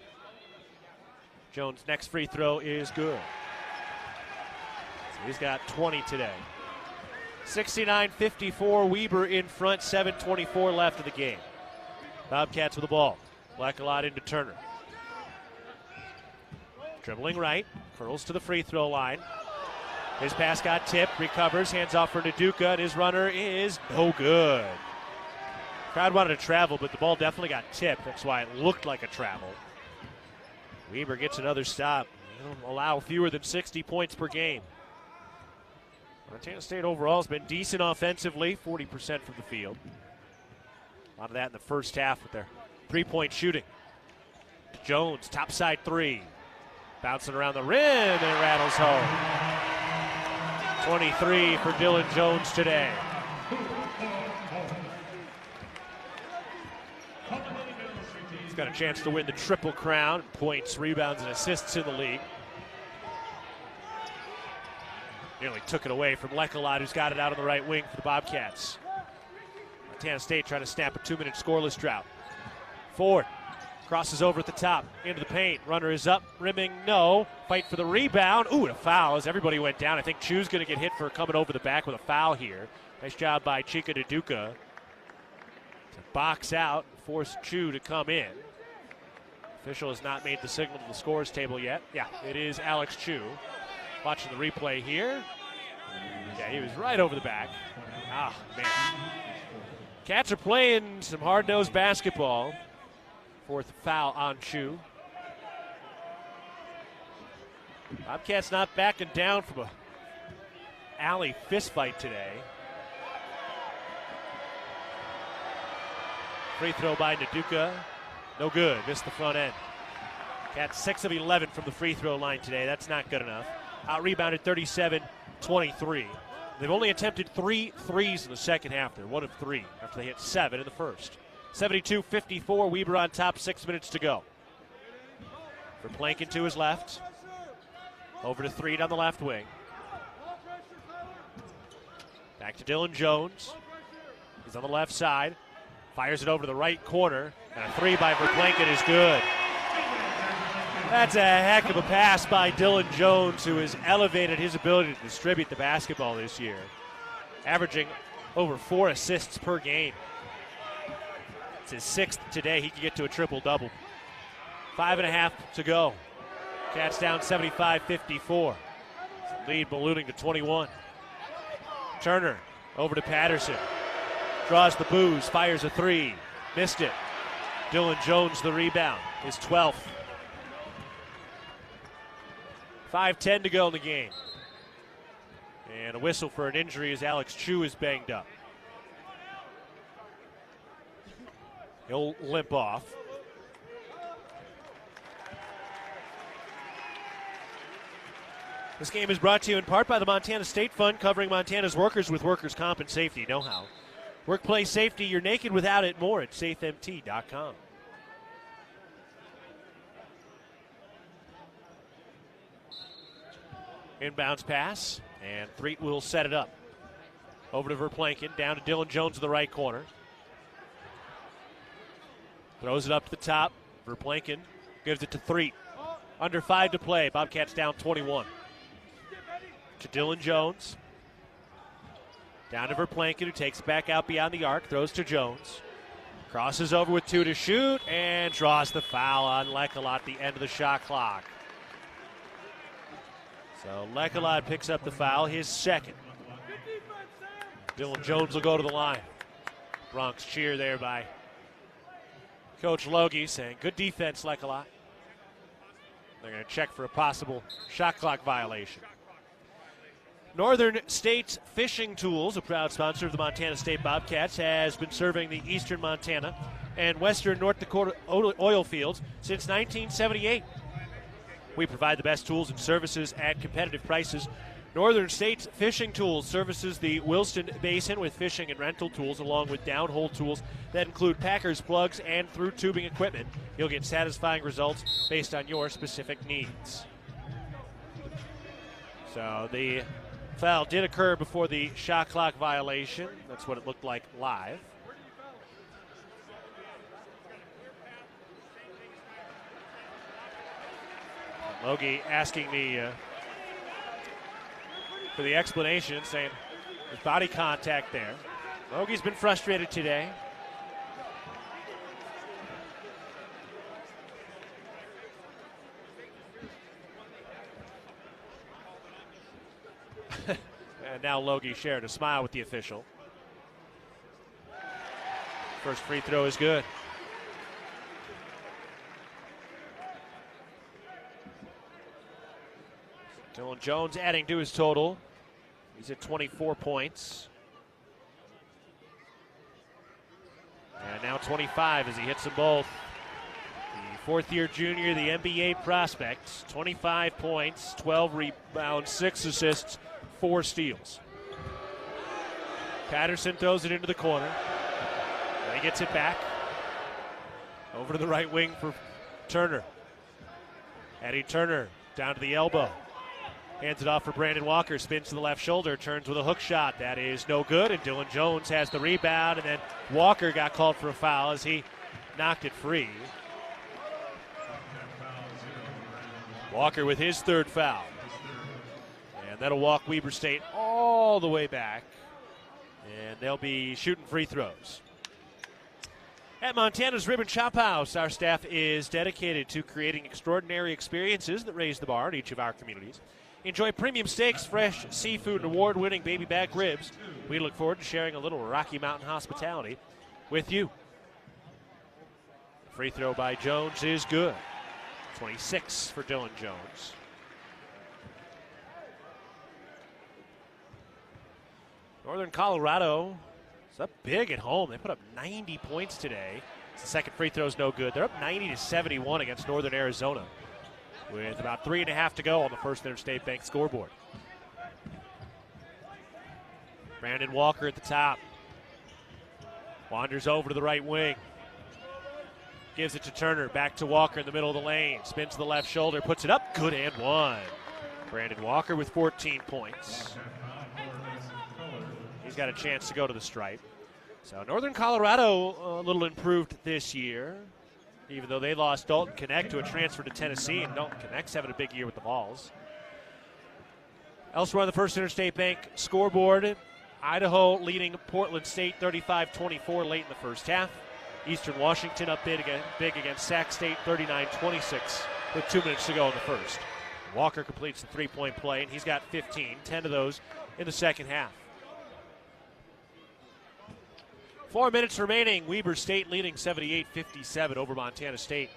Jones' next free throw is good. So he's got 20 today. 69-54, Weber in front, 7:24 left of the game. Bobcats with the ball. Blackalot into Turner. Dribbling right, curls to the free throw line. His pass got tipped, recovers, hands off for Naduka, and his runner is no good. Crowd wanted to travel, but the ball definitely got tipped. That's why it looked like a travel. Weber gets another stop. He'll allow fewer than 60 points per game. Montana State overall has been decent offensively, 40% from the field. A lot of that in the first half with their three-point shooting. Jones, topside 3. Bouncing around the rim, and it rattles home. 23 for Dylan Jones today. He's got a chance to win the Triple Crown. Points, rebounds, and assists in the league. Nearly took it away from Lechalot, who's got it out on the right wing for the Bobcats. Montana State trying to snap a 2-minute scoreless drought. Ford crosses over at the top, into the paint. Runner is up, rimming, no. Fight for the rebound. Ooh, and a foul as everybody went down. I think Chu's going to get hit for coming over the back with a foul here. Nice job by Chika Naduka to box out, force Chu to come in. Official has not made the signal to the scores table yet. Yeah, it is Alex Chu. Watching the replay here. Yeah, he was right over the back. Ah, man. Cats are playing some hard-nosed basketball. 4th foul on Chu. Bobcats not backing down from a alley fist fight today. Free throw by Naduka. No good. Missed the front end. Cats 6 of 11 from the free throw line today. That's not good enough. Out-rebounded 37-23. They've only attempted 3 threes in the second half. They're 1 of 3 after they hit 7 in the first. 72-54, Weber on top, 6 minutes to go. For Plankin to his left. Over to Threed on the left wing. Back to Dylan Jones. He's on the left side. Fires it over to the right corner. And a 3 by Verplanken is good. That's a heck of a pass by Dylan Jones, who has elevated his ability to distribute the basketball this year. Averaging over 4 assists per game. It's his 6th today. He can get to a triple-double. 5.5 to go. Cats down 75-54. Lead ballooning to 21. Turner over to Patterson. Draws the booze, fires a three. Missed it. Dylan Jones the rebound, his 12th. 5:10 to go in the game. And a whistle for an injury as Alex Chu is banged up. He'll limp off. This game is brought to you in part by the Montana State Fund, covering Montana's workers with workers' comp and safety know-how. Workplace safety, you're naked without it. More at safemt.com. Inbounds pass, and Threet will set it up. Over to Verplanken, down to Dylan Jones in the right corner. Throws it up to the top. Verplanken gives it to Threet. Under 5 to play. Bobcats down 21. To Dylan Jones. Down to Verplanken, who takes it back out beyond the arc. Throws to Jones. Crosses over with 2 to shoot and draws the foul on Lekelot at the end of the shot clock. So Lekelot picks up the foul, his second. Dylan Jones will go to the line. Bronx cheer there by Coach Logie, saying, good defense, Lekelot. They're going to check for a possible shot clock violation. Northern States Fishing Tools, a proud sponsor of the Montana State Bobcats, has been serving the eastern Montana and western North Dakota oil fields since 1978. We provide the best tools and services at competitive prices. Northern States Fishing Tools services the Williston Basin with fishing and rental tools, along with downhole tools that include packers, plugs, and through tubing equipment. You'll get satisfying results based on your specific needs. So the foul did occur before the shot clock violation. That's what it looked like live. Logie asking me for the explanation, saying there's body contact there. Logie's been frustrated today. And now Logie shared a smile with the official. First free throw is good. Dylan Jones adding to his total. He's at 24 points. And now 25 as he hits them both. The fourth-year junior, the NBA prospect, 25 points, 12 rebounds, 6 assists, 4 steals. Patterson throws it into the corner. And he gets it back. Over to the right wing for Turner. Eddie Turner down to the elbow. Hands it off for Brandon Walker, spins to the left shoulder, turns with a hook shot. That is no good, and Dylan Jones has the rebound, and then Walker got called for a foul as he knocked it free. Walker with his third foul. And that'll walk Weber State all the way back, and they'll be shooting free throws. At Montana's Ribbon Chop House, our staff is dedicated to creating extraordinary experiences that raise the bar in each of our communities. Enjoy premium steaks, fresh seafood, and award-winning baby back ribs. We look forward to sharing a little Rocky Mountain hospitality with you. Free throw by Jones is good. 26 for Dylan Jones. Northern Colorado is up big at home. They put up 90 points today. The second free throw is no good. They're up 90-71 against Northern Arizona, with about 3.5 to go on the First Interstate Bank scoreboard. Brandon Walker at the top. Wanders over to the right wing. Gives it to Turner. Back to Walker in the middle of the lane. Spins to the left shoulder. Puts it up. Good and one. Brandon Walker with 14 points. He's got a chance to go to the stripe. So Northern Colorado a little improved this year, even though they lost Dalton Connect to a transfer to Tennessee, and Dalton Connect's having a big year with the Vols. Elsewhere on the First Interstate Bank scoreboard, Idaho leading Portland State 35-24 late in the first half. Eastern Washington up big against Sac State 39-26 with 2 minutes to go in the first. Walker completes the three-point play, and he's got 15, 10 of those in the second half. 4 minutes remaining. Weber State leading 78-57 over Montana State.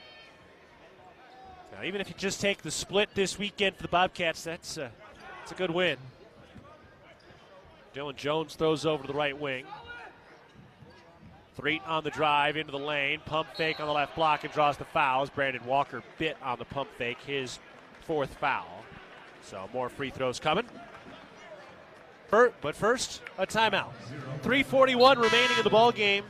Now, even if you just take the split this weekend for the Bobcats, that's a good win. Dylan Jones throws over to the right wing. Threet on the drive into the lane. Pump fake on the left block and draws the fouls. Brandon Walker bit on the pump fake, his fourth foul. So more free throws coming. But first, a timeout. 3:41 remaining in the ball game.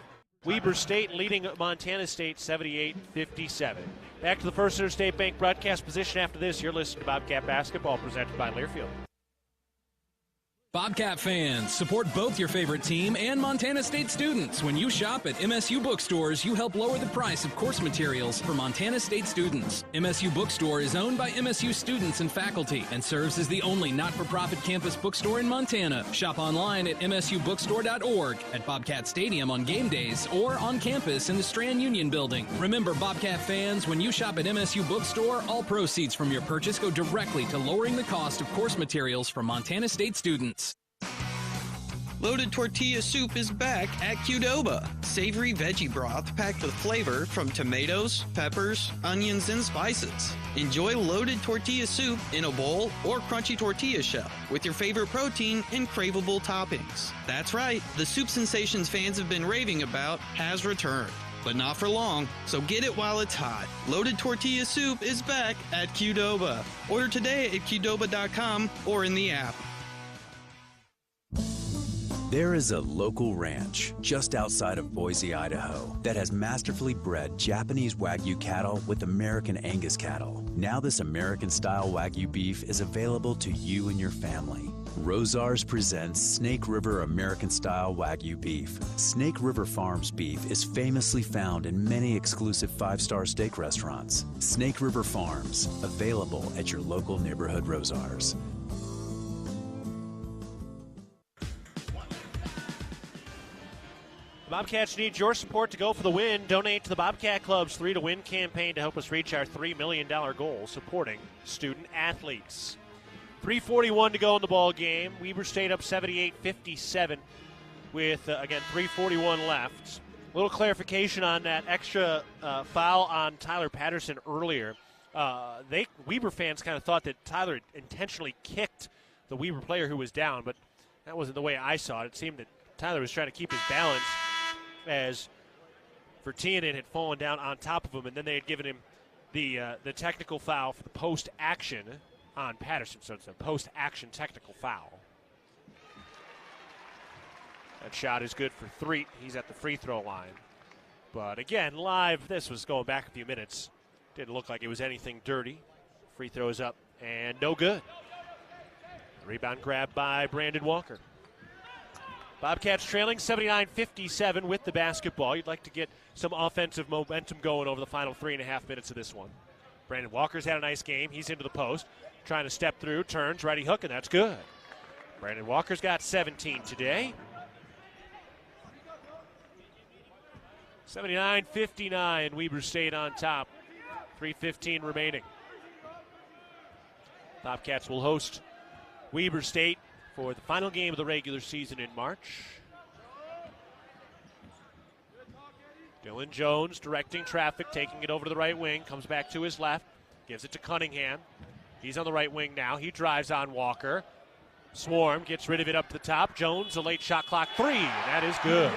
Weber State leading Montana State 78-57. Back to the First Interstate Bank broadcast position after this. You're listening to Bobcat Basketball presented by Learfield. Bobcat fans, support both your favorite team and Montana State students. When you shop at MSU bookstores, you help lower the price of course materials for Montana State students. MSU Bookstore is owned by MSU students and faculty and serves as the only not-for-profit campus bookstore in Montana. Shop online at msubookstore.org, at Bobcat Stadium on game days, or on campus in the Strand Union Building. Remember, Bobcat fans, when you shop at MSU Bookstore, all proceeds from your purchase go directly to lowering the cost of course materials for Montana State students. Loaded Tortilla Soup is back at Qdoba. Savory veggie broth packed with flavor from tomatoes, peppers, onions, and spices. Enjoy loaded tortilla soup in a bowl or crunchy tortilla shell with your favorite protein and craveable toppings. That's right, the soup sensations fans have been raving about has returned. But not for long, so get it while it's hot. Loaded Tortilla Soup is back at Qdoba. Order today at qdoba.com or in the app. There is a local ranch just outside of Boise, Idaho, that has masterfully bred Japanese Wagyu cattle with American Angus cattle. Now this American-style Wagyu beef is available to you and your family. Rosars presents Snake River American-style Wagyu beef. Snake River Farms beef is famously found in many exclusive five-star steak restaurants. Snake River Farms, available at your local neighborhood Rosars. Bobcats need your support to go for the win. Donate to the Bobcat Club's 3 to Win campaign to help us reach our $3 million goal, supporting student athletes. 3:41 to go in the ball game. Weber State up 78-57 with, again, 3:41 left. A little clarification on that extra foul on Tyler Patterson earlier. Weber fans kind of thought that Tyler intentionally kicked the Weber player who was down, but that wasn't the way I saw it. It seemed that Tyler was trying to keep his balance as Vertinen had fallen down on top of him, and then they had given him the technical foul for the post-action on Patterson. So it's a post-action technical foul. That shot is good for Threet. He's at the free throw line. But again, live, this was going back a few minutes. Didn't look like it was anything dirty. Free throw is up and no good. Rebound grab by Brandon Walker. Bobcats trailing 79-57 with the basketball. You'd like to get some offensive momentum going over the final 3.5 minutes of this one. Brandon Walker's had a nice game. He's into the post, trying to step through, turns, righty hook, and that's good. Brandon Walker's got 17 today. 79-59, Weber State on top. 3:15 remaining. Bobcats will host Weber State for the final game of the regular season in March. Dylan Jones directing traffic, taking it over to the right wing, comes back to his left, gives it to Cunningham. He's on the right wing now. He drives on Walker. Swarm gets rid of it up to the top. Jones, a late shot clock three. That is good.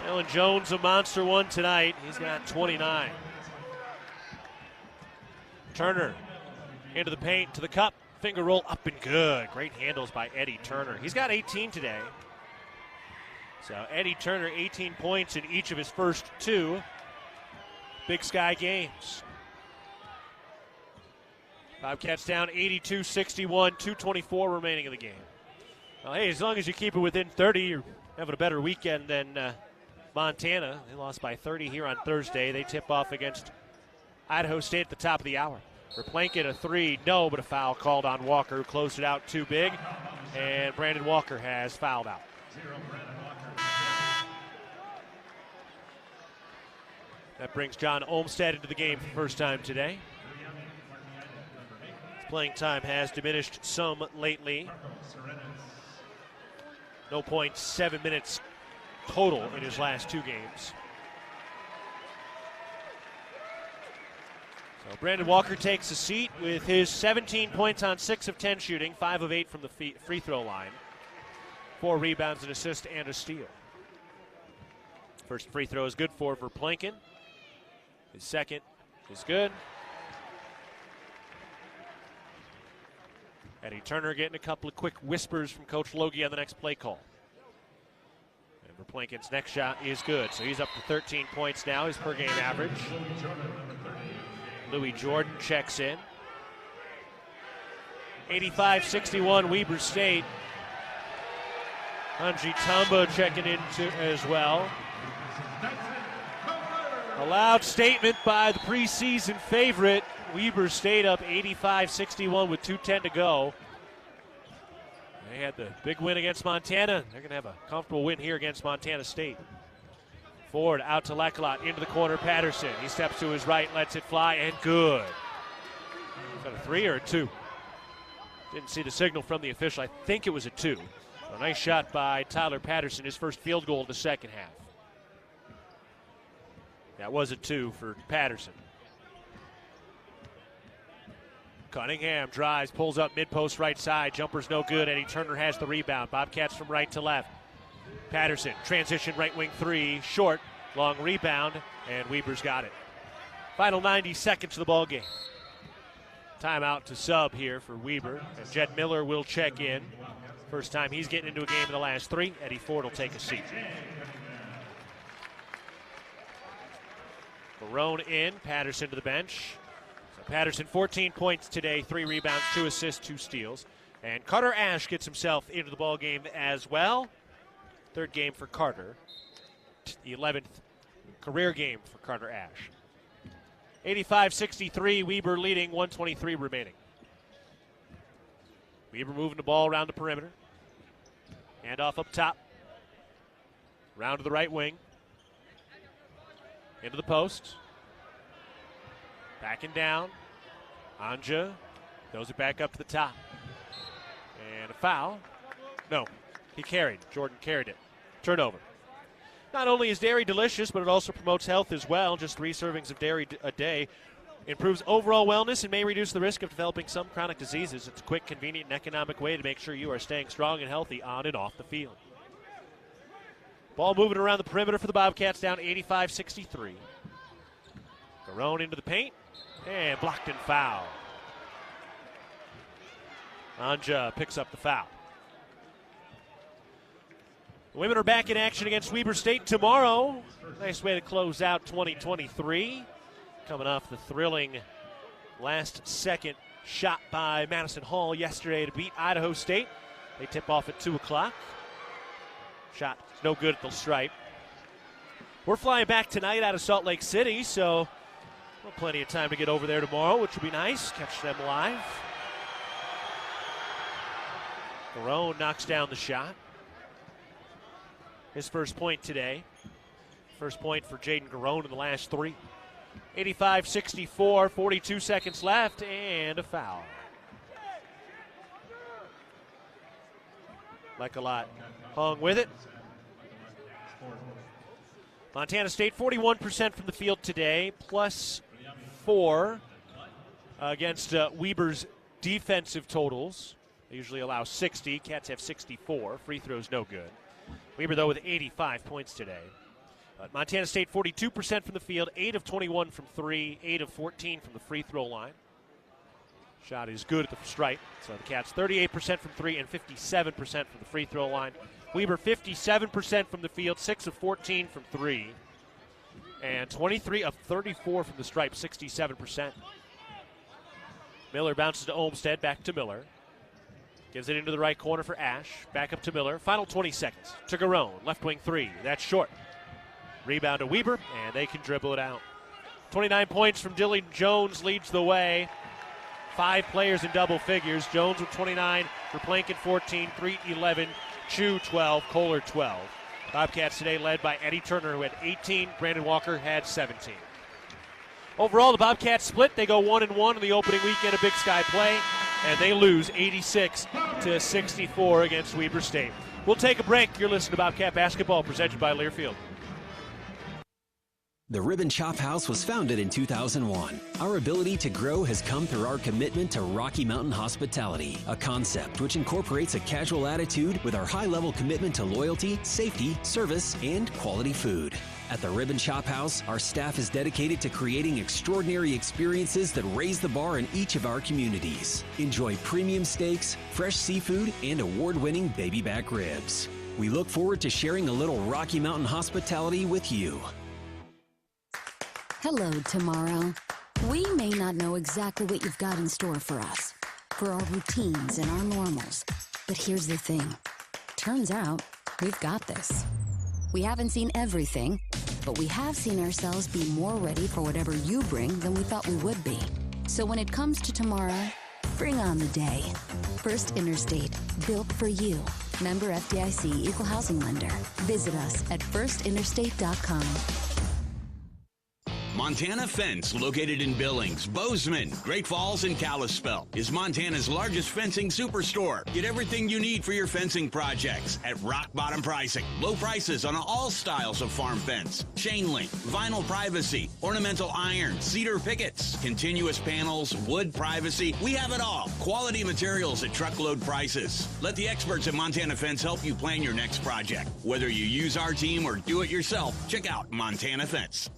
Dylan Jones, a monster one tonight. He's got 29. Turner into the paint, to the cup, finger roll up and good. Great handles by Eddie Turner. He's got 18 today. So Eddie Turner, 18 points in each of his first 2 Big Sky games. Bobcats down 82-61, 2:24 remaining in the game. Well, hey, as long as you keep it within 30, you're having a better weekend than Montana. They lost by 30 here on Thursday. They tip off against Idaho State at the top of the hour. Replankin a 3, no, but a foul called on Walker, who closed it out too big, and Brandon Walker has fouled out. That brings John Olmstead into the game for the first time today. His playing time has diminished some lately. No points, 7 minutes total in his last 2 games. So Brandon Walker takes a seat with his 17 points on 6 of 10 shooting, 5 of 8 from the free throw line. 4 rebounds, an assist, and a steal. First free throw is good for Verplanken. His second is good. Eddie Turner getting a couple of quick whispers from Coach Logie on the next play call. And Verplanken's next shot is good, so he's up to 13 points now, his per game average. Louis Jordan checks in. 85-61 Weber State. Anji Tamba checking in as well. A loud statement by the preseason favorite. Weber State up 85-61 with 2:10 to go. They had the big win against Montana. They're going to have a comfortable win here against Montana State. Forward out to Lecolot, into the corner, Patterson. He steps to his right, lets it fly, and good. Is that a 3 or a 2? Didn't see the signal from the official. I think it was a 2. So a nice shot by Tyler Patterson, his first field goal in the second half. That was a 2 for Patterson. Cunningham drives, pulls up mid-post right side. Jumper's no good. Eddie Turner has the rebound. Bobcats from right to left. Patterson, transition right wing 3, short, long rebound, and Weber's got it. Final 90 seconds of the ball game. Timeout to sub here for Weber. And Jed Miller will check in. First time he's getting into a game in the last 3. Eddie Ford will take a seat. Barone in, Patterson to the bench. So Patterson 14 points today, 3 rebounds, 2 assists, 2 steals. And Carter Ashe gets himself into the ball game as well. 3rd game for Carter. The 11th career game for Carter Ashe. 85-63, Weber leading, 1:23 remaining. Weber moving the ball around the perimeter. Handoff up top. Round to the right wing. Into the post. Backing down. Anja throws it back up to the top. And a foul. No, he carried. Jordan carried it. Turnover. Not only is dairy delicious, but it also promotes health as well. Just 3 servings of dairy a day improves overall wellness and may reduce the risk of developing some chronic diseases. It's a quick, convenient, and economic way to make sure you are staying strong and healthy on and off the field. Ball moving around the perimeter for the Bobcats, down 85-63. Garone into the paint, and blocked and foul. Anja picks up the foul. The women are back in action against Weber State tomorrow. Nice way to close out 2023. Coming off the thrilling last-second shot by Madison Hall yesterday to beat Idaho State. They tip off at 2 o'clock. Shot no good at the stripe. We're flying back tonight out of Salt Lake City, so plenty of time to get over there tomorrow, which will be nice. Catch them live. Garone knocks down the shot. His first point today. First point for Jaden Garone in the last 3. 85-64, 42 seconds left, and a foul. Like a lot. Hung with it. Montana State 41% from the field today, plus 4 against Weber's defensive totals. They usually allow 60. Cats have 64. Free throws no good. Weber, though, with 85 points today. Montana State 42% from the field, 8 of 21 from 3, 8 of 14 from the free throw line. Shot is good at the stripe. So the Cats 38% from 3 and 57% from the free throw line. Weber 57% from the field, 6 of 14 from 3. And 23 of 34 from the stripe, 67%. Miller bounces to Olmstead, back to Miller. Gives it into the right corner for Ashe. Back up to Miller. Final 20 seconds. To Garone, left wing 3. That's short. Rebound to Weber, and they can dribble it out. 29 points from Dylan Jones leads the way. 5 players in double figures. Jones with 29, Verplanken 14, 3, 11, Chu 12, Kohler 12. Bobcats today led by Eddie Turner, who had 18. Brandon Walker had 17. Overall, the Bobcats split. They go 1-1 in the opening weekend of Big Sky play, and they lose 86-64 against Weber State. We'll take a break. You're listening to Bobcat Basketball, presented by Learfield. The Ribbon Chop House was founded in 2001. Our ability to grow has come through our commitment to Rocky Mountain hospitality, a concept which incorporates a casual attitude with our high-level commitment to loyalty, safety, service, and quality food. At the Ribbon Chop House, our staff is dedicated to creating extraordinary experiences that raise the bar in each of our communities. Enjoy premium steaks, fresh seafood, and award-winning baby back ribs. We look forward to sharing a little Rocky Mountain hospitality with you. Hello, tomorrow. We may not know exactly what you've got in store for us, for our routines and our normals. But here's the thing. Turns out, we've got this. We haven't seen everything, but we have seen ourselves be more ready for whatever you bring than we thought we would be. So when it comes to tomorrow, bring on the day. First Interstate, built for you. Member FDIC, Equal Housing Lender. Visit us at firstinterstate.com. Montana Fence, located in Billings, Bozeman, Great Falls, and Kalispell, is Montana's largest fencing superstore. Get everything you need for your fencing projects at rock bottom pricing. Low prices on all styles of farm fence, chain link, vinyl privacy, ornamental iron, cedar pickets, continuous panels, wood privacy. We have it all. Quality materials at truckload prices. Let the experts at Montana Fence help you plan your next project. Whether you use our team or do it yourself, check out Montana Fence.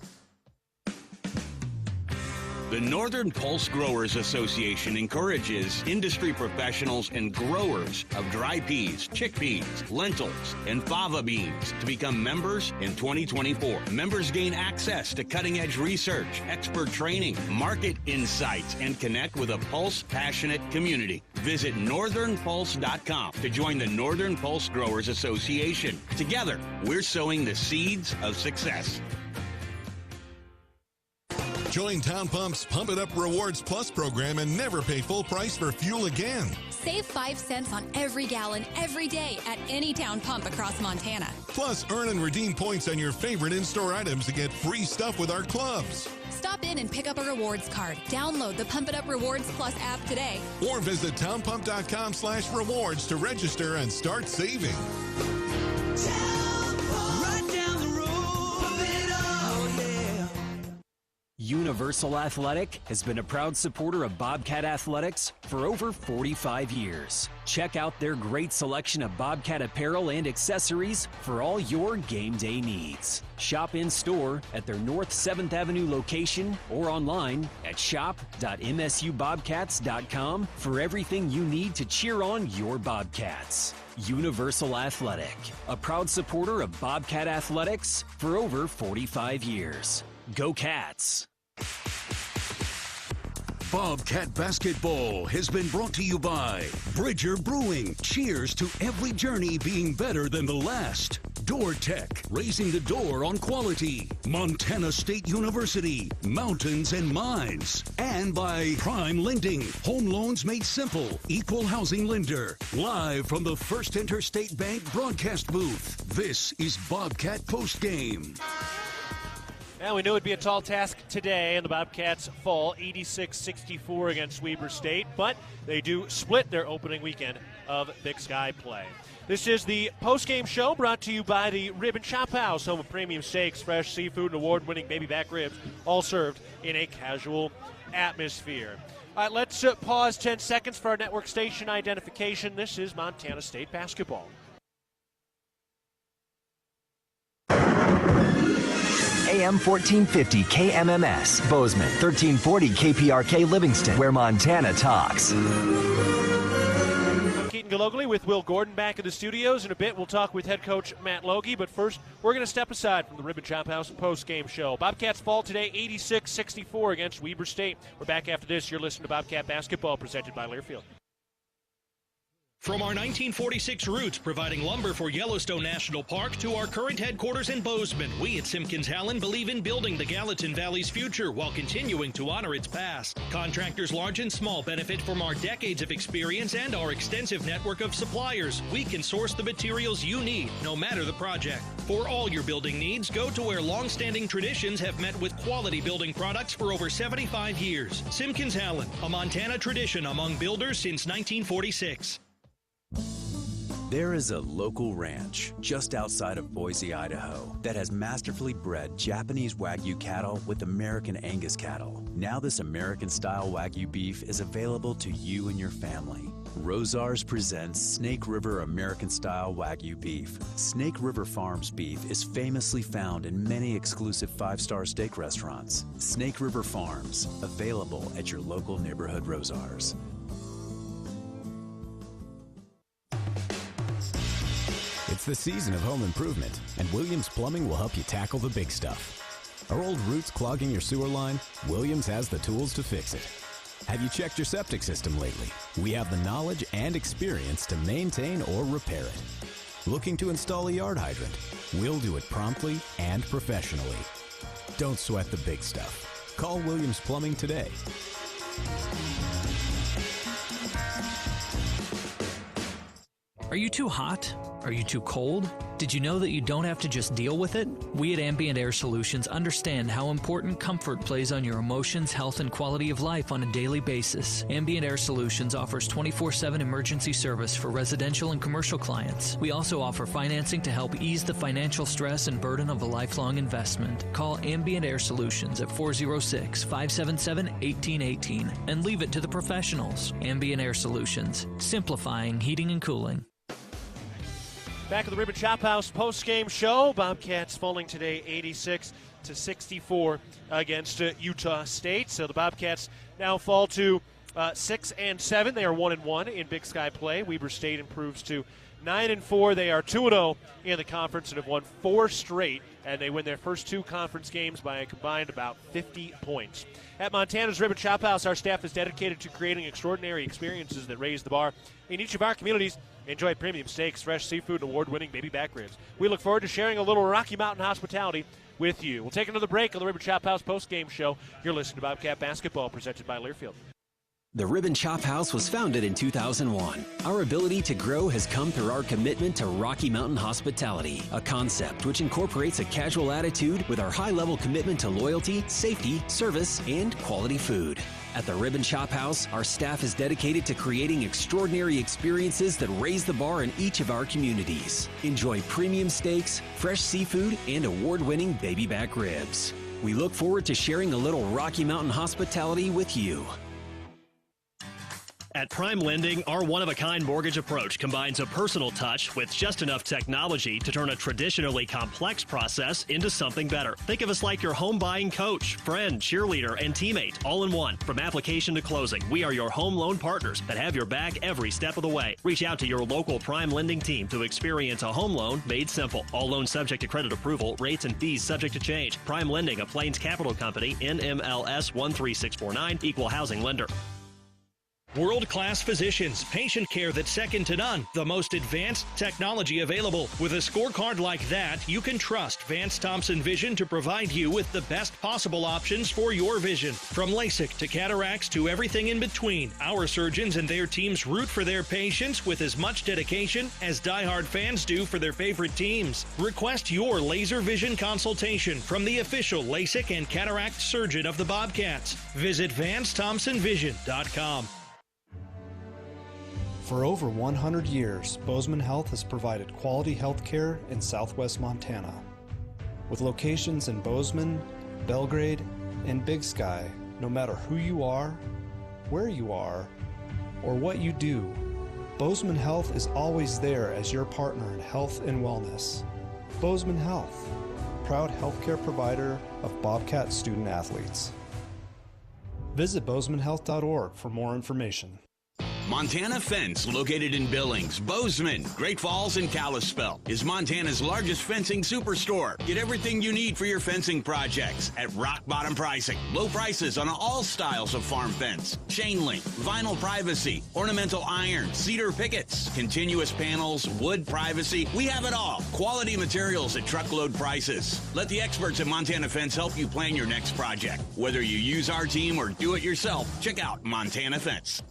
The Northern Pulse Growers Association encourages industry professionals and growers of dry peas, chickpeas, lentils, and fava beans to become members in 2024. Members gain access to cutting-edge research, expert training, market insights, and connect with a Pulse-passionate community. Visit northernpulse.com to join the Northern Pulse Growers Association. Together, we're sowing the seeds of success. Join Town Pump's Pump It Up Rewards Plus program and never pay full price for fuel again. Save 5 cents on every gallon every day at any Town Pump across Montana. Plus, earn and redeem points on your favorite in-store items to get free stuff with our clubs. Stop in and pick up a rewards card. Download the Pump It Up Rewards Plus app today. Or visit townpump.com/rewards to register and start saving. Universal Athletic has been a proud supporter of Bobcat Athletics for over 45 years. Check out their great selection of Bobcat apparel and accessories for all your game day needs. Shop in store at their North 7th Avenue location or online at shop.msubobcats.com for everything you need to cheer on your Bobcats. Universal Athletic, a proud supporter of Bobcat Athletics for over 45 years. Go Cats! Bobcat Basketball has been brought to you by Bridger Brewing. Cheers to every journey being better than the last. Door Tech, raising the door on quality. Montana State University, mountains and mines. And by Prime Lending, home loans made simple. Equal housing lender. Live from the First Interstate Bank broadcast booth. This is Bobcat Postgame. Well, we knew it'd be a tall task today, and the Bobcats fall 86-64 against Weber State, but they do split their opening weekend of Big Sky play. This is the post-game show brought to you by the Ribbon Chop House, home of premium steaks, fresh seafood, and award-winning baby back ribs, all served in a casual atmosphere. All right, let's pause 10 seconds for our network station identification. This is Montana State basketball. AM 1450 KMMS, Bozeman, 1340 KPRK Livingston, where Montana talks. Keaton Gillogly with Will Gordon back in the studios. In a bit, we'll talk with head coach Matt Logie, but first, we're going to step aside from the Ribbon Chop House post-game show. Bobcats fall today 86-64 against Weber State. We're back after this. You're listening to Bobcat Basketball, presented by Learfield. From our 1946 roots providing lumber for Yellowstone National Park to our current headquarters in Bozeman, we at Simpkins Howland believe in building the Gallatin Valley's future while continuing to honor its past. Contractors large and small benefit from our decades of experience and our extensive network of suppliers. We can source the materials you need, no matter the project. For all your building needs, go to where long-standing traditions have met with quality building products for over 75 years. Simpkins Howland, a Montana tradition among builders since 1946. There is a local ranch just outside of Boise, Idaho, that has masterfully bred Japanese Wagyu cattle with American Angus cattle. Now this American-style Wagyu beef is available to you and your family. Rosars presents Snake River American-style Wagyu beef. Snake River Farms beef is famously found in many exclusive five-star steak restaurants. Snake River Farms, available at your local neighborhood Rosars. It's the season of home improvement, and Williams Plumbing will help you tackle the big stuff. Are old roots clogging your sewer line? Williams has the tools to fix it. Have you checked your septic system lately? We have the knowledge and experience to maintain or repair it. Looking to install a yard hydrant? We'll do it promptly and professionally. Don't sweat the big stuff. Call Williams Plumbing today. Are you too hot? Are you too cold? Did you know that you don't have to just deal with it? We at Ambient Air Solutions understand how important comfort plays on your emotions, health, and quality of life on a daily basis. Ambient Air Solutions offers 24/7 emergency service for residential and commercial clients. We also offer financing to help ease the financial stress and burden of a lifelong investment. Call Ambient Air Solutions at 406-577-1818 and leave it to the professionals. Ambient Air Solutions, simplifying heating and cooling. Back at the Ribbon Chop House post-game show. Bobcats falling today 86-64 against Utah State. So the Bobcats now fall to 6-7. They are 1-1 in Big Sky play. Weber State improves to 9-4. They are 2-0 in the conference and have won 4 straight, and they win their first 2 conference games by a combined about 50 points. At Montana's Ribbon Chop House, our staff is dedicated to creating extraordinary experiences that raise the bar in each of our communities. Enjoy premium steaks, fresh seafood, and award-winning baby back ribs. We look forward to sharing a little Rocky Mountain hospitality with you. We'll take another break on the Ribbon Chop House post-game show. You're listening to Bobcat Basketball, presented by Learfield. The Ribbon Chop House was founded in 2001. Our ability to grow has come through our commitment to Rocky Mountain hospitality, a concept which incorporates a casual attitude with our high-level commitment to loyalty, safety, service, and quality food. At the Ribbon Chop House, our staff is dedicated to creating extraordinary experiences that raise the bar in each of our communities. Enjoy premium steaks, fresh seafood, and award-winning baby back ribs. We look forward to sharing a little Rocky Mountain hospitality with you. At Prime Lending, our one-of-a-kind mortgage approach combines a personal touch with just enough technology to turn a traditionally complex process into something better. Think of us like your home buying coach, friend, cheerleader, and teammate, all in one. From application to closing, we are your home loan partners that have your back every step of the way. Reach out to your local Prime Lending team to experience a home loan made simple. All loans subject to credit approval, rates and fees subject to change. Prime Lending, a Plains Capital Company, NMLS 13649, Equal Housing Lender. World-class physicians, patient care that's second to none, the most advanced technology available. With a scorecard like that, you can trust Vance Thompson Vision to provide you with the best possible options for your vision. From LASIK to cataracts to everything in between, our surgeons and their teams root for their patients with as much dedication as diehard fans do for their favorite teams. Request your laser vision consultation from the official LASIK and cataract surgeon of the Bobcats. Visit VanceThompsonVision.com. For over 100 years, Bozeman Health has provided quality health care in southwest Montana. With locations in Bozeman, Belgrade, and Big Sky, no matter who you are, where you are, or what you do, Bozeman Health is always there as your partner in health and wellness. Bozeman Health, proud healthcare provider of Bobcat student athletes. Visit bozemanhealth.org for more information. Montana Fence, located in Billings, Bozeman, Great Falls, and Kalispell, is Montana's largest fencing superstore. Get everything you need for your fencing projects at rock bottom pricing. Low prices on all styles of farm fence, chain link, vinyl privacy, ornamental iron, cedar pickets, continuous panels, wood privacy. We have it all. Quality materials at truckload prices. Let the experts at Montana Fence help you plan your next project. Whether you use our team or do it yourself, check out Montana Fence.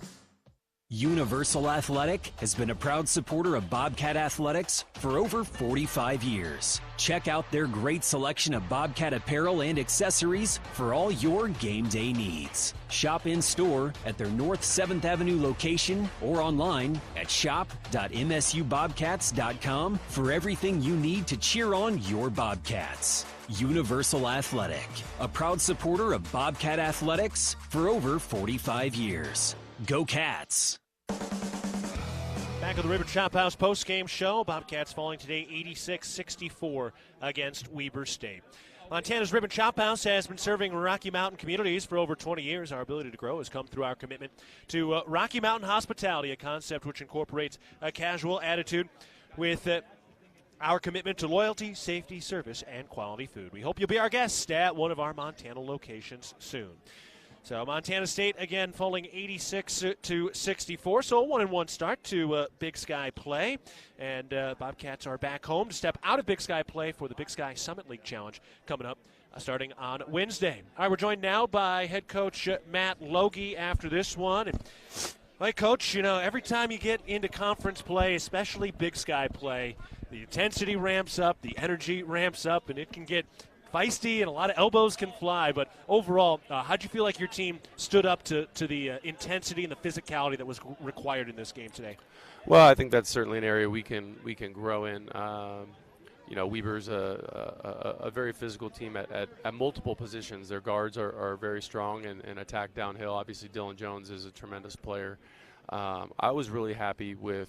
Universal Athletic has been a proud supporter of Bobcat Athletics for over 45 years. Check out their great selection of Bobcat apparel and accessories for all your game day needs. Shop in store at their North 7th Avenue location or online at shop.msubobcats.com for everything you need to cheer on your Bobcats. Universal Athletic, a proud supporter of Bobcat Athletics for over 45 years. Go Cats! Back at the Ribbon Chop House post-game show, Bobcats falling today 86-64 against Weber State. Montana's Ribbon Chop House has been serving Rocky Mountain communities for over 20 years. Our ability to grow has come through our commitment to Rocky Mountain hospitality, a concept which incorporates a casual attitude with our commitment to loyalty, safety, service, and quality food. We hope you'll be our guest at one of our Montana locations soon. So Montana State, again, falling 86-64. So a 1-1 start to Big Sky play. And Bobcats are back home to step out of Big Sky play for the Big Sky Summit League Challenge coming up starting on Wednesday. All right, we're joined now by head coach Matt Logie after this one. And, like, Coach, you know, every time you get into conference play, especially Big Sky play, the intensity ramps up, the energy ramps up, and it can get feisty and a lot of elbows can fly. But overall, how'd you feel like your team stood up to the intensity and the physicality that was required in this game today? Well, I think that's certainly an area we can grow in. You know, Weber's a very physical team at multiple positions. Their guards are very strong and attack downhill. Obviously, Dylan Jones is a tremendous player. I was really happy with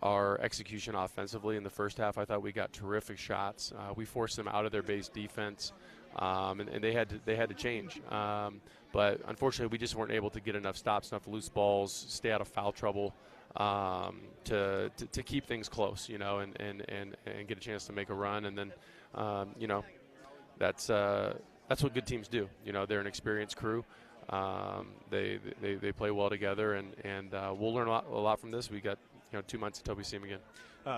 our execution offensively in the first half. I thought we got terrific shots. We forced them out of their base defense, and they had to change. But unfortunately, we just weren't able to get enough stops, enough loose balls, stay out of foul trouble to keep things close, you know, and get a chance to make a run. And then, you know, that's what good teams do. You know, they're an experienced crew. They play well together, and we'll learn a lot from this. We got 2 months until we see him again.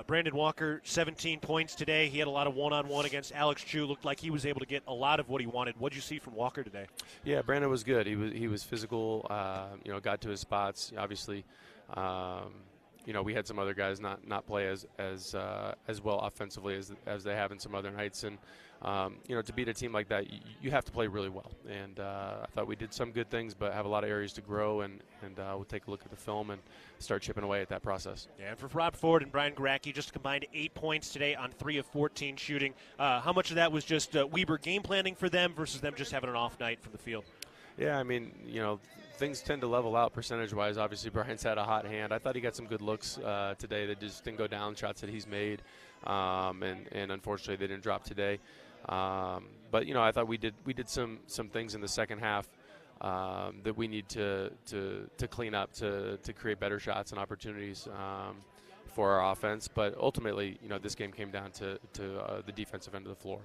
Brandon Walker, 17 points today. He had a lot of one-on-one against Alex Chu. Looked like he was able to get a lot of what he wanted. What did you see from Walker today? Yeah, Brandon was good. He was physical. Got to his spots. Obviously, we had some other guys not play as well offensively as they have in some other nights. And to beat a team like that, you have to play really well. And I thought we did some good things, but have a lot of areas to grow. And we'll take a look at the film and start chipping away at that process. Yeah, and for Rob Ford and Brian Gracke, just combined 8 points today on 3 of 14 shooting. How much of that was just Weber game planning for them versus them just having an off night from the field? Yeah, I mean, things tend to level out percentage-wise. Obviously, Brian's had a hot hand. I thought he got some good looks today that just didn't go down, shots that he's made, and unfortunately they didn't drop today. But I thought we did some things in the second half that we need to clean up to create better shots and opportunities for our offense. But ultimately, this game came down to the defensive end of the floor.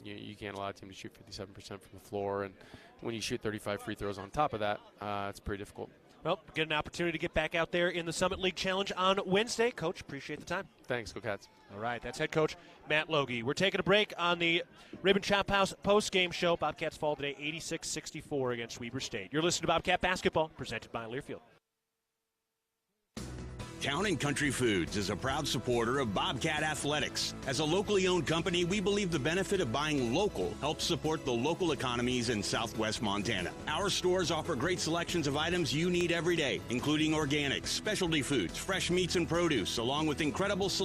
You can't allow a team to shoot 57% from the floor, and when you shoot 35 free throws on top of that, it's pretty difficult. Well, get an opportunity to get back out there in the Summit League Challenge on Wednesday. Coach, appreciate the time. Thanks. Go Cats. All right, that's head coach Matt Logie. We're taking a break on the Ribbon Chop House post-game show. Bobcats fall today 86-64 against Weber State. You're listening to Bobcat Basketball, presented by Learfield. Town & Country Foods is a proud supporter of Bobcat Athletics. As a locally owned company, we believe the benefit of buying local helps support the local economies in southwest Montana. Our stores offer great selections of items you need every day, including organics, specialty foods, fresh meats and produce, along with incredible selection